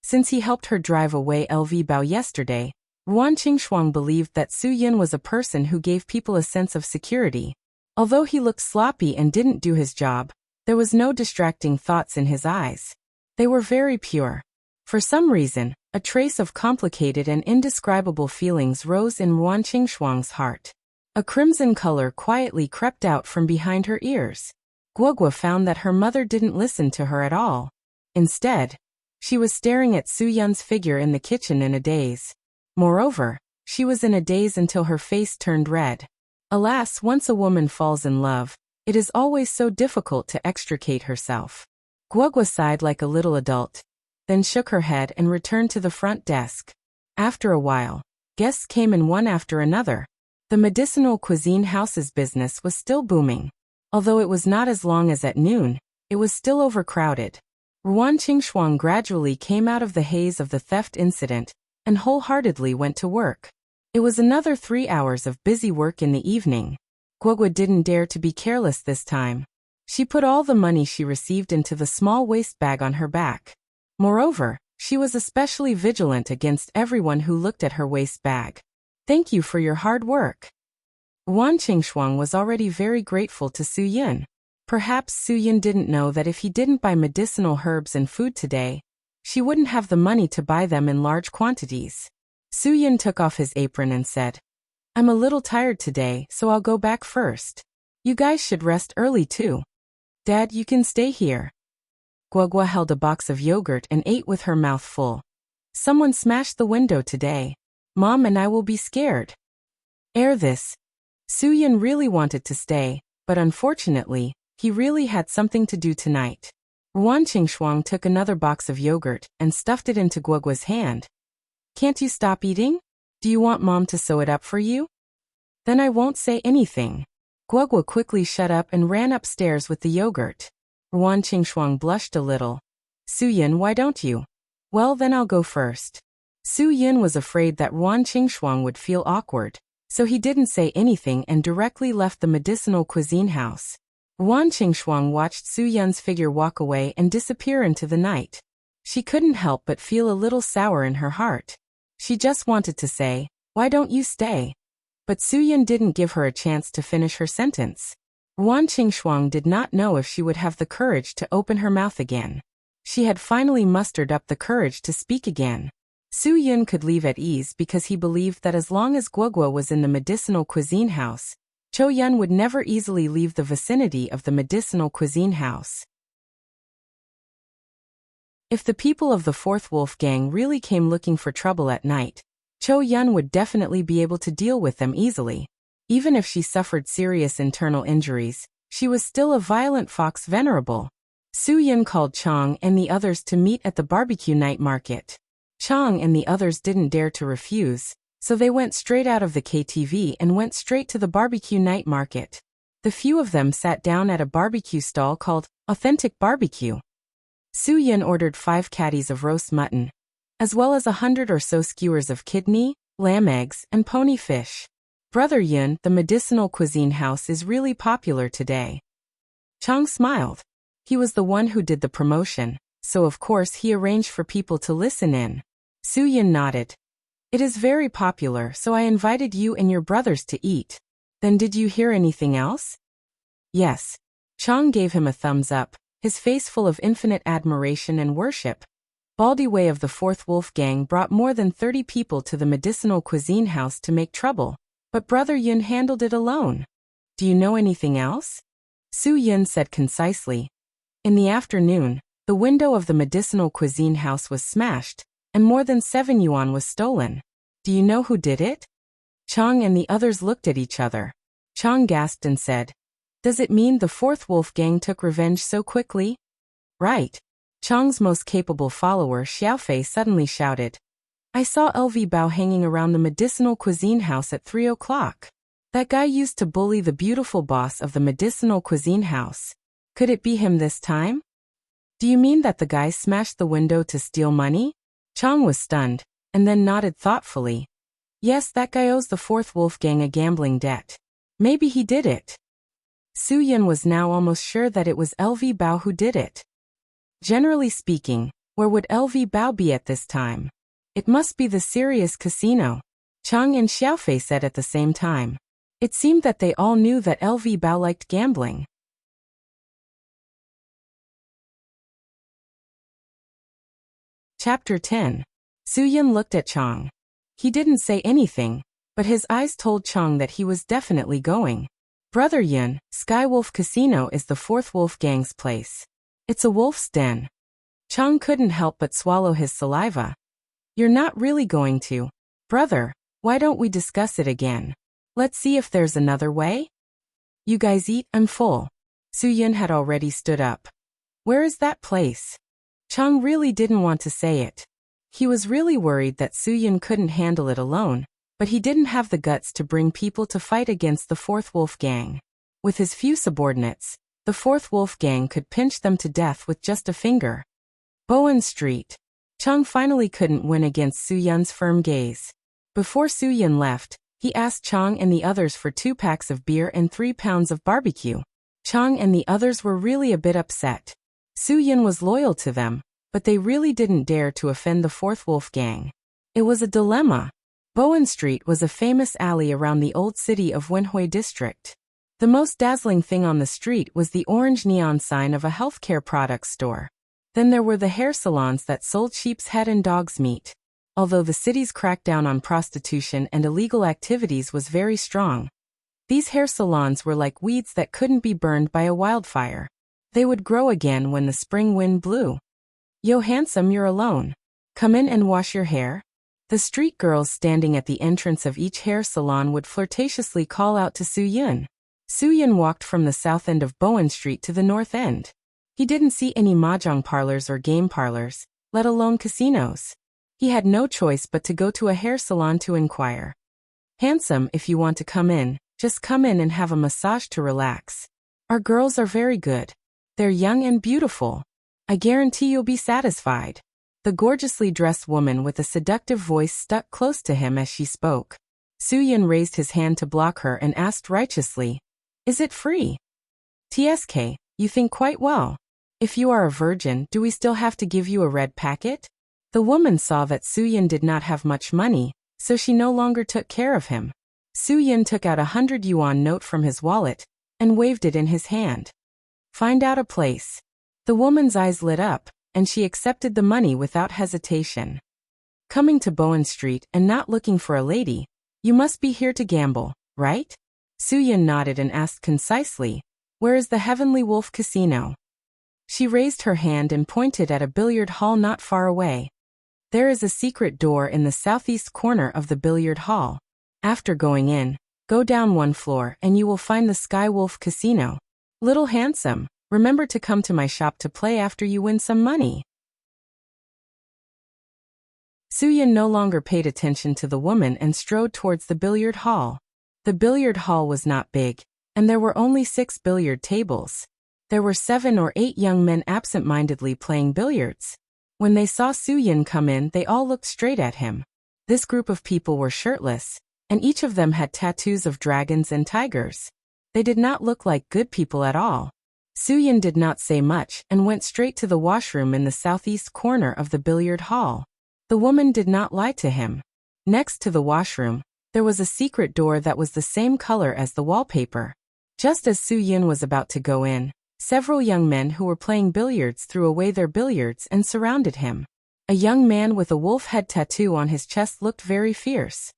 Since he helped her drive away LV Bao yesterday, Ruan Qingshuang believed that Su Yin was a person who gave people a sense of security. Although he looked sloppy and didn't do his job, there was no distracting thoughts in his eyes. They were very pure. For some reason, a trace of complicated and indescribable feelings rose in Ruan Qingshuang's heart. A crimson color quietly crept out from behind her ears. Guogua found that her mother didn't listen to her at all. Instead, she was staring at Su Yin's figure in the kitchen in a daze. Moreover, she was in a daze until her face turned red. Alas, once a woman falls in love, it is always so difficult to extricate herself. Guogua sighed like a little adult, then shook her head and returned to the front desk. After a while, guests came in one after another. The medicinal cuisine house's business was still booming. Although it was not as long as at noon, it was still overcrowded. Ruan Qingshuang gradually came out of the haze of the theft incident and wholeheartedly went to work. It was another 3 hours of busy work in the evening. Guogua didn't dare to be careless this time. She put all the money she received into the small waist bag on her back. Moreover, she was especially vigilant against everyone who looked at her waist bag. Thank you for your hard work. Ruan Qingshuang was already very grateful to Su Yin. Perhaps Su Yin didn't know that if he didn't buy medicinal herbs and food today, she wouldn't have the money to buy them in large quantities. Su Yin took off his apron and said, I'm a little tired today, so I'll go back first. You guys should rest early too. Dad, you can stay here. Guogua held a box of yogurt and ate with her mouth full. Someone smashed the window today. Mom and I will be scared. Air this. Su Yin really wanted to stay, but unfortunately, he really had something to do tonight. Ruan Qingshuang took another box of yogurt and stuffed it into Guogua's hand. Can't you stop eating? Do you want Mom to sew it up for you? Then I won't say anything. Guogua quickly shut up and ran upstairs with the yogurt. Ruan Qingshuang blushed a little. Su Yin, why don't you? Well, then I'll go first. Su Yin was afraid that Ruan Qingshuang would feel awkward, so he didn't say anything and directly left the medicinal cuisine house. Ruan Qingshuang watched Su Yin's figure walk away and disappear into the night. She couldn't help but feel a little sour in her heart. She just wanted to say, "Why don't you stay?" But Su Yin didn't give her a chance to finish her sentence. Ruan Qingshuang did not know if she would have the courage to open her mouth again. She had finally mustered up the courage to speak again. Su Yin could leave at ease because he believed that as long as Guogua was in the medicinal cuisine house, Cho Yun would never easily leave the vicinity of the medicinal cuisine house. If the people of the Fourth Wolf Gang really came looking for trouble at night, Cho Yun would definitely be able to deal with them easily. Even if she suffered serious internal injuries, she was still a violent fox venerable. Su Yin called Chang and the others to meet at the barbecue night market. Chang and the others didn't dare to refuse, so they went straight out of the KTV and went straight to the barbecue night market. The few of them sat down at a barbecue stall called Authentic Barbecue. Su Yin ordered 5 caddies of roast mutton, as well as 100 or so skewers of kidney, lamb eggs, and pony fish. Brother Yun, the medicinal cuisine house is really popular today. Chang smiled. He was the one who did the promotion, so of course he arranged for people to listen in. Su Yin nodded. It is very popular, so I invited you and your brothers to eat. Then did you hear anything else? Yes. Chang gave him a thumbs up, his face full of infinite admiration and worship. Baldy Wei of the Fourth Wolf Gang brought more than 30 people to the medicinal cuisine house to make trouble, but Brother Yun handled it alone. Do you know anything else? Su Yin said concisely. In the afternoon, the window of the medicinal cuisine house was smashed, and more than 7 yuan was stolen. Do you know who did it? Chang and the others looked at each other. Chang gasped and said, Does it mean the Fourth Wolf Gang took revenge so quickly? Right. Chang's most capable follower Xiaofei suddenly shouted. I saw LV Bao hanging around the medicinal cuisine house at 3 o'clock. That guy used to bully the beautiful boss of the medicinal cuisine house. Could it be him this time? Do you mean that the guy smashed the window to steal money? Chang was stunned, and then nodded thoughtfully. Yes, that guy owes the Fourth Wolf Gang a gambling debt. Maybe he did it. Su Yin was now almost sure that it was LV Bao who did it. Generally speaking, where would LV Bao be at this time? It must be the Sirius Casino. Chang and Xiaofei said at the same time. It seemed that they all knew that LV Bao liked gambling. Chapter 10. Su Yin looked at Chang. He didn't say anything, but his eyes told Chang that he was definitely going. Brother Yin, Skywolf Casino is the Fourth Wolf Gang's place. It's a wolf's den. Chang couldn't help but swallow his saliva. You're not really going to. Brother, why don't we discuss it again? Let's see if there's another way. You guys eat, I'm full. Su Yin had already stood up. Where is that place? Chang really didn't want to say it. He was really worried that Su Yin couldn't handle it alone, but he didn't have the guts to bring people to fight against the Fourth Wolf Gang. With his few subordinates, the Fourth Wolf Gang could pinch them to death with just a finger. Bowen Street. Chang finally couldn't win against Su Yin's firm gaze. Before Su Yin left, he asked Chang and the others for 2 packs of beer and 3 pounds of barbecue. Chang and the others were really a bit upset. Su Yin was loyal to them, but they really didn't dare to offend the Fourth Wolf Gang. It was a dilemma. Bowen Street was a famous alley around the old city of Wenhui District. The most dazzling thing on the street was the orange neon sign of a healthcare products store. Then there were the hair salons that sold sheep's head and dog's meat. Although the city's crackdown on prostitution and illegal activities was very strong, these hair salons were like weeds that couldn't be burned by a wildfire. They would grow again when the spring wind blew. Yo handsome, you're alone. Come in and wash your hair. The street girls standing at the entrance of each hair salon would flirtatiously call out to Su Yin. Su Yin walked from the south end of Bowen Street to the north end. He didn't see any mahjong parlors or game parlors, let alone casinos. He had no choice but to go to a hair salon to inquire. Handsome, if you want to come in, just come in and have a massage to relax. Our girls are very good. They're young and beautiful. I guarantee you'll be satisfied. The gorgeously dressed woman with a seductive voice stuck close to him as she spoke. Soo-Yun raised his hand to block her and asked righteously, "Is it free?" "TSK, you think quite well. If you are a virgin, do we still have to give you a red packet?" The woman saw that Soo-Yun did not have much money, so she no longer took care of him. Soo-Yun took out a 100 yuan note from his wallet and waved it in his hand. "Find out a place." The woman's eyes lit up, and she accepted the money without hesitation. "Coming to Bowen Street and not looking for a lady, you must be here to gamble, right?" Soo-Yun nodded and asked concisely, "Where is the Heavenly Wolf Casino?" She raised her hand and pointed at a billiard hall not far away. "There is a secret door in the southeast corner of the billiard hall. After going in, go down one floor and you will find the Sky Wolf Casino. Little handsome, remember to come to my shop to play after you win some money." Soo-Yun no longer paid attention to the woman and strode towards the billiard hall. The billiard hall was not big, and there were only 6 billiard tables. There were 7 or 8 young men absent-mindedly playing billiards. When they saw Soo-Yun come in, they all looked straight at him. This group of people were shirtless, and each of them had tattoos of dragons and tigers. They did not look like good people at all. Soo-Yun did not say much and went straight to the washroom in the southeast corner of the billiard hall. The woman did not lie to him. Next to the washroom, there was a secret door that was the same color as the wallpaper. Just as Soo-Yun was about to go in, several young men who were playing billiards threw away their billiards and surrounded him. A young man with a wolf head tattoo on his chest looked very fierce.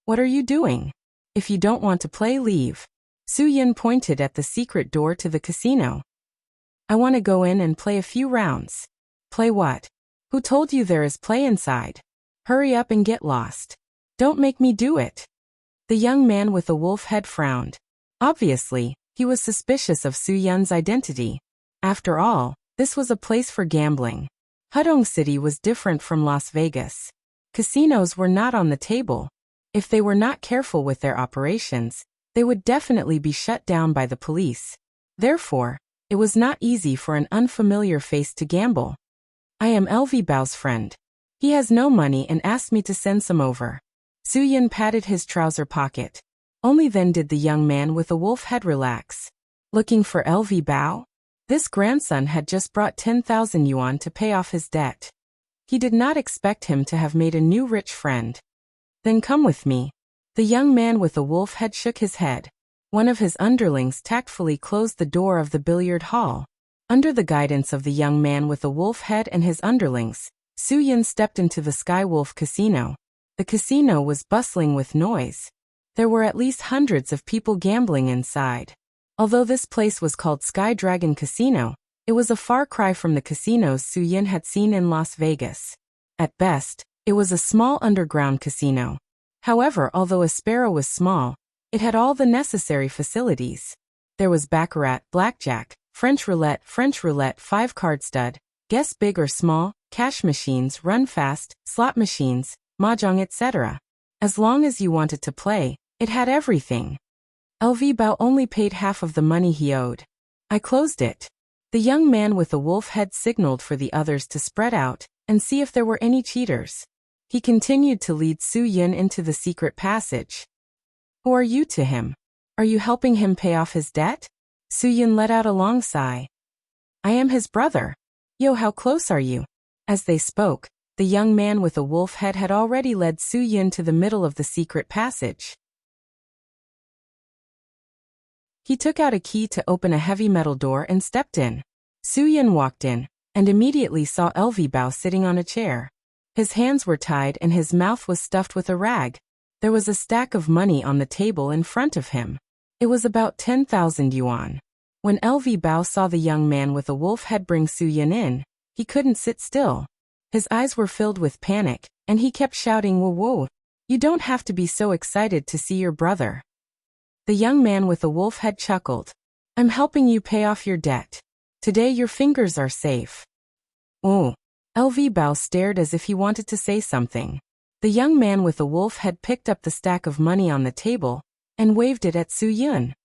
"What are you doing? If you don't want to play, leave." Soo-Yun pointed at the secret door to the casino. "I want to go in and play a few rounds." "Play what? Who told you there is play inside? Hurry up and get lost. Don't make me do it." The young man with the wolf head frowned. Obviously, he was suspicious of Soo-Yun's identity. After all, this was a place for gambling. Hudong City was different from Las Vegas. Casinos were not on the table. If they were not careful with their operations, they would definitely be shut down by the police. Therefore, it was not easy for an unfamiliar face to gamble. "I am LV Bao's friend. He has no money and asked me to send some over." Soo-Yun patted his trouser pocket. Only then did the young man with the wolf head relax. Looking for LV Bao? This grandson had just brought 10,000 yuan to pay off his debt. He did not expect him to have made a new rich friend. "Then come with me." The young man with the wolf head shook his head. One of his underlings tactfully closed the door of the billiard hall. Under the guidance of the young man with the wolf head and his underlings, Soo-Yun stepped into the Sky Wolf Casino. The casino was bustling with noise. There were at least hundreds of people gambling inside. Although this place was called Sky Dragon Casino, it was a far cry from the casinos Soo-Yun had seen in Las Vegas. At best, it was a small underground casino. However, although a sparrow was small, it had all the necessary facilities. There was baccarat, blackjack, French roulette, 5-card stud, guess big or small, cash machines, run fast, slot machines, mahjong, etc. As long as you wanted to play, it had everything. LV Bao only paid half of the money he owed. "I closed it." The young man with the wolf head signaled for the others to spread out and see if there were any cheaters. He continued to lead Soo-Yun into the secret passage. "Who are you to him? Are you helping him pay off his debt?" Soo-Yun let out a long sigh. "I am his brother." "Yo, how close are you?" As they spoke, the young man with the wolf head had already led Soo-Yun to the middle of the secret passage. He took out a key to open a heavy metal door and stepped in. Soo-Yun walked in, and immediately saw LV Bao sitting on a chair. His hands were tied and his mouth was stuffed with a rag. There was a stack of money on the table in front of him. It was about 10,000 yuan. When LV Bao saw the young man with the wolf head bring Soo-Yun in, he couldn't sit still. His eyes were filled with panic, and he kept shouting, "Whoa, whoa! You don't have to be so excited to see your brother." The young man with the wolf head chuckled. "I'm helping you pay off your debt. Today your fingers are safe." "Oh." LV Bao stared as if he wanted to say something. The young man with the wolf head picked up the stack of money on the table and waved it at Su-yun.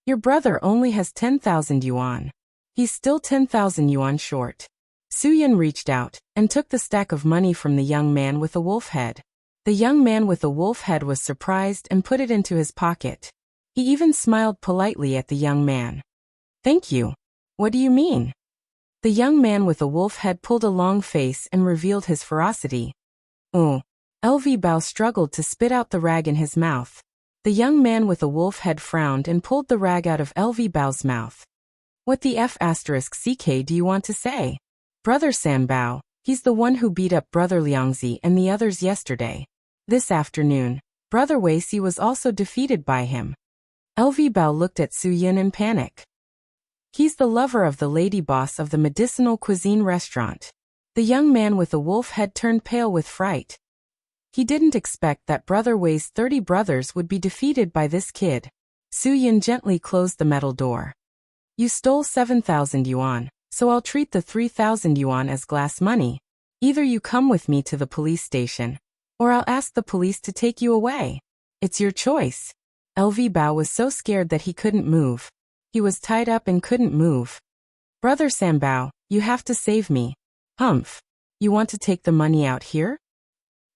Your brother only has 10,000 yuan. He's still 10,000 yuan short. Su-yun reached out and took the stack of money from the young man with the wolf head. The young man with the wolf head was surprised and put it into his pocket. He even smiled politely at the young man. Thank you. What do you mean? The young man with the wolf head pulled a long face and revealed his ferocity. LV Bao struggled to spit out the rag in his mouth. The young man with the wolf head frowned and pulled the rag out of LV Bao's mouth. What the F***ck do you want to say? Brother Sanbao, he's the one who beat up Brother Liangzi and the others yesterday. This afternoon, Brother Weici was also defeated by him. LV Bao looked at Su-yun in panic. He's the lover of the lady boss of the medicinal cuisine restaurant. The young man with the wolf head turned pale with fright. He didn't expect that Brother Wei's 30 brothers would be defeated by this kid. Su-yun gently closed the metal door. You stole 7,000 yuan, so I'll treat the 3,000 yuan as glass money. Either you come with me to the police station, or I'll ask the police to take you away. It's your choice. LV Bao was so scared that he couldn't move. He was tied up and couldn't move. Brother Sanbao, you have to save me. Humph. You want to take the money out here?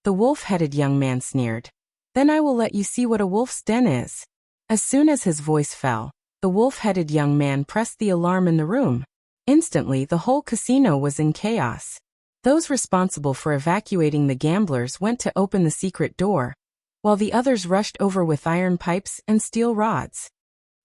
The wolf-headed young man sneered. Then I will let you see what a wolf's den is. As soon as his voice fell, the wolf-headed young man pressed the alarm in the room. Instantly, the whole casino was in chaos. Those responsible for evacuating the gamblers went to open the secret door, while the others rushed over with iron pipes and steel rods.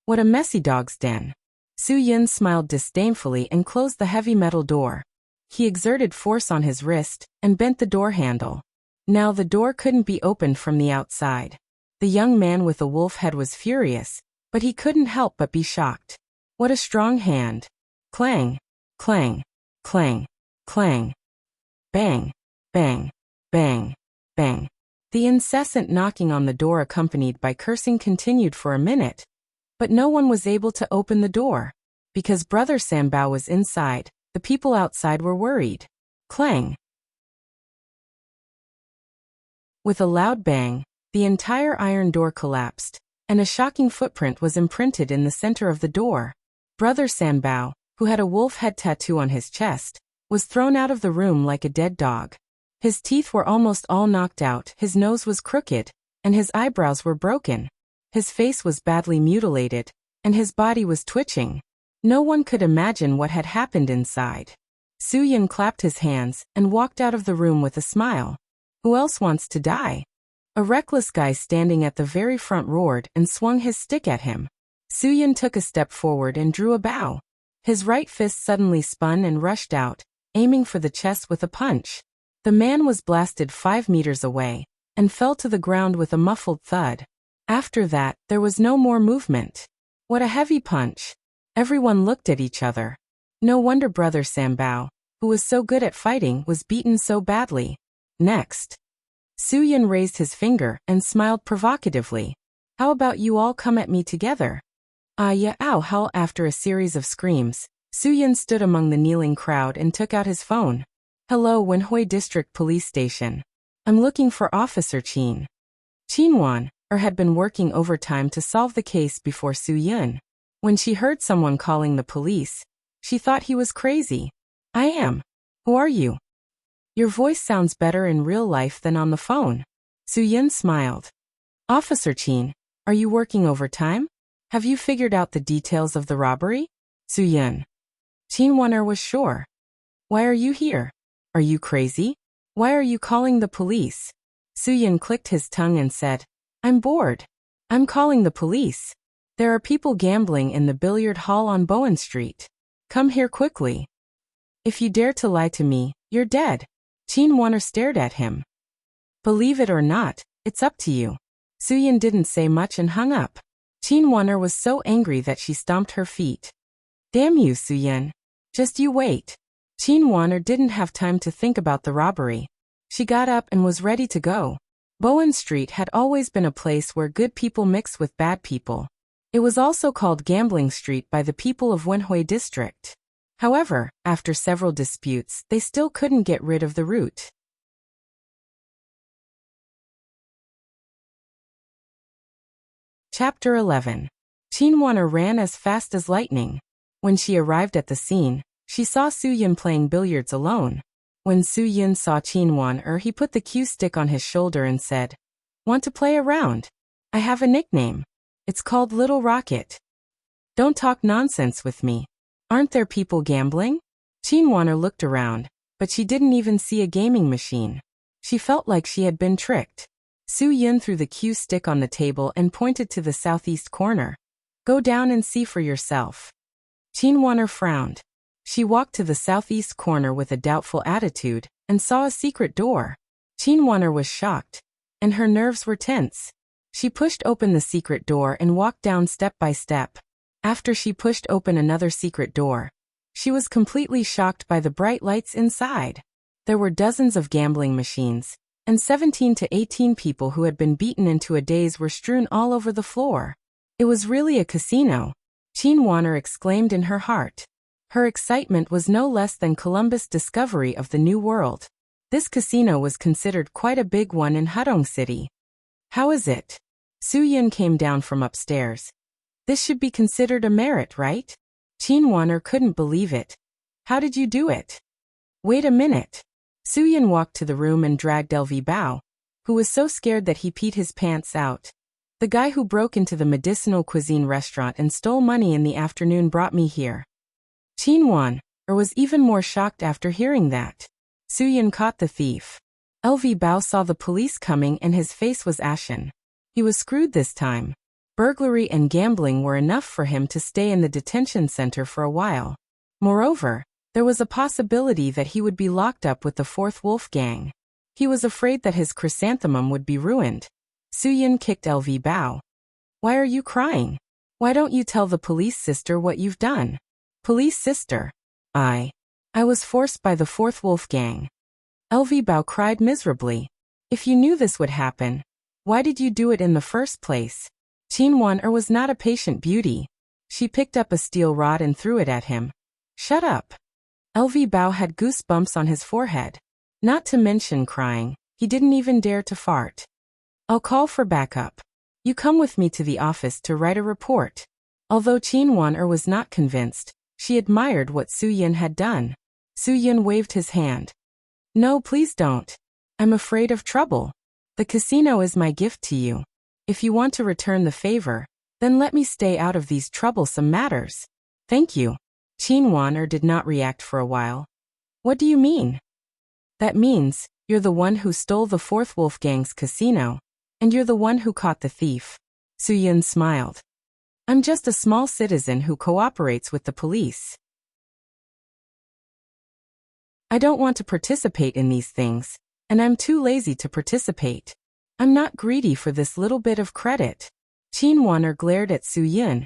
What a messy dog's den. Su-yun smiled disdainfully and closed the heavy metal door. He exerted force on his wrist and bent the door handle. Now the door couldn't be opened from the outside. The young man with the wolf head was furious, but he couldn't help but be shocked. What a strong hand. Clang, clang, clang, clang. Bang, bang, bang, bang. The incessant knocking on the door accompanied by cursing continued for a minute, but no one was able to open the door. Because Brother Sanbao was inside, the people outside were worried. Clang. With a loud bang, the entire iron door collapsed, and a shocking footprint was imprinted in the center of the door. Brother Sanbao, who had a wolf head tattoo on his chest, was thrown out of the room like a dead dog. His teeth were almost all knocked out, his nose was crooked, and his eyebrows were broken. His face was badly mutilated, and his body was twitching. No one could imagine what had happened inside. Su-yun clapped his hands and walked out of the room with a smile. Who else wants to die? A reckless guy standing at the very front roared and swung his stick at him. Su-yun took a step forward and drew a bow. His right fist suddenly spun and rushed out, aiming for the chest with a punch. The man was blasted 5 meters away and fell to the ground with a muffled thud. After that, there was no more movement. What a heavy punch. Everyone looked at each other. No wonder Brother Sanbao, who was so good at fighting, was beaten so badly. Next. Su-yun raised his finger and smiled provocatively. How about you all come at me together? Yeah, ow, howl. After a series of screams, Su-yun stood among the kneeling crowd and took out his phone. Hello, Wenhui District Police Station. I'm looking for Officer Qin. Qin had been working overtime to solve the case before Su-yun. When she heard someone calling the police, she thought he was crazy. I am. Who are you? Your voice sounds better in real life than on the phone. Su-yun smiled. Officer Qin, are you working overtime? Have you figured out the details of the robbery? Su-yun. Qin was sure. Why are you here? Are you crazy? Why are you calling the police? Su-yun clicked his tongue and said, I'm bored. I'm calling the police. There are people gambling in the billiard hall on Bowen Street. Come here quickly. If you dare to lie to me, you're dead. Qin stared at him. Believe it or not, it's up to you. Su-yun didn't say much and hung up. Qin was so angry that she stomped her feet. Damn you, Su-yun. Just you wait. Qin didn't have time to think about the robbery. She got up and was ready to go. Bowen Street had always been a place where good people mixed with bad people. It was also called Gambling Street by the people of Wenhui District. However, after several disputes, they still couldn't get rid of the route. Chapter 11. Qinhuan ran as fast as lightning. When she arrived at the scene, she saw Su Yun playing billiards alone. When Su Yun saw Qinhuan, he put the cue stick on his shoulder and said, "Want to play a round? I have a nickname. It's called Little Rocket. Don't talk nonsense with me. Aren't there people gambling?" Qinhuan looked around, but she didn't even see a gaming machine. She felt like she had been tricked. Su Yun threw the cue stick on the table and pointed to the southeast corner. "Go down and see for yourself." Qinhuan frowned. She walked to the southeast corner with a doubtful attitude and saw a secret door. Qinhuan was shocked, and her nerves were tense. She pushed open the secret door and walked down step by step. After she pushed open another secret door, she was completely shocked by the bright lights inside. There were dozens of gambling machines, and 17 to 18 people who had been beaten into a daze were strewn all over the floor. It was really a casino, Qinhuan exclaimed in her heart. Her excitement was no less than Columbus' discovery of the New World. This casino was considered quite a big one in Hudong City. "How is it?" Su Yun came down from upstairs. "This should be considered a merit, right?" Qinhuan couldn't believe it. "How did you do it?" "Wait a minute." Su Yun walked to the room and dragged LV Bao, who was so scared that he peed his pants out. "The guy who broke into the medicinal cuisine restaurant and stole money in the afternoon brought me here." Qinhuan was even more shocked after hearing that. Su Yun caught the thief. LV Bao saw the police coming and his face was ashen. He was screwed this time. Burglary and gambling were enough for him to stay in the detention center for a while. Moreover, there was a possibility that he would be locked up with the Fourth Wolf Gang. He was afraid that his chrysanthemum would be ruined. Su Yun kicked LV Bao. "Why are you crying? Why don't you tell the police sister what you've done?" "Police sister? I was forced by the Fourth Wolf Gang." LV Bao cried miserably. "If you knew this would happen, why did you do it in the first place?" Qinhuan was not a patient beauty. She picked up a steel rod and threw it at him. "Shut up." LV Bao had goosebumps on his forehead. Not to mention crying, he didn't even dare to fart. "I'll call for backup. You come with me to the office to write a report." Although Qinhuan was not convinced, she admired what Su Yun had done. Su Yun waved his hand. "No, please don't. I'm afraid of trouble. The casino is my gift to you. If you want to return the favor, then let me stay out of these troublesome matters." "Thank you." Qinhuan did not react for a while. "What do you mean?" "That means, you're the one who stole the Fourth Wolf Gang's casino, and you're the one who caught the thief." Su Yun smiled. "I'm just a small citizen who cooperates with the police. I don't want to participate in these things, and I'm too lazy to participate. I'm not greedy for this little bit of credit." Qinhuan glared at Su Yun,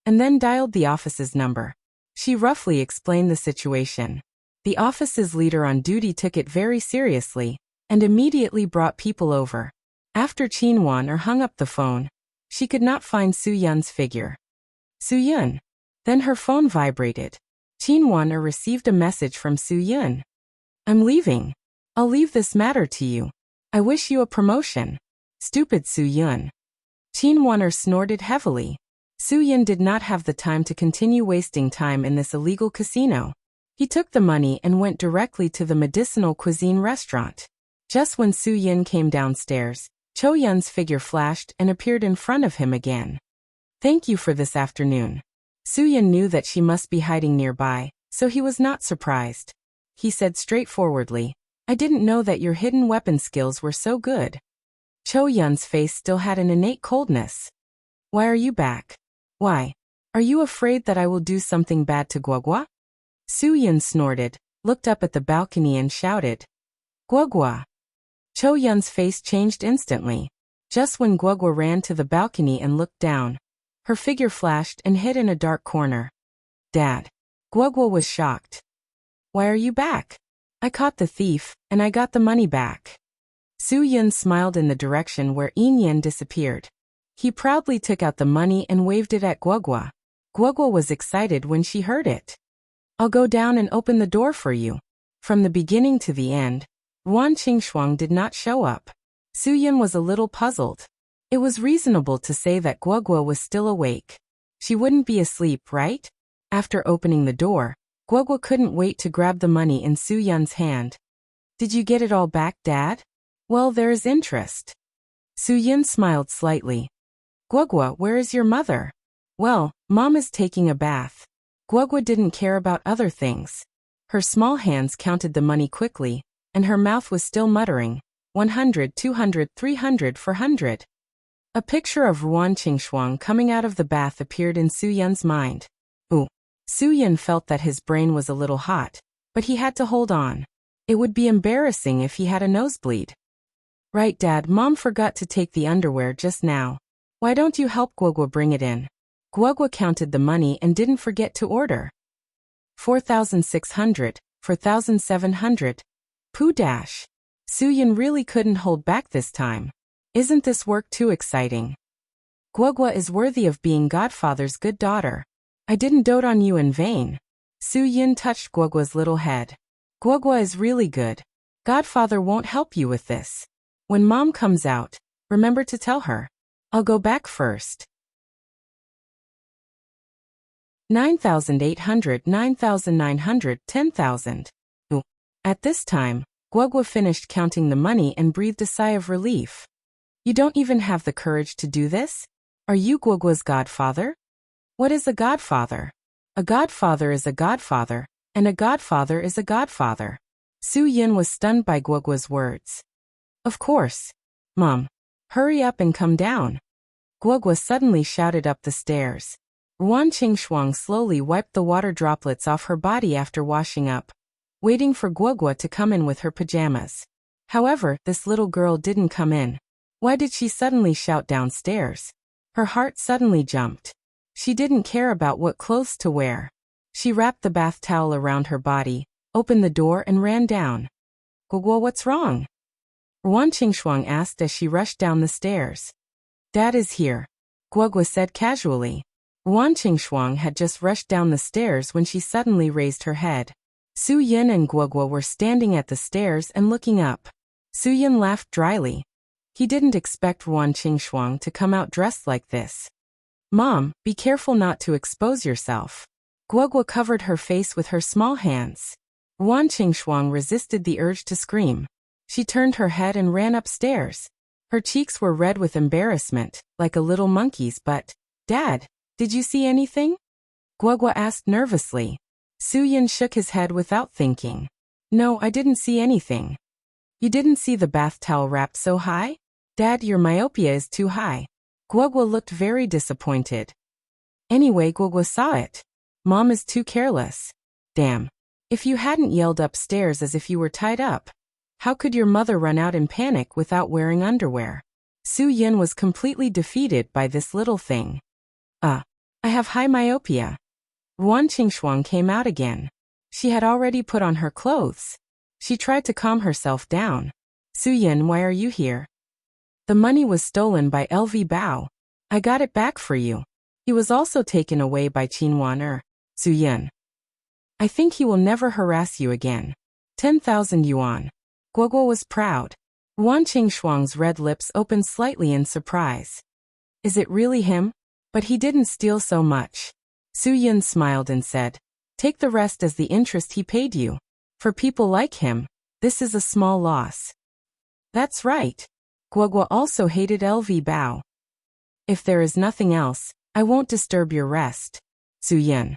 and then dialed the office's number. She roughly explained the situation. The office's leader on duty took it very seriously, and immediately brought people over. After Qinhuan hung up the phone, she could not find Su Yun's figure. Su Yun. Then her phone vibrated. Qinhuan received a message from Su Yun. "I'm leaving. I'll leave this matter to you. I wish you a promotion." Stupid Su Yun. Qinhuan snorted heavily. Su Yun did not have the time to continue wasting time in this illegal casino. He took the money and went directly to the medicinal cuisine restaurant. Just when Su Yun came downstairs, Cho Yun's figure flashed and appeared in front of him again. "Thank you for this afternoon." Su Yun knew that she must be hiding nearby, so he was not surprised. He said straightforwardly, "I didn't know that your hidden weapon skills were so good." Cho Yun's face still had an innate coldness. "Why are you back? Why? Are you afraid that I will do something bad to Guagua?" Su Yun snorted, looked up at the balcony and shouted, "Guagua!" Cho Yun's face changed instantly. Just when Guagua ran to the balcony and looked down, her figure flashed and hid in a dark corner. "Dad." Guagua was shocked. "Why are you back?" "I caught the thief, and I got the money back." Su Yun smiled in the direction where Yin Yan disappeared. He proudly took out the money and waved it at Guagua. Guagua was excited when she heard it. "I'll go down and open the door for you." From the beginning to the end, Yuan Qingshuang did not show up. Su Yun was a little puzzled. It was reasonable to say that Guogua was still awake. She wouldn't be asleep, right? After opening the door, Guogua couldn't wait to grab the money in Su-Yun's hand. Did you get it all back, Dad? Well, there is interest. Su-Yun smiled slightly. Guogua, where is your mother? Well, Mom is taking a bath. Guogua didn't care about other things. Her small hands counted the money quickly, and her mouth was still muttering, 100, 200, 300, 400. A picture of Ruan Qingshuang coming out of the bath appeared in Su-Yun's mind. Ooh. Su-Yun felt that his brain was a little hot, but he had to hold on. It would be embarrassing if he had a nosebleed. Right, Dad, Mom forgot to take the underwear just now. Why don't you help Guogua bring it in? Guogua counted the money and didn't forget to order. 4,600, 4,700. Pooh dash. Su-Yun really couldn't hold back this time. Isn't this work too exciting? Guogua is worthy of being Godfather's good daughter. I didn't dote on you in vain. Su-Yun touched Guogua's little head. Guogua is really good. Godfather won't help you with this. When Mom comes out, remember to tell her. I'll go back first. 9,800, 9,900, 10,000. Ooh. At this time, Guogua finished counting the money and breathed a sigh of relief. You don't even have the courage to do this? Are you Guogua's godfather? What is a godfather? A godfather is a godfather, and a godfather is a godfather. Su-Yun was stunned by Guogua's words. Of course. Mom. Hurry up and come down. Guogua suddenly shouted up the stairs. Ruan Qingshuang slowly wiped the water droplets off her body after washing up, waiting for Guogua to come in with her pajamas. However, this little girl didn't come in. Why did she suddenly shout downstairs? Her heart suddenly jumped. She didn't care about what clothes to wear. She wrapped the bath towel around her body, opened the door and ran down. Guogua, what's wrong? Ruan Qingshuang asked as she rushed down the stairs. Dad is here, Guogua said casually. Ruan Qingshuang had just rushed down the stairs when she suddenly raised her head. Su-Yun and Guogua were standing at the stairs and looking up. Su-Yun laughed dryly. He didn't expect Ruan Qingshuang to come out dressed like this. Mom, be careful not to expose yourself. Guogua covered her face with her small hands. Ruan Qingshuang resisted the urge to scream. She turned her head and ran upstairs. Her cheeks were red with embarrassment, like a little monkey's, but, Dad, did you see anything? Guogua asked nervously. Su-Yun shook his head without thinking. No, I didn't see anything. You didn't see the bath towel wrapped so high? Dad, your myopia is too high. Guogua looked very disappointed. Anyway, Guogua saw it. Mom is too careless. Damn. If you hadn't yelled upstairs as if you were tied up, how could your mother run out in panic without wearing underwear? Su-Yun was completely defeated by this little thing. I have high myopia. Ruan Qingshuang came out again. She had already put on her clothes. She tried to calm herself down. Su-Yun, why are you here? The money was stolen by LV Bao. I got it back for you. He was also taken away by Qinwan Su-Yun. I think he will never harass you again. 10,000 yuan. Guogua was proud. Ruan Qingshuang's red lips opened slightly in surprise. Is it really him? But he didn't steal so much. Su-Yun smiled and said, take the rest as the interest he paid you. For people like him, this is a small loss. That's right. Guogua also hated LV Bao. If there is nothing else, I won't disturb your rest. Su-Yun.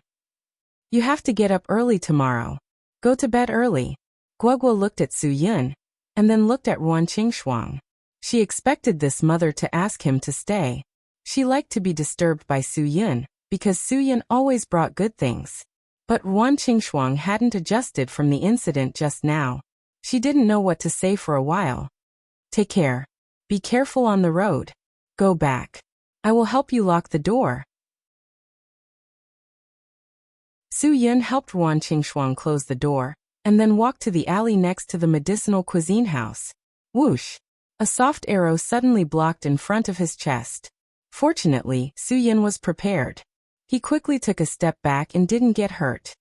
You have to get up early tomorrow. Go to bed early. Guogua looked at Su-Yun, and then looked at Ruan Qingshuang. She expected this mother to ask him to stay. She liked to be disturbed by Su-Yun, because Su-Yun always brought good things. But Ruan Qingshuang hadn't adjusted from the incident just now. She didn't know what to say for a while. Take care. Be careful on the road. Go back. I will help you lock the door. Su-Yun helped Ruan Qingshuang close the door, and then walked to the alley next to the medicinal cuisine house. Whoosh! A soft arrow suddenly blocked in front of his chest. Fortunately, Su-Yun was prepared. He quickly took a step back and didn't get hurt.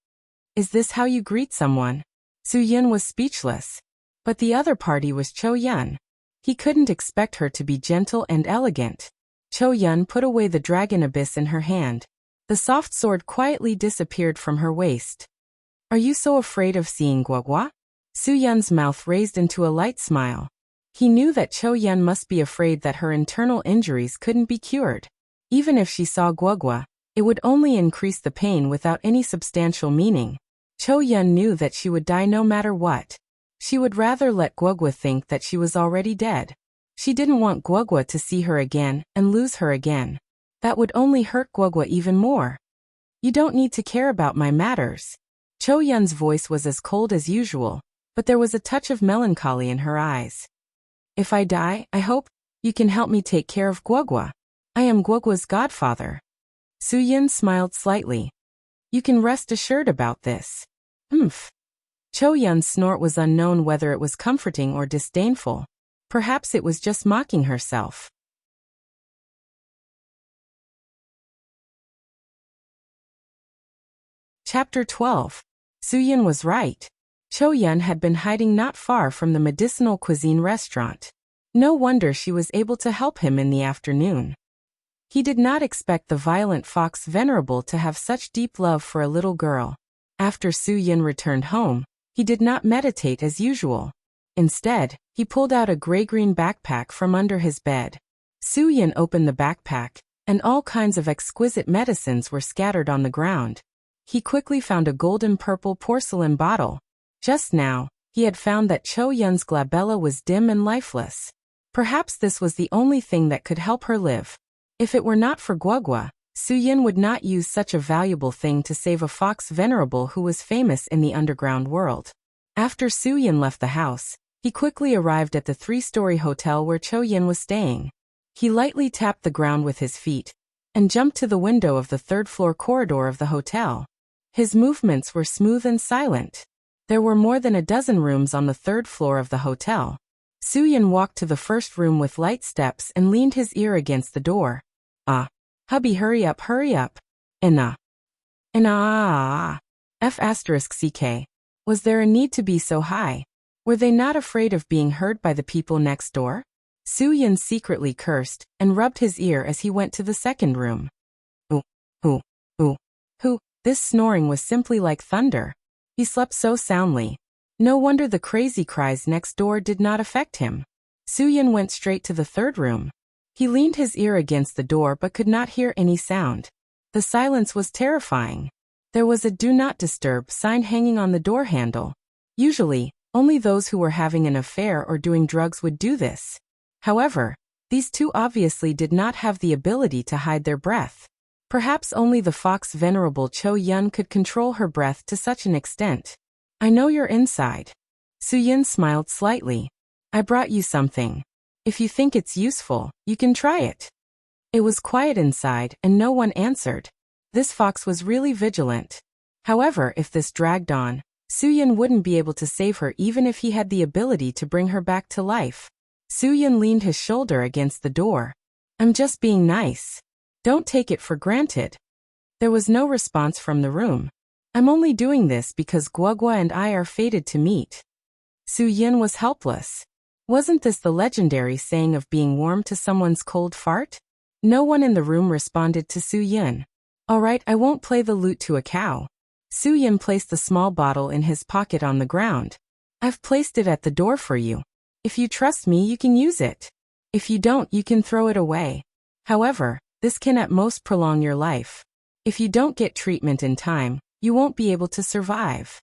Is this how you greet someone? Su-Yun was speechless. But the other party was Cho-Yun. He couldn't expect her to be gentle and elegant. Cho Yun put away the dragon abyss in her hand. The soft sword quietly disappeared from her waist. Are you so afraid of seeing Guogua? Su Yun's mouth raised into a light smile. He knew that Cho Yun must be afraid that her internal injuries couldn't be cured. Even if she saw Guogua, it would only increase the pain without any substantial meaning. Cho Yun knew that she would die no matter what. She would rather let Guogua think that she was already dead. She didn't want Guogua to see her again and lose her again. That would only hurt Guogua even more. You don't need to care about my matters. Cho Yun's voice was as cold as usual, but there was a touch of melancholy in her eyes. If I die, I hope you can help me take care of Guogua. I am Guogua's godfather. Su Yun smiled slightly. You can rest assured about this. Humph. Cho Yun's snort was unknown whether it was comforting or disdainful. Perhaps it was just mocking herself. Chapter 12. Su Yun was right. Cho Yun had been hiding not far from the medicinal cuisine restaurant. No wonder she was able to help him in the afternoon. He did not expect the violent fox Venerable to have such deep love for a little girl. After Su Yun returned home, he did not meditate as usual. Instead, he pulled out a gray-green backpack from under his bed. Su Yun opened the backpack, and all kinds of exquisite medicines were scattered on the ground. He quickly found a golden-purple porcelain bottle. Just now, he had found that Cho Yun's glabella was dim and lifeless. Perhaps this was the only thing that could help her live. If it were not for Guogua, Su Yun would not use such a valuable thing to save a fox Venerable who was famous in the underground world. After Su Yun left the house, he quickly arrived at the 3-story hotel where Cho Yun was staying. He lightly tapped the ground with his feet and jumped to the window of the 3rd-floor corridor of the hotel. His movements were smooth and silent. There were more than a dozen rooms on the 3rd floor of the hotel. Su Yun walked to the first room with light steps and leaned his ear against the door. Hubby, hurry up, hurry up. F***ck. Was there a need to be so high? Were they not afraid of being heard by the people next door? Su Yun secretly cursed and rubbed his ear as he went to the 2nd room. This snoring was simply like thunder. He slept so soundly. No wonder the crazy cries next door did not affect him. Su Yun went straight to the 3rd room. He leaned his ear against the door but could not hear any sound. The silence was terrifying. There was a do not disturb sign hanging on the door handle. Usually, only those who were having an affair or doing drugs would do this. However, these two obviously did not have the ability to hide their breath. Perhaps only the fox Venerable Cho Yun could control her breath to such an extent. I know you're inside. Su Yun smiled slightly. I brought you something. If you think it's useful, you can try it. It was quiet inside and no one answered. This fox was really vigilant. However, if this dragged on, Su Yun wouldn't be able to save her even if he had the ability to bring her back to life. Su Yun leaned his shoulder against the door. I'm just being nice. Don't take it for granted. There was no response from the room. I'm only doing this because Guogua and I are fated to meet. Su Yun was helpless. Wasn't this the legendary saying of being warm to someone's cold fart? No one in the room responded to Su Yun. All right, I won't play the lute to a cow. Su Yun placed the small bottle in his pocket on the ground. I've placed it at the door for you. If you trust me, you can use it. If you don't, you can throw it away. However, this can at most prolong your life. If you don't get treatment in time, you won't be able to survive.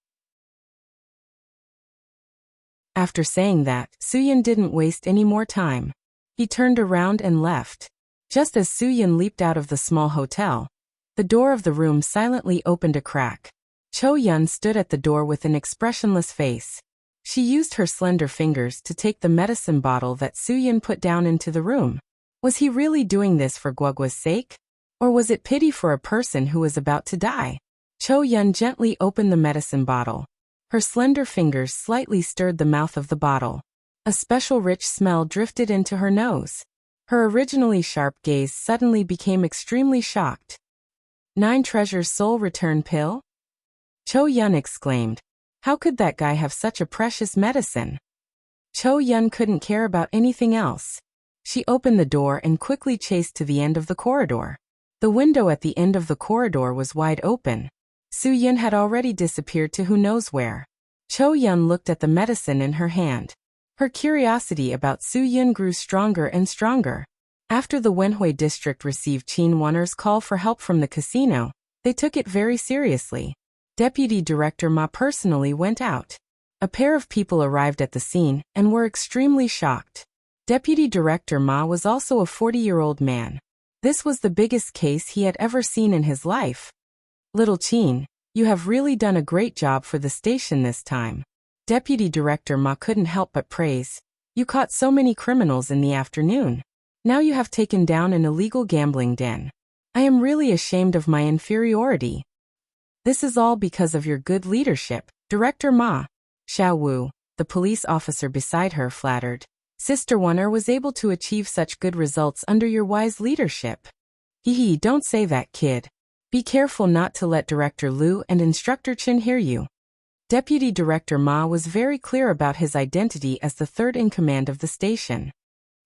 After saying that, Su Yun didn't waste any more time. He turned around and left. Just as Su Yun leaped out of the small hotel, the door of the room silently opened a crack. Cho Yun stood at the door with an expressionless face. She used her slender fingers to take the medicine bottle that Su Yun put down into the room. Was he really doing this for Guogua's sake? Or was it pity for a person who was about to die? Cho Yun gently opened the medicine bottle. Her slender fingers slightly stirred the mouth of the bottle. A special rich smell drifted into her nose. Her originally sharp gaze suddenly became extremely shocked. 9 Treasures Soul Return Pill? Cho Yun exclaimed. How could that guy have such a precious medicine? Cho Yun couldn't care about anything else. She opened the door and quickly chased to the end of the corridor. The window at the end of the corridor was wide open. Soo Yun had already disappeared to who knows where. Cho Yun looked at the medicine in her hand. Her curiosity about Soo Yun grew stronger and stronger. After the Wenhui district received Qin Wan'er's call for help from the casino, they took it very seriously. Deputy Director Ma personally went out. A pair of people arrived at the scene and were extremely shocked. Deputy Director Ma was also a 40-year-old man. This was the biggest case he had ever seen in his life. Little Qin, you have really done a great job for the station this time. Deputy Director Ma couldn't help but praise. You caught so many criminals in the afternoon. Now you have taken down an illegal gambling den. I am really ashamed of my inferiority. This is all because of your good leadership, Director Ma. Xiao Wu, the police officer beside her, flattered. Sister Wan'er was able to achieve such good results under your wise leadership. Hee, don't say that, kid. Be careful not to let Director Liu and Instructor Chen hear you. Deputy Director Ma was very clear about his identity as the third in command of the station.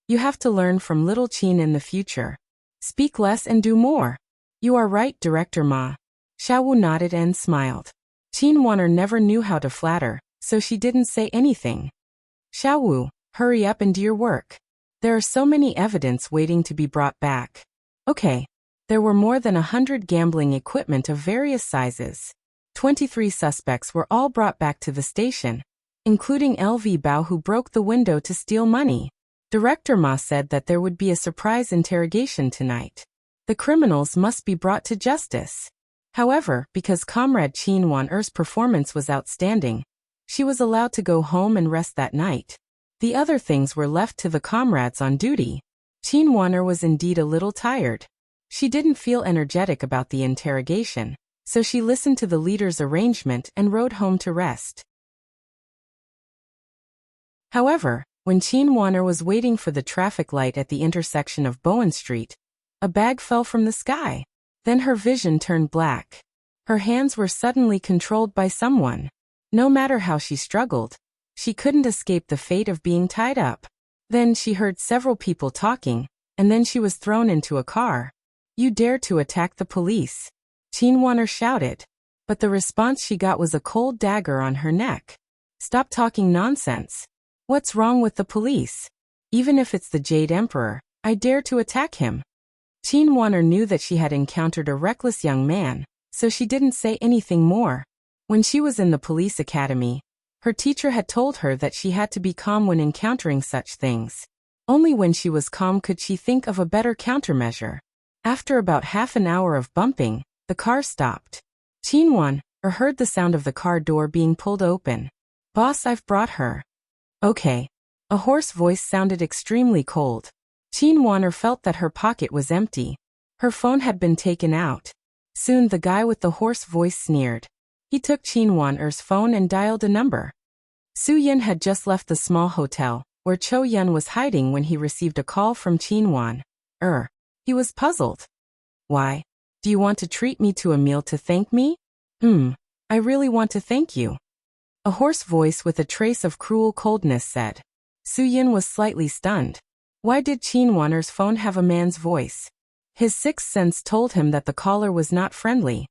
You have to learn from little Qin in the future. Speak less and do more. You are right, Director Ma. Xiao Wu nodded and smiled. Qin Wan'er never knew how to flatter, so she didn't say anything. Xiao Wu, hurry up and do your work. There are so many evidence waiting to be brought back. Okay. There were more than 100 gambling equipment of various sizes. 23 suspects were all brought back to the station, including LV Bao, who broke the window to steal money. Director Ma said that there would be a surprise interrogation tonight. The criminals must be brought to justice. However, because Comrade Qin Wan'er's performance was outstanding, she was allowed to go home and rest that night. The other things were left to the comrades on duty. Qin Wan'er was indeed a little tired. She didn't feel energetic about the interrogation, so she listened to the leader's arrangement and rode home to rest. However, when Qin Wan'er was waiting for the traffic light at the intersection of Bowen Street, a bag fell from the sky. Then her vision turned black. Her hands were suddenly controlled by someone. No matter how she struggled, she couldn't escape the fate of being tied up. Then she heard several people talking, and then she was thrown into a car. You dare to attack the police? Qin Wan'er shouted. But the response she got was a cold dagger on her neck. Stop talking nonsense. What's wrong with the police? Even if it's the Jade Emperor, I dare to attack him. Qin Wan'er knew that she had encountered a reckless young man, so she didn't say anything more. When she was in the police academy, her teacher had told her that she had to be calm when encountering such things. Only when she was calm could she think of a better countermeasure. After about half an hour of bumping, the car stopped. Qin Wan'er heard the sound of the car door being pulled open. Boss, I've brought her. Okay. A hoarse voice sounded extremely cold. Qin Wan'er felt that her pocket was empty. Her phone had been taken out. Soon the guy with the hoarse voice sneered. He took Qin Wan'er's phone and dialed a number. Soo Yun had just left the small hotel, where Cho Yun was hiding, when he received a call from Qin Wan'er. He was puzzled. Why? Do you want to treat me to a meal to thank me? I really want to thank you. A hoarse voice with a trace of cruel coldness said. Soo Yun was slightly stunned. Why did Qin Wan'er's phone have a man's voice? His sixth sense told him that the caller was not friendly.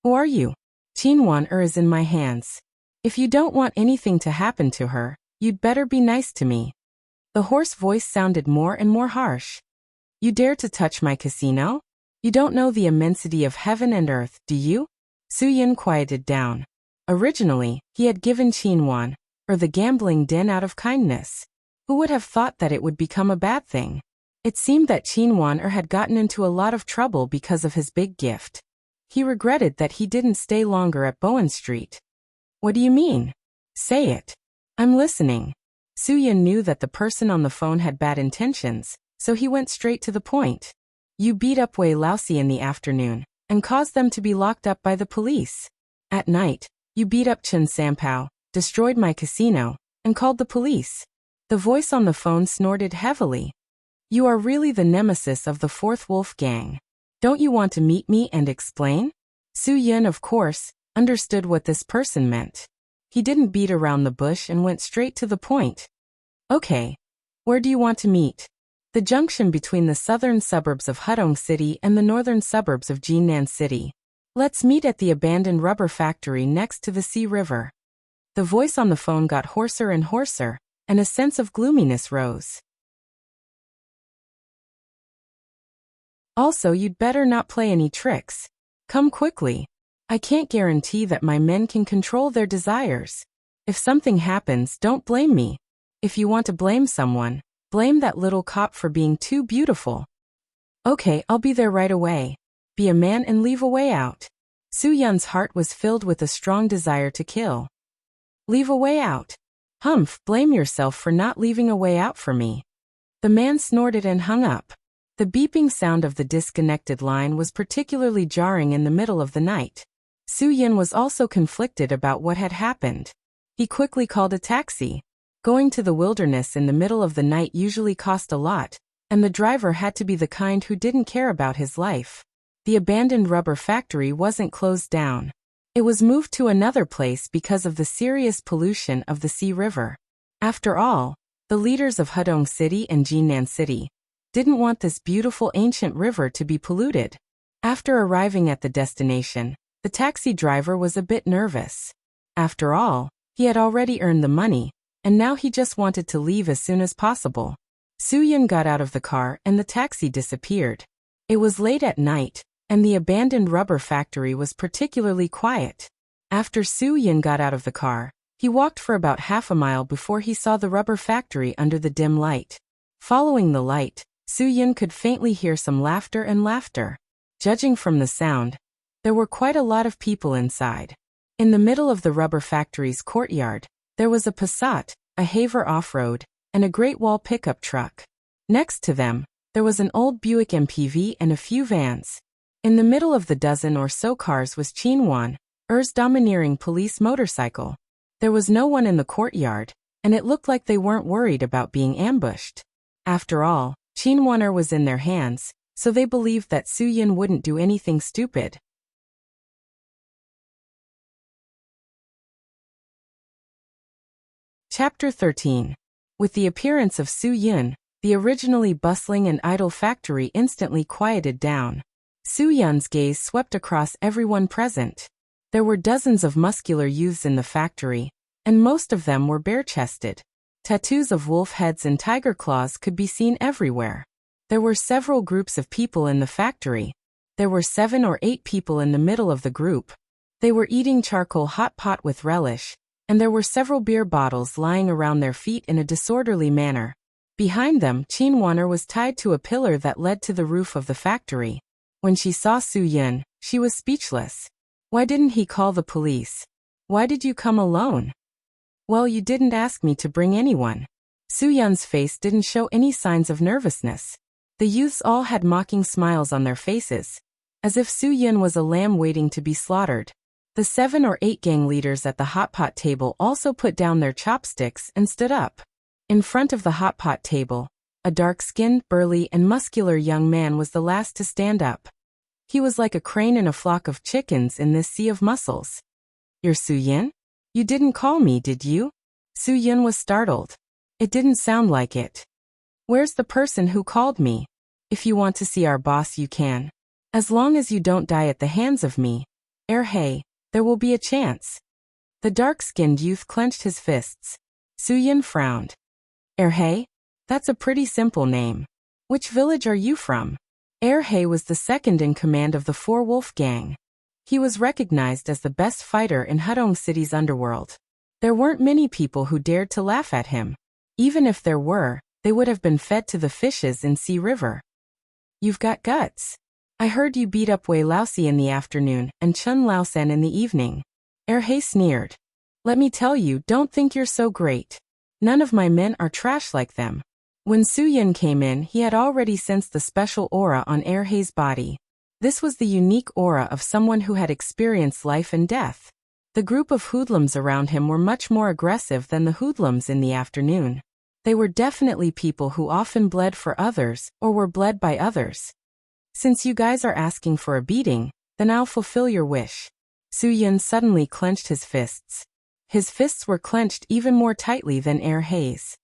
Who are you? Qin Wan'er is in my hands. If you don't want anything to happen to her, you'd better be nice to me. The hoarse voice sounded more and more harsh. You dare to touch my casino? You don't know the immensity of heaven and earth, do you? Soo Yun quieted down. Originally, he had given Qin Wan'er the gambling den out of kindness. Who would have thought that it would become a bad thing? It seemed that Qin Wan'er had gotten into a lot of trouble because of his big gift. He regretted that he didn't stay longer at Bowen Street. What do you mean? Say it. I'm listening. Soo Yun knew that the person on the phone had bad intentions, so he went straight to the point. You beat up Wei Laosi in the afternoon, and caused them to be locked up by the police. At night, you beat up Chen Sampao, destroyed my casino, and called the police. The voice on the phone snorted heavily. You are really the nemesis of the Fourth Wolf Gang. Don't you want to meet me and explain? Soo Yun, of course, understood what this person meant. He didn't beat around the bush and went straight to the point. Okay. Where do you want to meet? The junction between the southern suburbs of Hudong City and the northern suburbs of Jinan City. Let's meet at the abandoned rubber factory next to the Sea River. The voice on the phone got hoarser and hoarser, and a sense of gloominess rose. Also, you'd better not play any tricks. Come quickly. I can't guarantee that my men can control their desires. If something happens, don't blame me. If you want to blame someone, blame that little cop for being too beautiful. Okay, I'll be there right away. Be a man and leave a way out. Su-Yun's heart was filled with a strong desire to kill. Leave a way out. Humph, blame yourself for not leaving a way out for me. The man snorted and hung up. The beeping sound of the disconnected line was particularly jarring in the middle of the night. Su-Yun was also conflicted about what had happened. He quickly called a taxi. Going to the wilderness in the middle of the night usually cost a lot, and the driver had to be the kind who didn't care about his life. The abandoned rubber factory wasn't closed down. It was moved to another place because of the serious pollution of the Sea River. After all, the leaders of Hudong City and Jinan City didn't want this beautiful ancient river to be polluted. After arriving at the destination, the taxi driver was a bit nervous. After all, he had already earned the money, and now he just wanted to leave as soon as possible. Su-Yun got out of the car and the taxi disappeared. It was late at night, and the abandoned rubber factory was particularly quiet. After Su-Yun got out of the car, he walked for about half a mile before he saw the rubber factory under the dim light. Following the light, Su-Yun could faintly hear some laughter and laughter. Judging from the sound, there were quite a lot of people inside. In the middle of the rubber factory's courtyard, there was a Passat, a Haver off-road, and a Great Wall pickup truck. Next to them, there was an old Buick MPV and a few vans. In the middle of the dozen or so cars was Chinwan, Er's domineering police motorcycle. There was no one in the courtyard, and it looked like they weren't worried about being ambushed. After all, Chinwaner was in their hands, so they believed that Su-Yun wouldn't do anything stupid. Chapter 13. With the appearance of Su-Yun, the originally bustling and idle factory instantly quieted down. Su-Yun's gaze swept across everyone present. There were dozens of muscular youths in the factory, and most of them were bare-chested. Tattoos of wolf heads and tiger claws could be seen everywhere. There were several groups of people in the factory. There were 7 or 8 people in the middle of the group. They were eating charcoal hot pot with relish, and there were several beer bottles lying around their feet in a disorderly manner. Behind them, Chinwaner was tied to a pillar that led to the roof of the factory. When she saw Su-Yun, she was speechless. Why didn't he call the police? Why did you come alone? Well, you didn't ask me to bring anyone. Su-Yun's face didn't show any signs of nervousness. The youths all had mocking smiles on their faces, as if Su-Yun was a lamb waiting to be slaughtered. The 7 or 8 gang leaders at the hot pot table also put down their chopsticks and stood up. In front of the hot pot table, a dark-skinned, burly, and muscular young man was the last to stand up. He was like a crane in a flock of chickens in this sea of muscles. You're Su-Yun? You didn't call me, did you? Su-Yun was startled. It didn't sound like it. Where's the person who called me? If you want to see our boss, you can. As long as you don't die at the hands of me, hey, there will be a chance. The dark-skinned youth clenched his fists. Su-Yun frowned. Hey? That's a pretty simple name. Which village are you from? Hay was the second in command of the 4 Wolf Gang. He was recognized as the best fighter in Hudong City's underworld. There weren't many people who dared to laugh at him. Even if there were, they would have been fed to the fishes in Sea River. You've got guts. I heard you beat up Wei Laosi in the afternoon and Chun Laosen in the evening. Hay sneered. Let me tell you, don't think you're so great. None of my men are trash like them. When Su-Yun came in, he had already sensed the special aura on Hay's body. This was the unique aura of someone who had experienced life and death. The group of hoodlums around him were much more aggressive than the hoodlums in the afternoon. They were definitely people who often bled for others, or were bled by others. Since you guys are asking for a beating, then I'll fulfill your wish. Su-Yun suddenly clenched his fists. His fists were clenched even more tightly than Hay's.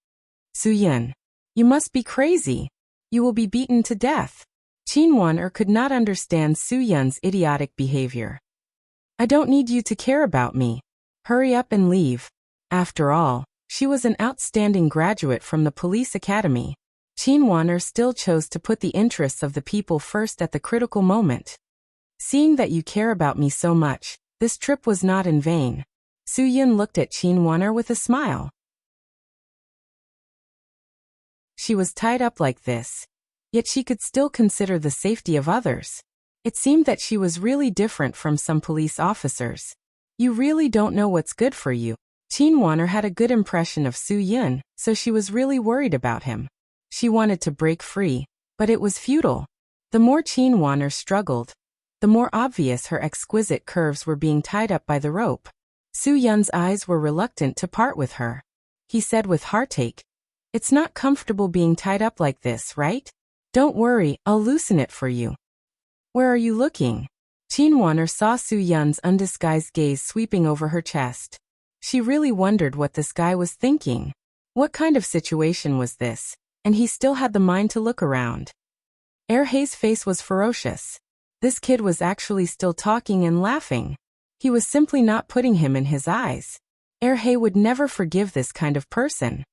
Su-yun. You must be crazy. You will be beaten to death. Chin-won could not understand Su-yun's idiotic behavior. I don't need you to care about me. Hurry up and leave. After all, she was an outstanding graduate from the police academy. Chin-won still chose to put the interests of the people first at the critical moment. Seeing that you care about me so much, this trip was not in vain. Su-yun looked at Chin-won with a smile. She was tied up like this, yet she could still consider the safety of others. It seemed that she was really different from some police officers. You really don't know what's good for you. Chin-won had a good impression of Su-yun, so she was really worried about him. She wanted to break free, but it was futile. The more Chin-won struggled, the more obvious her exquisite curves were being tied up by the rope. Su-yun's eyes were reluctant to part with her. He said with heartache, "It's not comfortable being tied up like this, right? Don't worry, I'll loosen it for you." "Where are you looking?" Chin-won saw Su-yun's undisguised gaze sweeping over her chest. She really wondered what this guy was thinking. What kind of situation was this? And he still had the mind to look around. Erhei's face was ferocious. This kid was actually still talking and laughing. He was simply not putting him in his eyes. Erhei would never forgive this kind of person.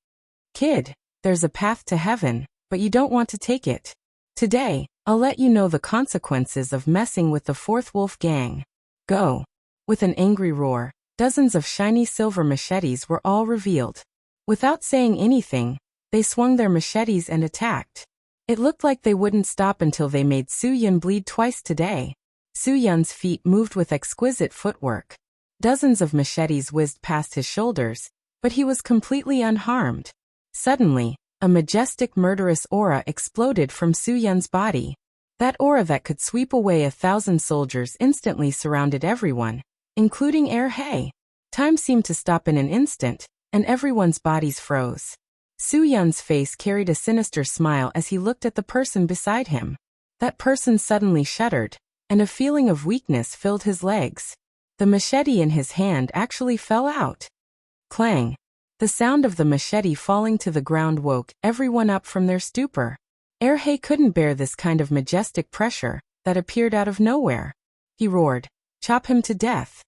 "Kid, there's a path to heaven, but you don't want to take it. Today, I'll let you know the consequences of messing with the Fourth Wolf Gang. Go." With an angry roar, dozens of shiny silver machetes were all revealed. Without saying anything, they swung their machetes and attacked. It looked like they wouldn't stop until they made Su-yun bleed twice today. Su-yun's feet moved with exquisite footwork. Dozens of machetes whizzed past his shoulders, but he was completely unharmed. Suddenly, a majestic murderous aura exploded from Su-yun's body. That aura that could sweep away 1,000 soldiers instantly surrounded everyone, including Erhei. Time seemed to stop in an instant, and everyone's bodies froze. Su-yun's face carried a sinister smile as he looked at the person beside him. That person suddenly shuddered, and a feeling of weakness filled his legs. The machete in his hand actually fell out. Clang! The sound of the machete falling to the ground woke everyone up from their stupor. Erhei couldn't bear this kind of majestic pressure that appeared out of nowhere. He roared, "Chop him to death."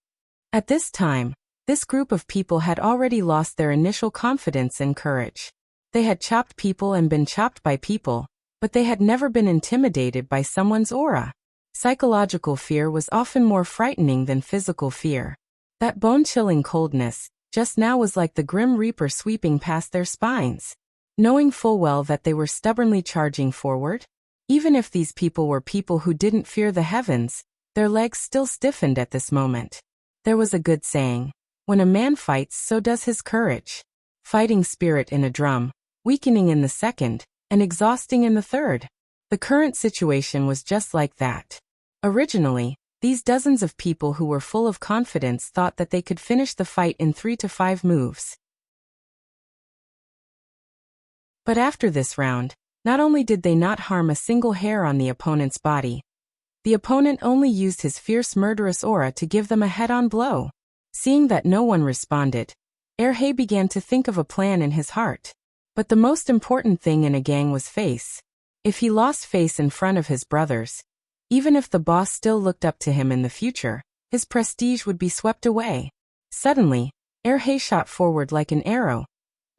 At this time, this group of people had already lost their initial confidence and courage. They had chopped people and been chopped by people, but they had never been intimidated by someone's aura. Psychological fear was often more frightening than physical fear. That bone-chilling coldness just now was like the Grim Reaper sweeping past their spines. Knowing full well that they were stubbornly charging forward, even if these people were people who didn't fear the heavens, their legs still stiffened at this moment. There was a good saying, "When a man fights, so does his courage." Fighting spirit in a drum, weakening in the second, and exhausting in the third. The current situation was just like that. Originally, these dozens of people who were full of confidence thought that they could finish the fight in 3 to 5 moves. But after this round, not only did they not harm a single hair on the opponent's body, the opponent only used his fierce murderous aura to give them a head-on blow. Seeing that no one responded, Erhei began to think of a plan in his heart. But the most important thing in a gang was face. If he lost face in front of his brothers, even if the boss still looked up to him in the future, his prestige would be swept away. Suddenly, Erhei shot forward like an arrow,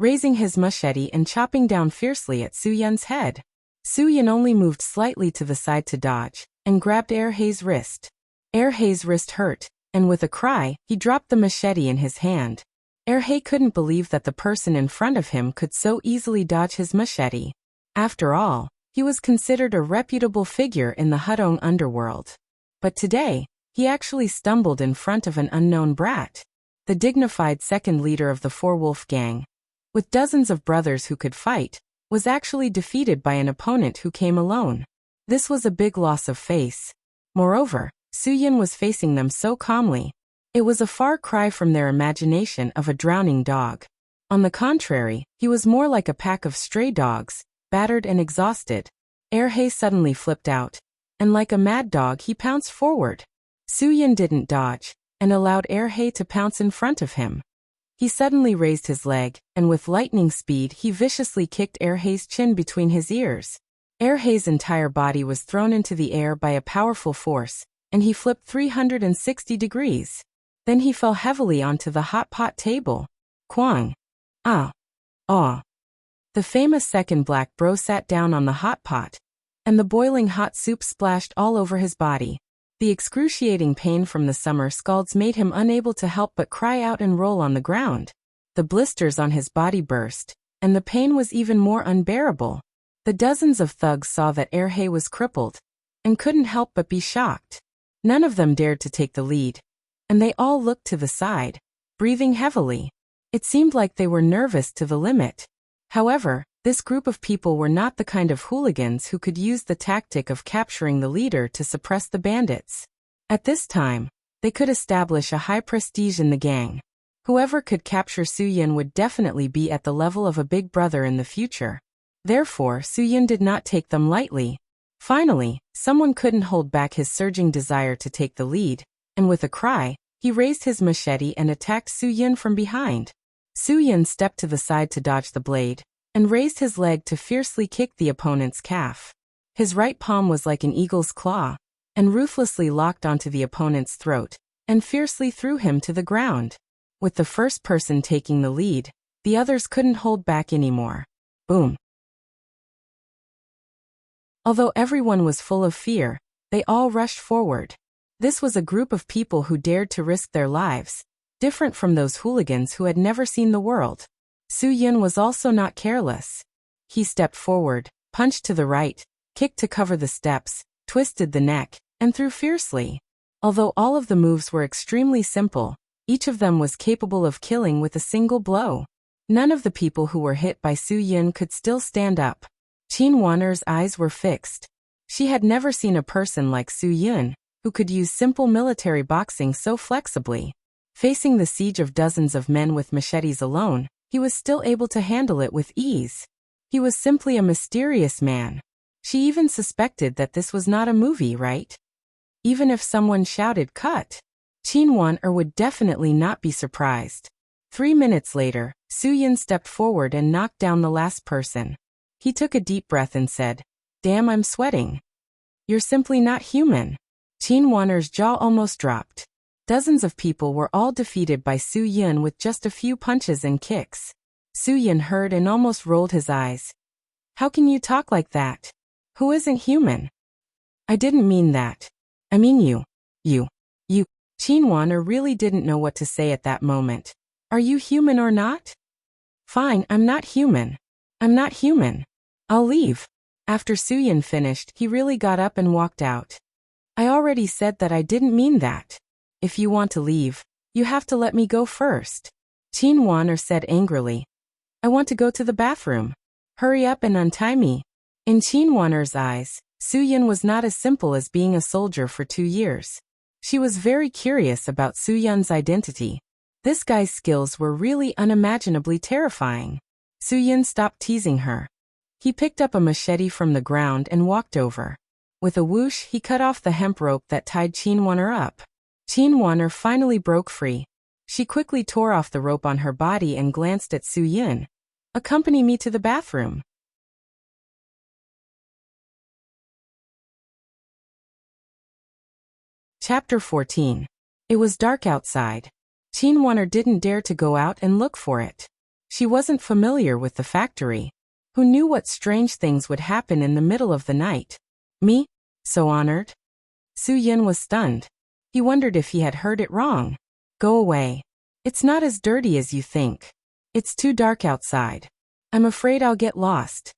raising his machete and chopping down fiercely at Su-yun's head. Su-yun only moved slightly to the side to dodge, and grabbed Erhei's wrist. Erhei's wrist hurt, and with a cry, he dropped the machete in his hand. Erhei couldn't believe that the person in front of him could so easily dodge his machete. After all, he was considered a reputable figure in the Hudong underworld. But today, he actually stumbled in front of an unknown brat. The dignified second leader of the Four-Wolf Gang, with dozens of brothers who could fight, was actually defeated by an opponent who came alone. This was a big loss of face. Moreover, Su-yun was facing them so calmly. It was a far cry from their imagination of a drowning dog. On the contrary, he was more like a pack of stray dogs, battered and exhausted. Erhei suddenly flipped out, and like a mad dog he pounced forward. Su-yun didn't dodge, and allowed Erhei to pounce in front of him. He suddenly raised his leg, and with lightning speed he viciously kicked Erhei's chin between his ears. Erhei's entire body was thrown into the air by a powerful force, and he flipped 360 degrees. Then he fell heavily onto the hot pot table. Kwang. Ah. Ah. The famous second black bro sat down on the hot pot, and the boiling hot soup splashed all over his body. The excruciating pain from the summer scalds made him unable to help but cry out and roll on the ground. The blisters on his body burst, and the pain was even more unbearable. The dozens of thugs saw that Erhei was crippled, and couldn't help but be shocked. None of them dared to take the lead, and they all looked to the side, breathing heavily. It seemed like they were nervous to the limit. However, this group of people were not the kind of hooligans who could use the tactic of capturing the leader to suppress the bandits. At this time, they could establish a high prestige in the gang. Whoever could capture Su Yin would definitely be at the level of a big brother in the future. Therefore, Su Yin did not take them lightly. Finally, someone couldn't hold back his surging desire to take the lead, and with a cry, he raised his machete and attacked Su Yin from behind. Su Yin stepped to the side to dodge the blade, and raised his leg to fiercely kick the opponent's calf. His right palm was like an eagle's claw, and ruthlessly locked onto the opponent's throat, and fiercely threw him to the ground. With the first person taking the lead, the others couldn't hold back anymore. Boom. Although everyone was full of fear, they all rushed forward. This was a group of people who dared to risk their lives, different from those hooligans who had never seen the world. Su Yin was also not careless. He stepped forward, punched to the right, kicked to cover the steps, twisted the neck, and threw fiercely. Although all of the moves were extremely simple, each of them was capable of killing with a single blow. None of the people who were hit by Su Yin could still stand up. Qin Wan'er's eyes were fixed. She had never seen a person like Su Yin, who could use simple military boxing so flexibly. Facing the siege of dozens of men with machetes alone, he was still able to handle it with ease. He was simply a mysterious man. She even suspected that this was not a movie, right? Even if someone shouted, "Cut!" Qin Wan'er would definitely not be surprised. 3 minutes later, Su Yin stepped forward and knocked down the last person. He took a deep breath and said, "Damn, I'm sweating. You're simply not human." Qin Wan'er's jaw almost dropped. Dozens of people were all defeated by Su Yin with just a few punches and kicks. Su Yin heard and almost rolled his eyes. "How can you talk like that? Who isn't human?" "I didn't mean that. I mean you. Qin Wan'er really didn't know what to say at that moment. "Are you human or not?" "Fine, I'm not human. I'm not human. I'll leave." After Su Yin finished, he really got up and walked out. "I already said that I didn't mean that. If you want to leave, you have to let me go first." Qin Wan'er said angrily. "I want to go to the bathroom. Hurry up and untie me." In Qin Wan'er's eyes, Su Yin was not as simple as being a soldier for 2 years. She was very curious about Su Yin's identity. This guy's skills were really unimaginably terrifying. Su Yin stopped teasing her. He picked up a machete from the ground and walked over. With a whoosh, he cut off the hemp rope that tied Qin Wan'er up. Qin Wan'er finally broke free. She quickly tore off the rope on her body and glanced at Su Yin. "Accompany me to the bathroom." Chapter 14. It was dark outside. Qin Wan'er didn't dare to go out and look for it. She wasn't familiar with the factory. Who knew what strange things would happen in the middle of the night? Me? So honored? Su Yin was stunned. He wondered if he had heard it wrong. "Go away. It's not as dirty as you think. It's too dark outside. I'm afraid I'll get lost."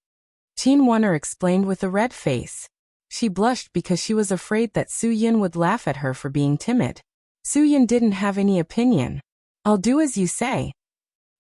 Qin Wan'er explained with a red face. She blushed because she was afraid that Su Yin would laugh at her for being timid. Su Yin didn't have any opinion. "I'll do as you say."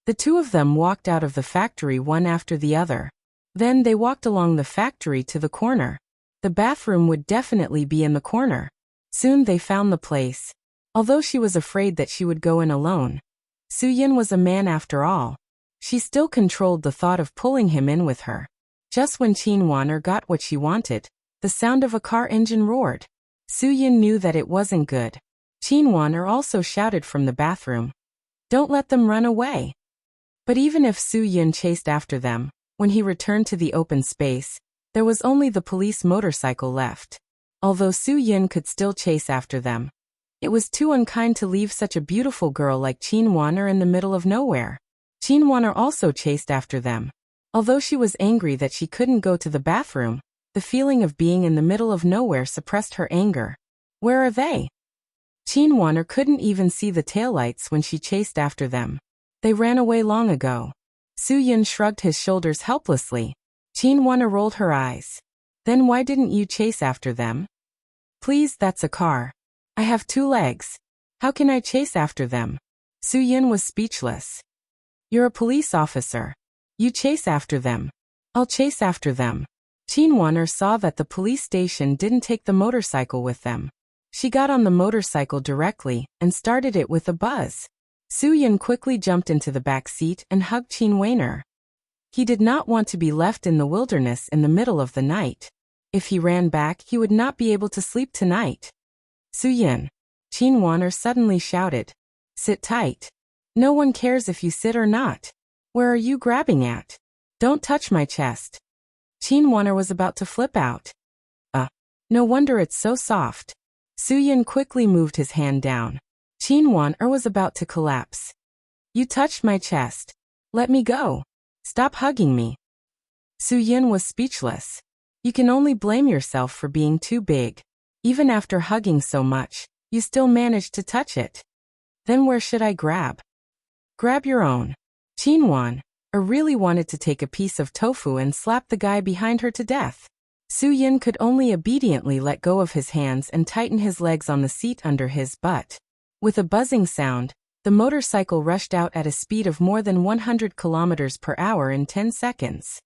The two of them walked out of the factory one after the other. Then they walked along the factory to the corner. The bathroom would definitely be in the corner. Soon they found the place. Although she was afraid that she would go in alone, Su Yin was a man after all. She still controlled the thought of pulling him in with her. Just when Qin Wan'er got what she wanted, the sound of a car engine roared. Su Yin knew that it wasn't good. Qin Wan'er also shouted from the bathroom. Don't let them run away. But even if Su Yin chased after them, when he returned to the open space, there was only the police motorcycle left. Although Su Yin could still chase after them, it was too unkind to leave such a beautiful girl like Qin Waner in the middle of nowhere. Qin Waner also chased after them. Although she was angry that she couldn't go to the bathroom, the feeling of being in the middle of nowhere suppressed her anger. Where are they? Qin Waner couldn't even see the taillights when she chased after them. They ran away long ago. Su Yin shrugged his shoulders helplessly. Qin Waner rolled her eyes. Then why didn't you chase after them? Please, that's a car. I have 2 legs. How can I chase after them? Su Yin was speechless. You're a police officer. You chase after them. I'll chase after them. Qin Waner saw that the police station didn't take the motorcycle with them. She got on the motorcycle directly and started it with a buzz. Su Yin quickly jumped into the back seat and hugged Qin Waner. He did not want to be left in the wilderness in the middle of the night. If he ran back, he would not be able to sleep tonight. Su Yin. Qin Waner suddenly shouted. Sit tight. No one cares if you sit or not. Where are you grabbing at? Don't touch my chest. Qin Waner was about to flip out. No wonder it's so soft. Su Yin quickly moved his hand down. Qin Waner was about to collapse. You touched my chest. Let me go. Stop hugging me. Su Yin was speechless. You can only blame yourself for being too big. Even after hugging so much, you still managed to touch it. Then where should I grab? Grab your own. Qin Waner really wanted to take a piece of tofu and slap the guy behind her to death. Su Yin could only obediently let go of his hands and tighten his legs on the seat under his butt. With a buzzing sound, the motorcycle rushed out at a speed of more than 100 kilometers per hour in 10 seconds.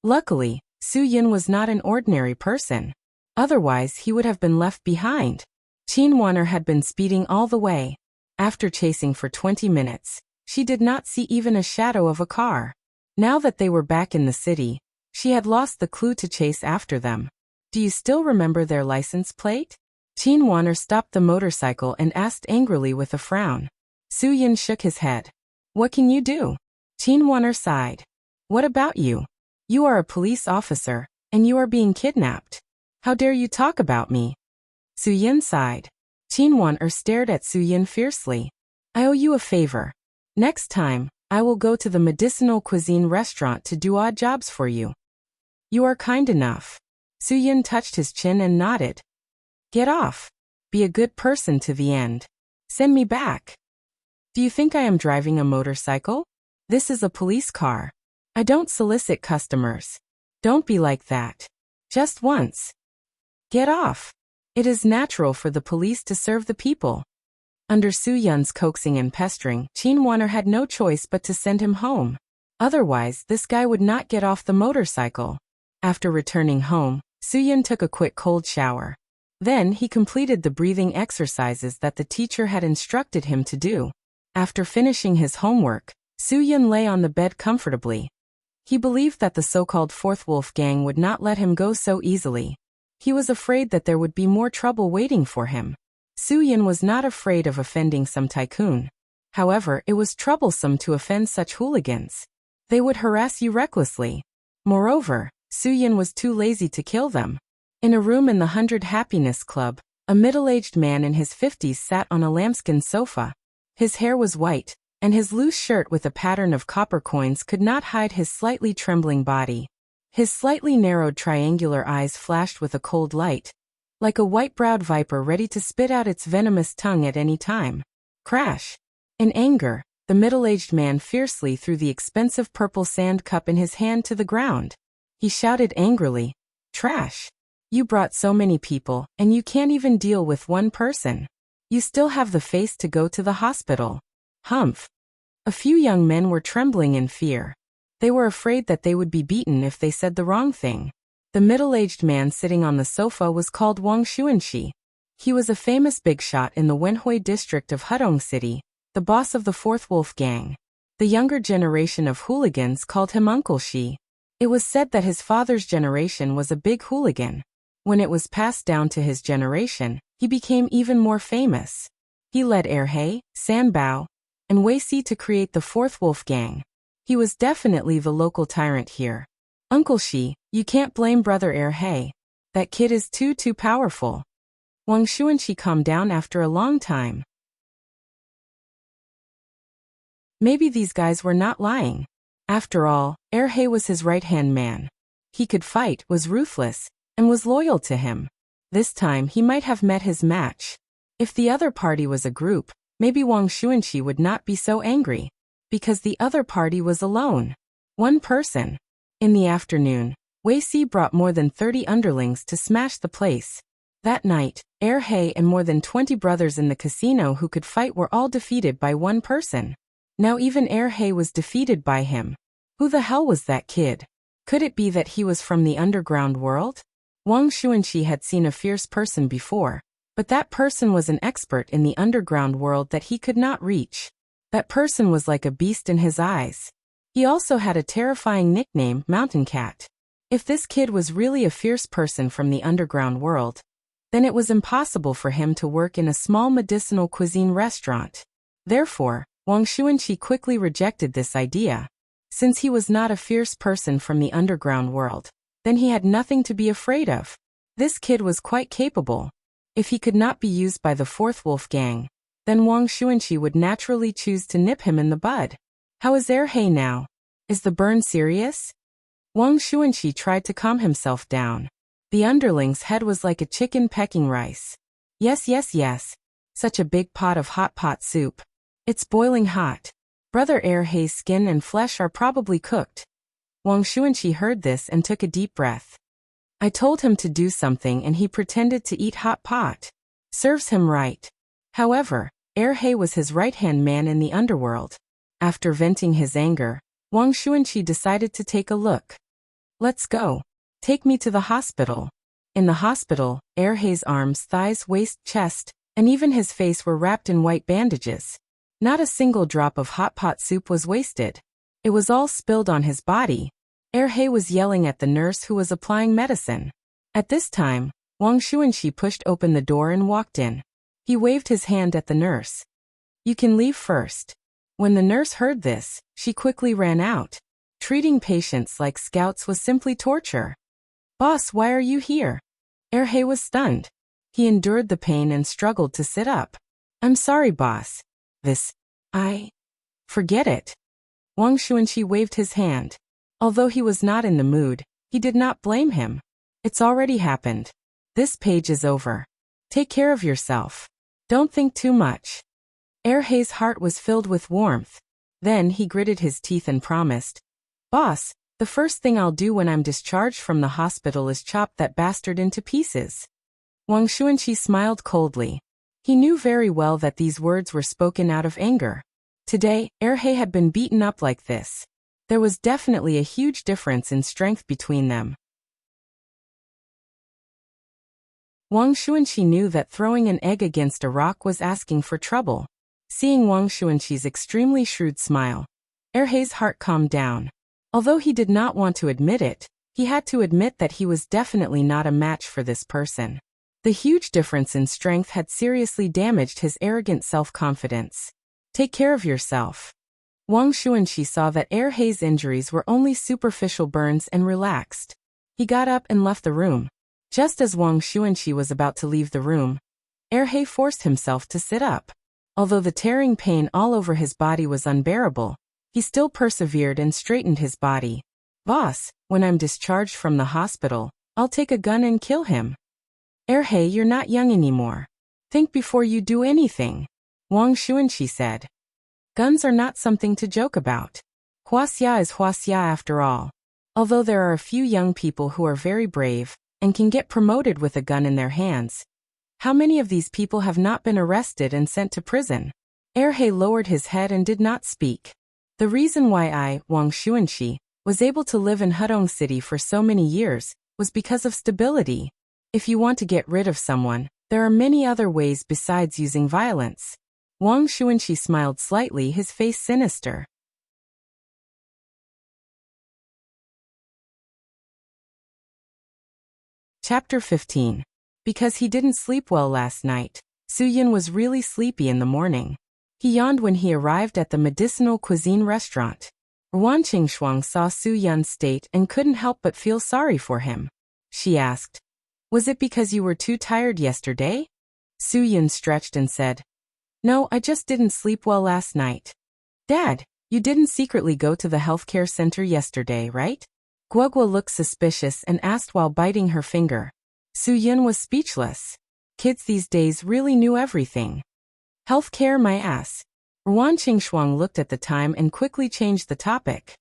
Luckily, Su Yin was not an ordinary person. Otherwise, he would have been left behind. Qin Waner had been speeding all the way. After chasing for 20 minutes, she did not see even a shadow of a car. Now that they were back in the city, she had lost the clue to chase after them. Do you still remember their license plate? Qin Waner stopped the motorcycle and asked angrily with a frown. Su Yin shook his head. What can you do? Qin Waner sighed. What about you? You are a police officer, and you are being kidnapped. How dare you talk about me? Su Yin sighed. Qin Waner stared at Su Yin fiercely. I owe you a favor. Next time, I will go to the medicinal cuisine restaurant to do odd jobs for you. You are kind enough. Su Yin touched his chin and nodded. Get off. Be a good person to the end. Send me back. Do you think I am driving a motorcycle? This is a police car. I don't solicit customers. Don't be like that. Just once. Get off. It is natural for the police to serve the people. Under Su Yin's coaxing and pestering, Qin Waner had no choice but to send him home. Otherwise, this guy would not get off the motorcycle. After returning home, Su Yin took a quick cold shower. Then he completed the breathing exercises that the teacher had instructed him to do. After finishing his homework, Su Yin lay on the bed comfortably. He believed that the so-called Fourth Wolf Gang would not let him go so easily. He was afraid that there would be more trouble waiting for him. Su Yin was not afraid of offending some tycoon. However, it was troublesome to offend such hooligans. They would harass you recklessly. Moreover, Su Yin was too lazy to kill them. In a room in the 100 Happiness Club, a middle-aged man in his 50s sat on a lambskin sofa. His hair was white, and his loose shirt with a pattern of copper coins could not hide his slightly trembling body. His slightly narrowed triangular eyes flashed with a cold light, like a white-browed viper ready to spit out its venomous tongue at any time. Crash! In anger, the middle-aged man fiercely threw the expensive purple sand cup in his hand to the ground. He shouted angrily, "Trash! You brought so many people, and you can't even deal with one person. You still have the face to go to the hospital." Humph! A few young men were trembling in fear. They were afraid that they would be beaten if they said the wrong thing. The middle-aged man sitting on the sofa was called Wang Xuanxi. He was a famous big shot in the Wenhui district of Hudong City, the boss of the Fourth Wolf Gang. The younger generation of hooligans called him Uncle Shi. It was said that his father's generation was a big hooligan. When it was passed down to his generation, he became even more famous. He led Erhe, Sanbao, and Wei Si to create the fourth wolf gang. He was definitely the local tyrant here. Uncle Shi, you can't blame brother Erhe. That kid is too powerful. Wang Xuanqi calmed down after a long time. Maybe these guys were not lying. After all, Erhe was his right-hand man. He could fight, was ruthless, and was loyal to him. This time he might have met his match. If the other party was a group, maybe Wang Xuanqi would not be so angry. Because the other party was alone. One person. In the afternoon, Wei Si brought more than 30 underlings to smash the place. That night, Erhe and more than 20 brothers in the casino who could fight were all defeated by one person. Now even Erhe was defeated by him. Who the hell was that kid? Could it be that he was from the underground world? Wang Xuanqi had seen a fierce person before, but that person was an expert in the underground world that he could not reach. That person was like a beast in his eyes. He also had a terrifying nickname, Mountain Cat. If this kid was really a fierce person from the underground world, then it was impossible for him to work in a small medicinal cuisine restaurant. Therefore, Wang Xuanqi quickly rejected this idea. Since he was not a fierce person from the underground world, then he had nothing to be afraid of. This kid was quite capable. If he could not be used by the fourth wolf gang, then Wang Xuanqi would naturally choose to nip him in the bud. How is Erhe now? Is the burn serious? Wang Xuanqi tried to calm himself down. The underling's head was like a chicken pecking rice. Yes. Such a big pot of hot pot soup. It's boiling hot. Brother Erhe's skin and flesh are probably cooked. Wang Xuanqi heard this and took a deep breath. I told him to do something and he pretended to eat hot pot. Serves him right. However, Erhe was his right-hand man in the underworld. After venting his anger, Wang Xuanqi decided to take a look. Let's go. Take me to the hospital. In the hospital, Erhe's arms, thighs, waist, chest, and even his face were wrapped in white bandages. Not a single drop of hot pot soup was wasted. It was all spilled on his body. Erhe was yelling at the nurse who was applying medicine. At this time, Wang Xuanqi pushed open the door and walked in. He waved his hand at the nurse. You can leave first. When the nurse heard this, she quickly ran out. Treating patients like scouts was simply torture. Boss, why are you here? Erhe was stunned. He endured the pain and struggled to sit up. I'm sorry, boss. Forget it. Wang Xuanqi waved his hand. Although he was not in the mood, he did not blame him. It's already happened. This page is over. Take care of yourself. Don't think too much. Erhe's heart was filled with warmth. Then he gritted his teeth and promised. Boss, the first thing I'll do when I'm discharged from the hospital is chop that bastard into pieces. Wang Xuanqi smiled coldly. He knew very well that these words were spoken out of anger. Today, Erhe had been beaten up like this. There was definitely a huge difference in strength between them. Wang Xuanqi knew that throwing an egg against a rock was asking for trouble. Seeing Wang Xuanqi's extremely shrewd smile, Erhe's heart calmed down. Although he did not want to admit it, he had to admit that he was definitely not a match for this person. The huge difference in strength had seriously damaged his arrogant self-confidence. Take care of yourself. Wang Xuanqi saw that Erhe's injuries were only superficial burns and relaxed. He got up and left the room. Just as Wang Xuanqi was about to leave the room, Erhe forced himself to sit up. Although the tearing pain all over his body was unbearable, he still persevered and straightened his body. Boss, when I'm discharged from the hospital, I'll take a gun and kill him. Erhe, you're not young anymore. Think before you do anything, Wang Xuanqi said. Guns are not something to joke about. Huaxia is Huaxia after all. Although there are a few young people who are very brave and can get promoted with a gun in their hands, how many of these people have not been arrested and sent to prison? Erhe lowered his head and did not speak. The reason why I, Wang Xuanqi, was able to live in Hudong City for so many years was because of stability. If you want to get rid of someone, there are many other ways besides using violence. Wang Xuanqi smiled slightly, his face sinister. Chapter 15. Because he didn't sleep well last night, Su-Yin was really sleepy in the morning. He yawned when he arrived at the medicinal cuisine restaurant. Ruan Qingxuang saw Su-Yun's state and couldn't help but feel sorry for him. She asked, "Was it because you were too tired yesterday?" Su-Yun stretched and said, "No, I just didn't sleep well last night." "Dad, you didn't secretly go to the healthcare center yesterday, right?" Guogua looked suspicious and asked while biting her finger. Su-Yun was speechless. Kids these days really knew everything. "Healthcare, my ass." Ruan Qingxuang looked at the time and quickly changed the topic.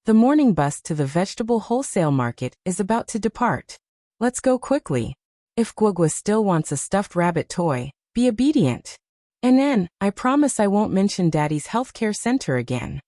"The morning bus to the vegetable wholesale market is about to depart. Let's go quickly. If Guogua still wants a stuffed rabbit toy, be obedient. And then, I promise I won't mention Daddy's healthcare center again."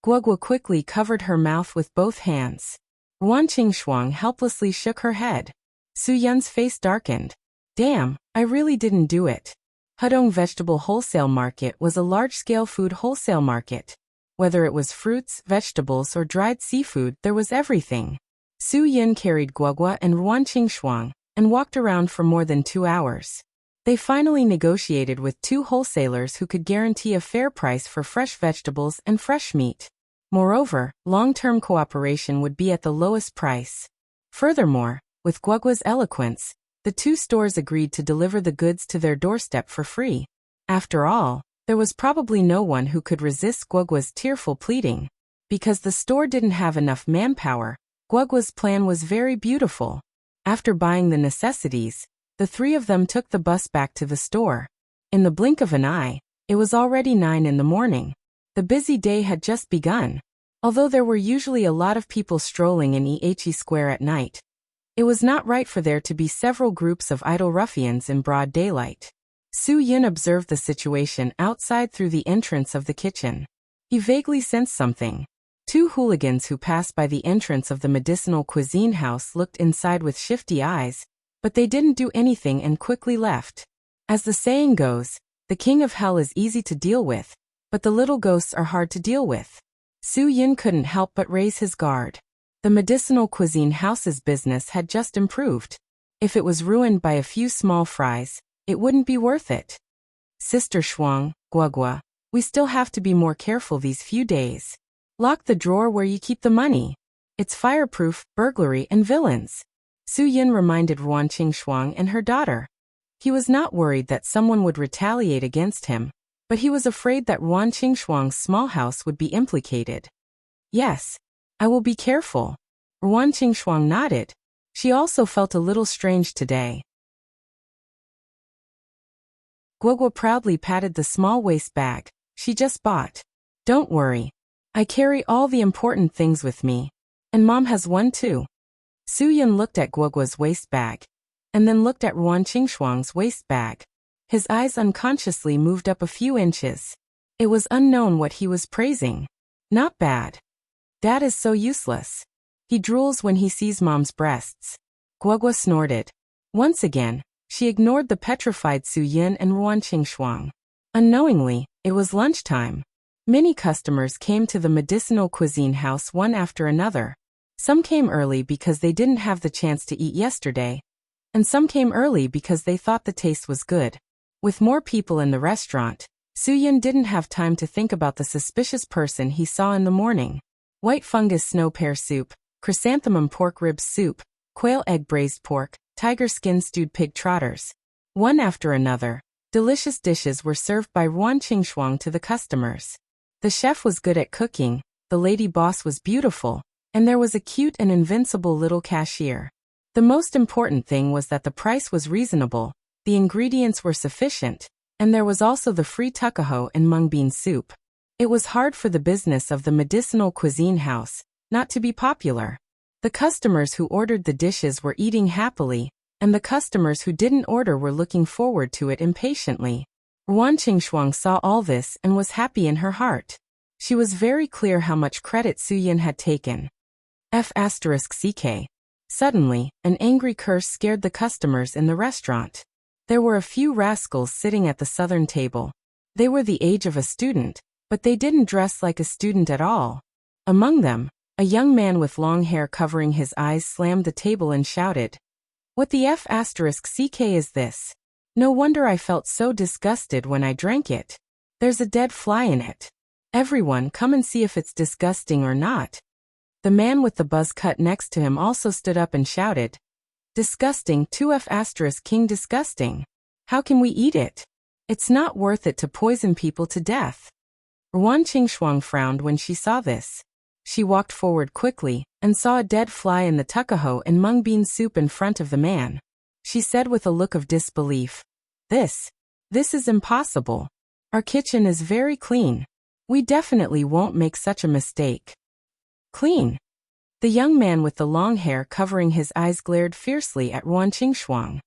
Guogua quickly covered her mouth with both hands. Ruan Qingxuang helplessly shook her head. Su-Yun's face darkened. "Damn, I really didn't do it." Hudong Vegetable Wholesale Market was a large-scale food wholesale market. Whether it was fruits, vegetables, or dried seafood, there was everything. Su-Yin carried Guogua and Ruan Qingxuang and walked around for more than 2 hours. They finally negotiated with 2 wholesalers who could guarantee a fair price for fresh vegetables and fresh meat. Moreover, long-term cooperation would be at the lowest price. Furthermore, with Guogua's eloquence, the 2 stores agreed to deliver the goods to their doorstep for free. After all, there was probably no one who could resist Guogua's tearful pleading. Because the store didn't have enough manpower, Guogua's plan was very beautiful. After buying the necessities, the 3 of them took the bus back to the store. In the blink of an eye, it was already 9 in the morning. The busy day had just begun. Although there were usually a lot of people strolling in Ehe Square at night, it was not right for there to be several groups of idle ruffians in broad daylight. Su-Yin observed the situation outside through the entrance of the kitchen. He vaguely sensed something. 2 hooligans who passed by the entrance of the medicinal cuisine house looked inside with shifty eyes, but they didn't do anything and quickly left. As the saying goes, the king of hell is easy to deal with, but the little ghosts are hard to deal with. Su-Yin couldn't help but raise his guard. The medicinal cuisine house's business had just improved. If it was ruined by a few small fries, it wouldn't be worth it. "Sister Shuang, Guogua, we still have to be more careful these few days. Lock the drawer where you keep the money. It's fireproof, burglary, and villains." Su-Yin reminded Ruan Qingxuang and her daughter. He was not worried that someone would retaliate against him, but he was afraid that Ruan Qingxuang's small house would be implicated. "Yes, I will be careful." Ruan Qingxuang nodded. She also felt a little strange today. Guogua proudly patted the small waste bag she just bought. "Don't worry. I carry all the important things with me. And Mom has one too." Su-Yin looked at Guogua's waste bag, and then looked at Ruan Qingxuang's waste bag. His eyes unconsciously moved up a few inches. It was unknown what he was praising. "Not bad. Dad is so useless. He drools when he sees Mom's breasts." Guogua snorted. Once again, she ignored the petrified Su-Yin and Ruan Qingxuang. Unknowingly, it was lunchtime. Many customers came to the medicinal cuisine house one after another. Some came early because they didn't have the chance to eat yesterday, and some came early because they thought the taste was good. With more people in the restaurant, Su-Yin didn't have time to think about the suspicious person he saw in the morning. White fungus snow pear soup, chrysanthemum pork ribs soup, quail egg braised pork, tiger skin stewed pig trotters. One after another, delicious dishes were served by Ruan Qingxuang to the customers. The chef was good at cooking, the lady boss was beautiful, and there was a cute and invincible little cashier. The most important thing was that the price was reasonable, the ingredients were sufficient, and there was also the free tukaho and mung bean soup. It was hard for the business of the medicinal cuisine house not to be popular. The customers who ordered the dishes were eating happily, and the customers who didn't order were looking forward to it impatiently. Ruan Qingxuang saw all this and was happy in her heart. She was very clear how much credit Su-Yin had taken. F***CK. Suddenly, an angry curse scared the customers in the restaurant. There were a few rascals sitting at the southern table. They were the age of a student, but they didn't dress like a student at all. Among them, a young man with long hair covering his eyes slammed the table and shouted, "What the F***CK is this? No wonder I felt so disgusted when I drank it. There's a dead fly in it. Everyone, come and see if it's disgusting or not. The man with the buzz cut next to him also stood up and shouted, disgusting, 2F** king disgusting. How can we eat it? It's not worth it to poison people to death. Ruan Qingshuang frowned when she saw this. She walked forward quickly and saw a dead fly in the tuckahoe and mung bean soup in front of the man. She said with a look of disbelief, This is impossible. Our kitchen is very clean. We definitely won't make such a mistake. Clean? The young man with the long hair covering his eyes glared fiercely at Ruan Qingshuang.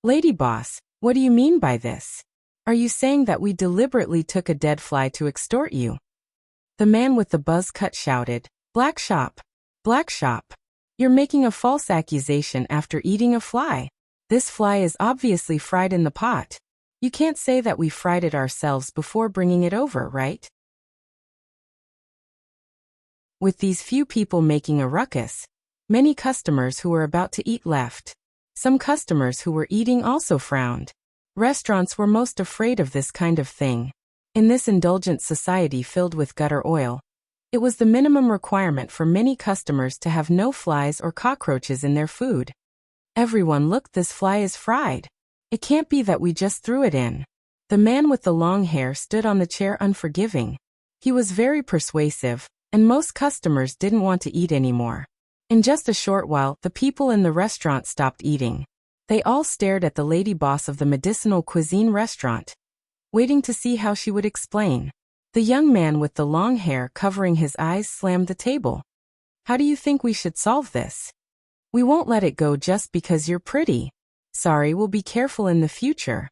Lady boss, what do you mean by this? Are you saying that we deliberately took a dead fly to extort you? The man with the buzz cut shouted, Black shop. Black shop. You're making a false accusation after eating a fly. This fly is obviously fried in the pot. You can't say that we fried it ourselves before bringing it over, right? With these few people making a ruckus, many customers who were about to eat left. Some customers who were eating also frowned. Restaurants were most afraid of this kind of thing. In this indulgent society filled with gutter oil, it was the minimum requirement for many customers to have no flies or cockroaches in their food. Everyone, look, this fly is fried. It can't be that we just threw it in. The man with the long hair stood on the chair unforgiving. He was very persuasive, and most customers didn't want to eat anymore. In just a short while, the people in the restaurant stopped eating. They all stared at the lady boss of the medicinal cuisine restaurant, waiting to see how she would explain. The young man with the long hair covering his eyes slammed the table. How do you think we should solve this? We won't let it go just because you're pretty. Sorry, we'll be careful in the future.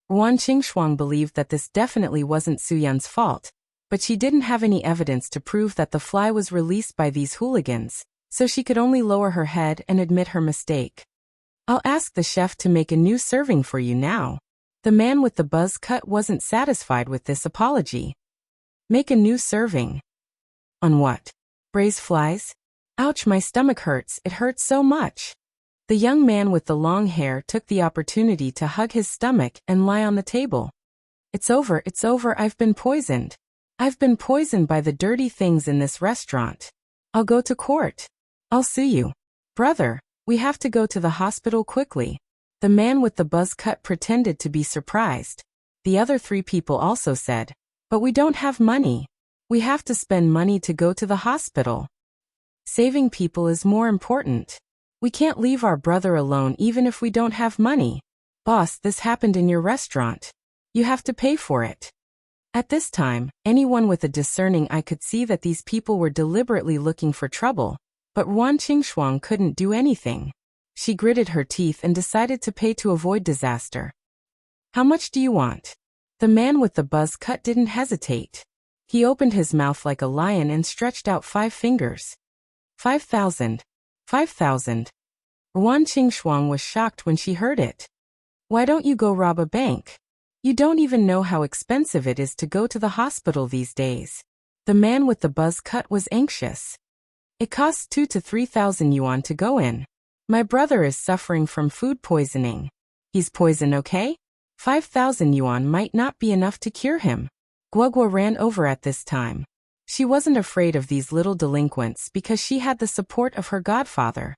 Ruan Qingshuang believed that this definitely wasn't Su Yun's fault, but she didn't have any evidence to prove that the fly was released by these hooligans, so she could only lower her head and admit her mistake. I'll ask the chef to make a new serving for you now. The man with the buzz cut wasn't satisfied with this apology. Make a new serving. On what? Braised flies? Ouch, my stomach hurts, it hurts so much. The young man with the long hair took the opportunity to hug his stomach and lie on the table. It's over, I've been poisoned. I've been poisoned by the dirty things in this restaurant. I'll go to court. I'll sue you. Brother, we have to go to the hospital quickly. The man with the buzz cut pretended to be surprised. The other three people also said, but we don't have money. We have to spend money to go to the hospital. Saving people is more important. We can't leave our brother alone even if we don't have money. Boss, this happened in your restaurant. You have to pay for it. At this time, anyone with a discerning eye could see that these people were deliberately looking for trouble, but Ruan Qingshuang couldn't do anything. She gritted her teeth and decided to pay to avoid disaster. How much do you want? The man with the buzz cut didn't hesitate. He opened his mouth like a lion and stretched out 5 fingers. 5,000. 5,000. Ruan Qingshuang was shocked when she heard it. Why don't you go rob a bank? You don't even know how expensive it is to go to the hospital these days. The man with the buzz cut was anxious. It costs 2,000 to 3,000 yuan to go in. My brother is suffering from food poisoning. He's poisoned, okay? 5,000 yuan might not be enough to cure him. Guogua ran over at this time. She wasn't afraid of these little delinquents because she had the support of her godfather.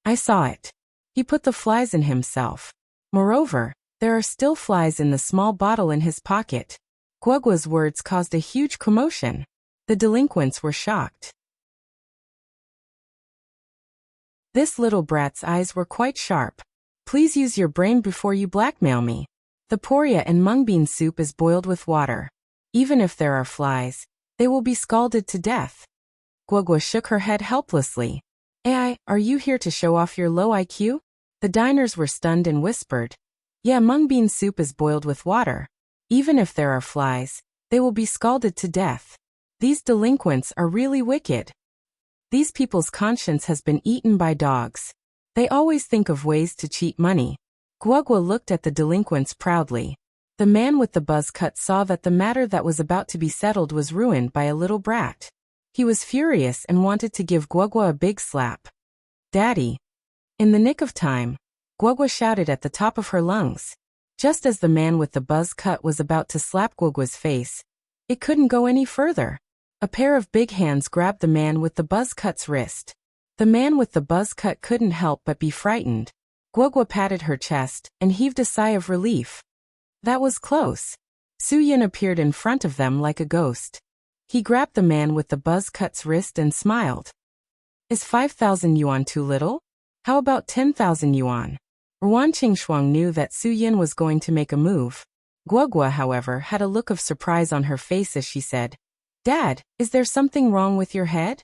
I saw it. He put the flies in himself. Moreover, there are still flies in the small bottle in his pocket. Guogua's words caused a huge commotion. The delinquents were shocked. This little brat's eyes were quite sharp. Please use your brain before you blackmail me. The poria and mung bean soup is boiled with water. Even if there are flies, they will be scalded to death. Guogua shook her head helplessly. AI, are you here to show off your low IQ? The diners were stunned and whispered. Yeah, mung bean soup is boiled with water. Even if there are flies, they will be scalded to death. These delinquents are really wicked. These people's conscience has been eaten by dogs. They always think of ways to cheat money. Guogua looked at the delinquents proudly. The man with the buzz cut saw that the matter that was about to be settled was ruined by a little brat. He was furious and wanted to give Guogua a big slap. Daddy. In the nick of time, Guogua shouted at the top of her lungs. Just as the man with the buzz cut was about to slap Guogua's face, it couldn't go any further. A pair of big hands grabbed the man with the buzz cut's wrist. The man with the buzz cut couldn't help but be frightened. Guogua patted her chest and heaved a sigh of relief. That was close. Su Yin appeared in front of them like a ghost. He grabbed the man with the buzz cut's wrist and smiled. Is 5,000 yuan too little? How about 10,000 yuan? Ruan Qingshuang knew that Su Yin was going to make a move. Guogua, however, had a look of surprise on her face as she said, "Dad, is there something wrong with your head?"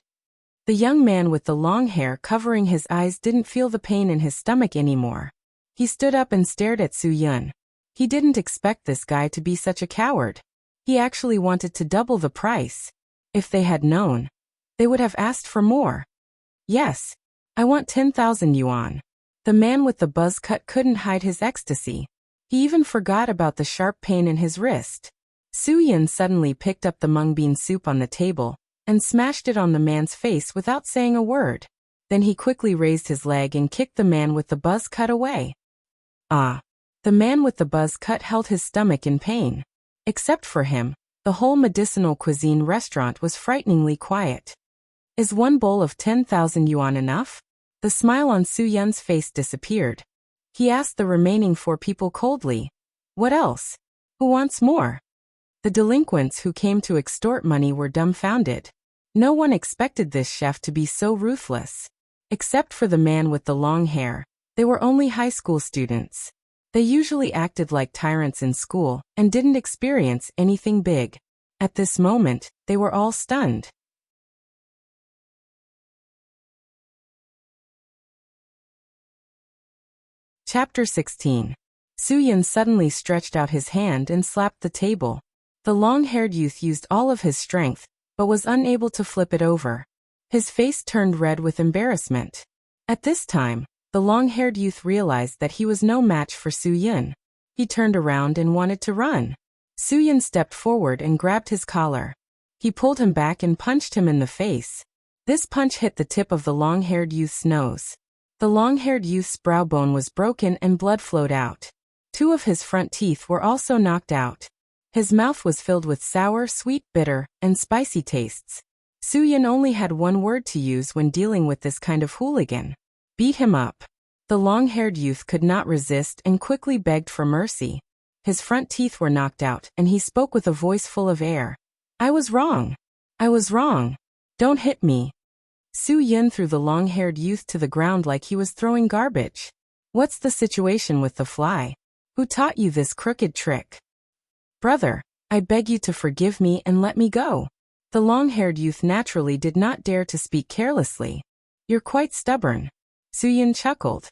The young man with the long hair covering his eyes didn't feel the pain in his stomach anymore. He stood up and stared at Su Yin. He didn't expect this guy to be such a coward. He actually wanted to double the price. If they had known, they would have asked for more. Yes, I want 10,000 yuan. The man with the buzz cut couldn't hide his ecstasy. He even forgot about the sharp pain in his wrist. Su Yin suddenly picked up the mung bean soup on the table and smashed it on the man's face without saying a word. Then he quickly raised his leg and kicked the man with the buzz cut away. Ah! The man with the buzz cut held his stomach in pain. Except for him, the whole medicinal cuisine restaurant was frighteningly quiet. Is one bowl of 10,000 yuan enough? The smile on Su Yin's face disappeared. He asked the remaining 4 people coldly, "What else? Who wants more?" The delinquents who came to extort money were dumbfounded. No one expected this chef to be so ruthless. Except for the man with the long hair, they were only high school students. They usually acted like tyrants in school and didn't experience anything big. At this moment, they were all stunned. Chapter 16. Su Yin suddenly stretched out his hand and slapped the table. The long-haired youth used all of his strength, but was unable to flip it over. His face turned red with embarrassment. At this time, the long-haired youth realized that he was no match for Su Yin. He turned around and wanted to run. Su Yin stepped forward and grabbed his collar. He pulled him back and punched him in the face. This punch hit the tip of the long-haired youth's nose. The long-haired youth's brow bone was broken and blood flowed out. 2 of his front teeth were also knocked out. His mouth was filled with sour, sweet, bitter, and spicy tastes. Su Yin only had one word to use when dealing with this kind of hooligan. Beat him up. The long-haired youth could not resist and quickly begged for mercy. His front teeth were knocked out and he spoke with a voice full of air. "I was wrong. I was wrong. Don't hit me." Su Yin threw the long-haired youth to the ground like he was throwing garbage. "What's the situation with the fly? Who taught you this crooked trick?" "Brother, I beg you to forgive me and let me go." The long-haired youth naturally did not dare to speak carelessly. "You're quite stubborn." Su Yin chuckled.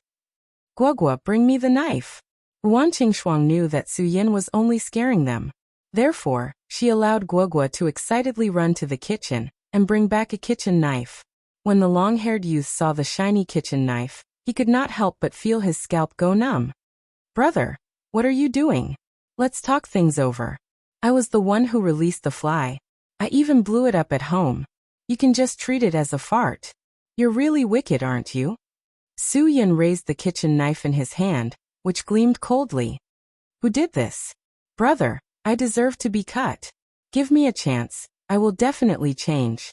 "Guogua, bring me the knife." Ruan Qingshuang knew that Su Yin was only scaring them. Therefore, she allowed Guogua to excitedly run to the kitchen and bring back a kitchen knife. When the long-haired youth saw the shiny kitchen knife, he could not help but feel his scalp go numb. "Brother, what are you doing? Let's talk things over. I was the one who released the fly. I even blew it up at home. You can just treat it as a fart. You're really wicked, aren't you?" Su Yin raised the kitchen knife in his hand, which gleamed coldly. "Who did this?" "Brother, I deserve to be cut. Give me a chance, I will definitely change."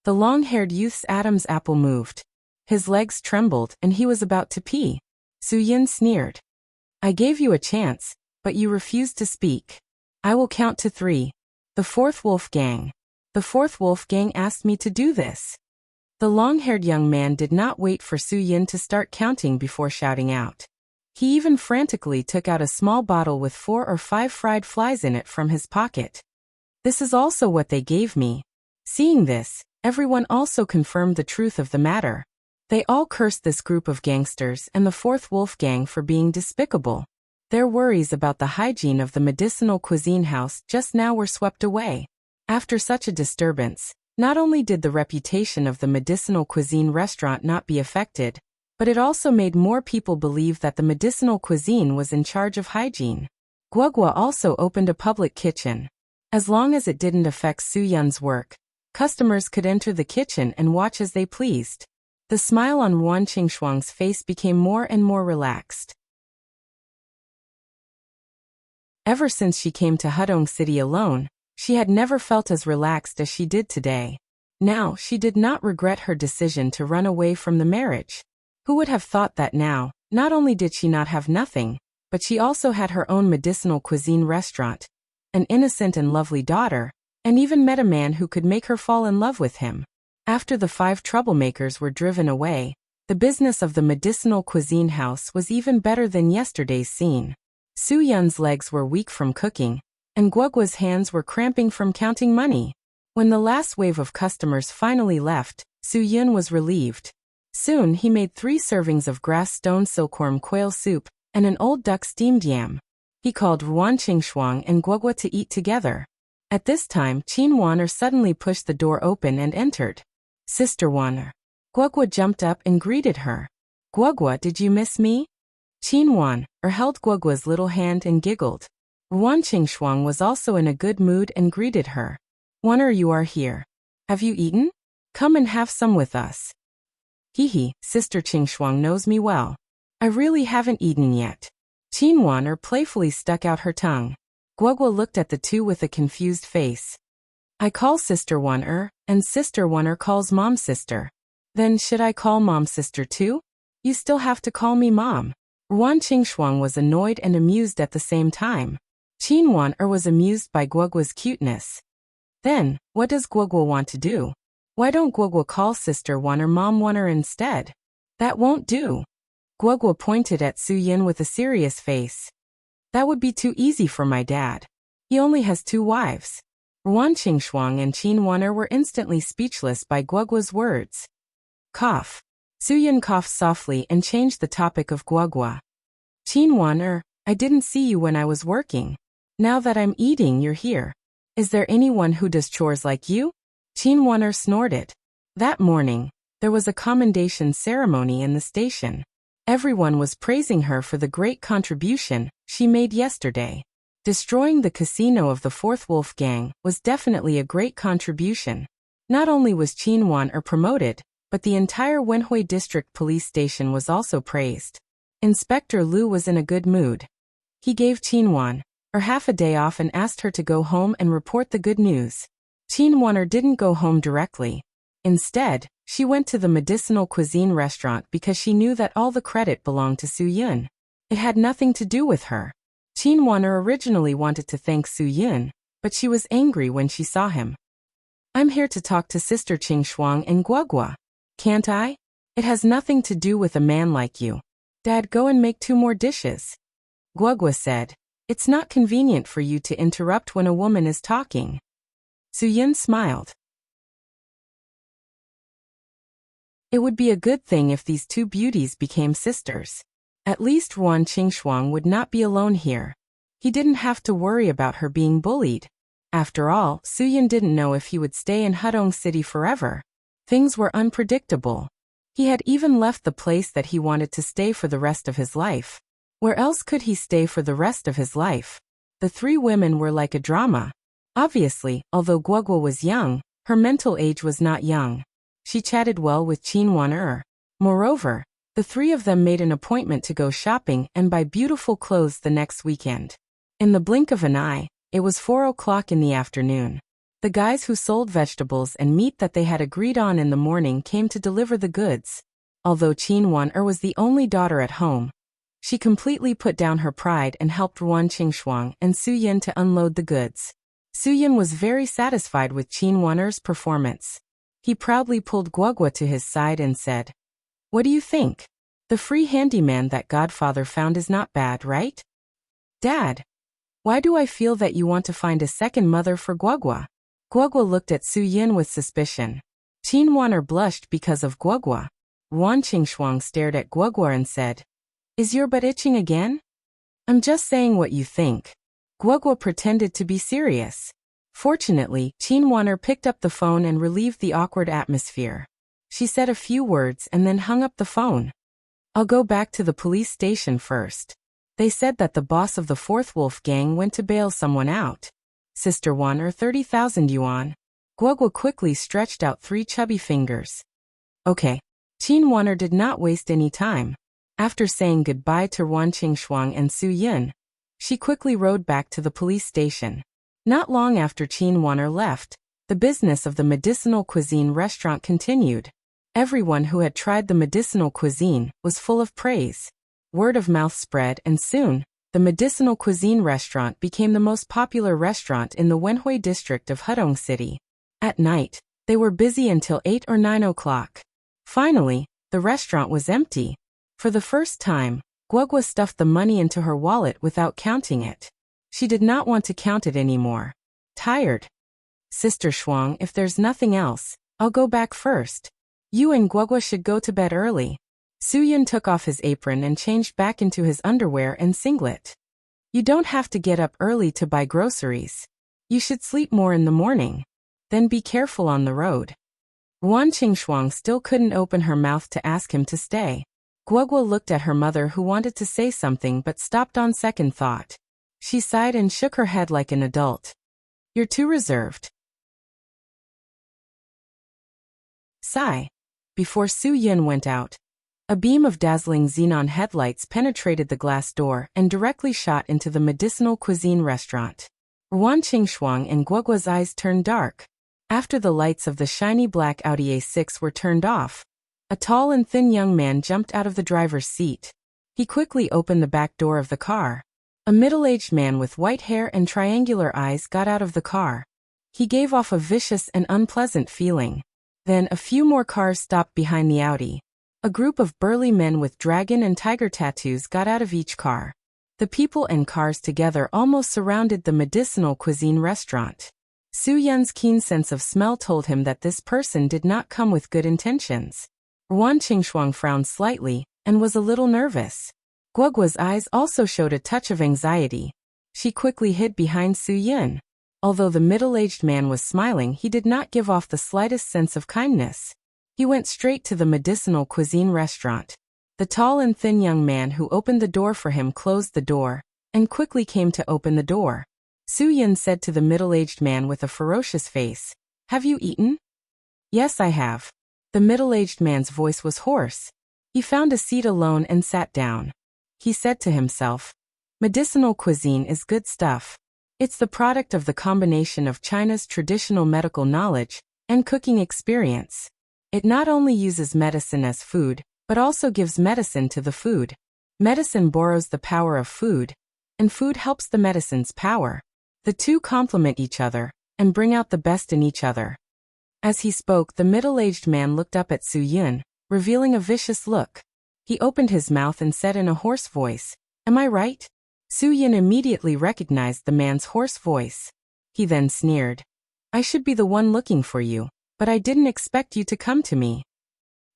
The long-haired youth's Adam's apple moved. His legs trembled and he was about to pee. Su Yin sneered. "I gave you a chance, but you refused to speak. I will count to 3. The 4th Wolfgang. The 4th Wolfgang asked me to do this." The long-haired young man did not wait for Su Yin to start counting before shouting out. He even frantically took out a small bottle with 4 or 5 fried flies in it from his pocket. "This is also what they gave me." Seeing this, everyone also confirmed the truth of the matter. They all cursed this group of gangsters and the 4th Wolfgang for being despicable. Their worries about the hygiene of the medicinal cuisine house just now were swept away. After such a disturbance, not only did the reputation of the medicinal cuisine restaurant not be affected, but it also made more people believe that the medicinal cuisine was in charge of hygiene. Guogua also opened a public kitchen. As long as it didn't affect Su Yin's work, customers could enter the kitchen and watch as they pleased. The smile on Ruan Qingshuang's face became more and more relaxed. Ever since she came to Hudong City alone, she had never felt as relaxed as she did today. Now, she did not regret her decision to run away from the marriage. Who would have thought that now, not only did she not have nothing, but she also had her own medicinal cuisine restaurant, an innocent and lovely daughter, and even met a man who could make her fall in love with him. After the 5 troublemakers were driven away, the business of the medicinal cuisine house was even better than yesterday's scene. Su Yun's legs were weak from cooking, and Guoguo's hands were cramping from counting money. When the last wave of customers finally left, Su Yun was relieved. Soon he made 3 servings of grass stone silkworm quail soup and an old duck steamed yam. He called Ruan Qingshuang and Guoguo to eat together. At this time, Qin Wan'er suddenly pushed the door open and entered. Sister Wan'er. Guoguo jumped up and greeted her. Guoguo, did you miss me? Qin Wan'er held Guoguo's little hand and giggled. Ruan Qingshuang was also in a good mood and greeted her. Wan'er, you are here. Have you eaten? Come and have some with us. Hehe, Sister Qingshuang knows me well. I really haven't eaten yet. Qin Wan'er playfully stuck out her tongue. Guoguo looked at the two with a confused face. I call Sister Wan'er, and Sister Wan'er calls Mom Sister. Then should I call Mom Sister too? You still have to call me Mom. Ruan Qingshuang was annoyed and amused at the same time. Qin Wan'er was amused by Guoguo's cuteness. Then, what does Guoguo want to do? Why don't Guoguo call Sister Wan'er Mom Wan'er instead? That won't do. Guoguo pointed at Su Yin with a serious face. That would be too easy for my dad. He only has 2 wives. Ruan Qingshuang and Qin Wan'er were instantly speechless by Guoguo's words. Cough. Su Yin coughed softly and changed the topic of Guoguo. Qin Wan'er, I didn't see you when I was working. Now that I'm eating, you're here. Is there anyone who does chores like you? Qin Wan'er snorted. That morning, there was a commendation ceremony in the station. Everyone was praising her for the great contribution she made yesterday. Destroying the casino of the 4th Wolf Gang was definitely a great contribution. Not only was Qin Wan'er promoted, but the entire Wenhui District Police Station was also praised. Inspector Liu was in a good mood. He gave Qin Wan'er half a day off and asked her to go home and report the good news. Qin Wan'er didn't go home directly. Instead, she went to the medicinal cuisine restaurant because she knew that all the credit belonged to Su Yun. It had nothing to do with her. Qin Wan'er originally wanted to thank Su Yun, but she was angry when she saw him. I'm here to talk to Sister Qingshuang and Guoguo. Can't I? It has nothing to do with a man like you. Dad, go and make 2 more dishes. Guoguo said. It's not convenient for you to interrupt when a woman is talking. Su Yun smiled. It would be a good thing if these 2 beauties became sisters. At least Ruan Qingshuang would not be alone here. He didn't have to worry about her being bullied. After all, Su Yun didn't know if he would stay in Hudong City forever. Things were unpredictable. He had even left the place that he wanted to stay for the rest of his life. Where else could he stay for the rest of his life? The 3 women were like a drama. Obviously, although Guoguo was young, her mental age was not young. She chatted well with Qin Wan'er. Moreover, the 3 of them made an appointment to go shopping and buy beautiful clothes the next weekend. In the blink of an eye, it was 4 o'clock in the afternoon. The guys who sold vegetables and meat that they had agreed on in the morning came to deliver the goods. Although Qin Wan'er was the only daughter at home, she completely put down her pride and helped Ruan Qingshuang and Su Yin to unload the goods. Su Yin was very satisfied with Qin Wan'er's performance. He proudly pulled Guoguo to his side and said, What do you think? The free handyman that Godfather found is not bad, right? Dad, why do I feel that you want to find a second mother for Guoguo? Guoguo looked at Su Yin with suspicion. Qin Wan'er blushed because of Guoguo. Ruan Qingshuang stared at Guoguo and said, Is your butt itching again? I'm just saying what you think. Guoguo pretended to be serious. Fortunately, Qin Wan'er picked up the phone and relieved the awkward atmosphere. She said a few words and then hung up the phone. I'll go back to the police station first. They said that the boss of the 4th Wolf Gang went to bail someone out. Sister Wan'er, 30,000 yuan. Guoguo quickly stretched out 3 chubby fingers. Okay. Qin Wanner did not waste any time. After saying goodbye to Ruan Qingshuang and Su Yin, she quickly rode back to the police station. Not long after Qin Wanner left, the business of the medicinal cuisine restaurant continued. Everyone who had tried the medicinal cuisine was full of praise. Word of mouth spread, and soon, the medicinal cuisine restaurant became the most popular restaurant in the Wenhui district of Hudong City. At night, they were busy until 8 or 9 o'clock. Finally, the restaurant was empty. For the first time, Guogua stuffed the money into her wallet without counting it. She did not want to count it anymore. Tired. Sister Shuang, if there's nothing else, I'll go back first. You and Guogua should go to bed early. Su Yin took off his apron and changed back into his underwear and singlet. You don't have to get up early to buy groceries. You should sleep more in the morning. Then be careful on the road. Ruan Qingshuang still couldn't open her mouth to ask him to stay. Guogua looked at her mother, who wanted to say something but stopped on second thought. She sighed and shook her head like an adult. You're too reserved. Sigh. Before Su Yin went out, a beam of dazzling xenon headlights penetrated the glass door and directly shot into the medicinal cuisine restaurant. Ruan Qingshuang and Guogua's eyes turned dark. After the lights of the shiny black Audi A6 were turned off, a tall and thin young man jumped out of the driver's seat. He quickly opened the back door of the car. A middle-aged man with white hair and triangular eyes got out of the car. He gave off a vicious and unpleasant feeling. Then a few more cars stopped behind the Audi. A group of burly men with dragon and tiger tattoos got out of each car. The people and cars together almost surrounded the medicinal cuisine restaurant. Su Yun's keen sense of smell told him that this person did not come with good intentions. Ruan Qingshuang frowned slightly and was a little nervous. Guogua's eyes also showed a touch of anxiety. She quickly hid behind Su Yin. Although the middle-aged man was smiling, he did not give off the slightest sense of kindness. He went straight to the medicinal cuisine restaurant. The tall and thin young man who opened the door for him closed the door and quickly came to open the door. Su Yin said to the middle-aged man with a ferocious face, "Have you eaten?" "Yes, I have." The middle-aged man's voice was hoarse. He found a seat alone and sat down. He said to himself, "Medicinal cuisine is good stuff. It's the product of the combination of China's traditional medical knowledge and cooking experience. It not only uses medicine as food, but also gives medicine to the food. Medicine borrows the power of food, and food helps the medicine's power. The two complement each other and bring out the best in each other." As he spoke, the middle-aged man looked up at Su Yin, revealing a vicious look. He opened his mouth and said in a hoarse voice, "Am I right?" Su Yin immediately recognized the man's hoarse voice. He then sneered, "I should be the one looking for you, but I didn't expect you to come to me."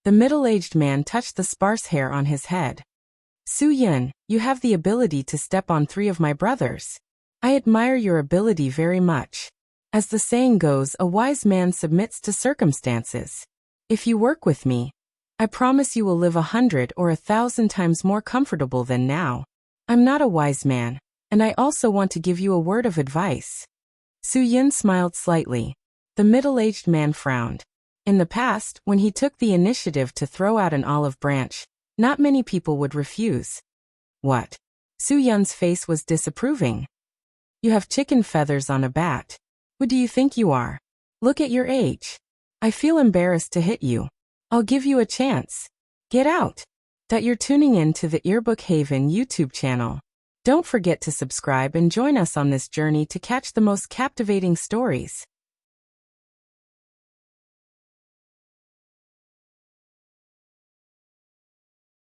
The middle-aged man touched the sparse hair on his head. "Su Yin, you have the ability to step on 3 of my brothers. I admire your ability very much. As the saying goes, a wise man submits to circumstances. If you work with me, I promise you will live 100 or 1,000 times more comfortable than now. I'm not a wise man, and I also want to give you a word of advice." Su Yin smiled slightly. The middle-aged man frowned. In the past, when he took the initiative to throw out an olive branch, not many people would refuse. "What?" Su Yun's face was disapproving. "You have chicken feathers on a bat. Who do you think you are? Look at your age. I feel embarrassed to hit you. I'll give you a chance. Get out." That you're tuning in to the Earbook Haven YouTube channel. Don't forget to subscribe and join us on this journey to catch the most captivating stories.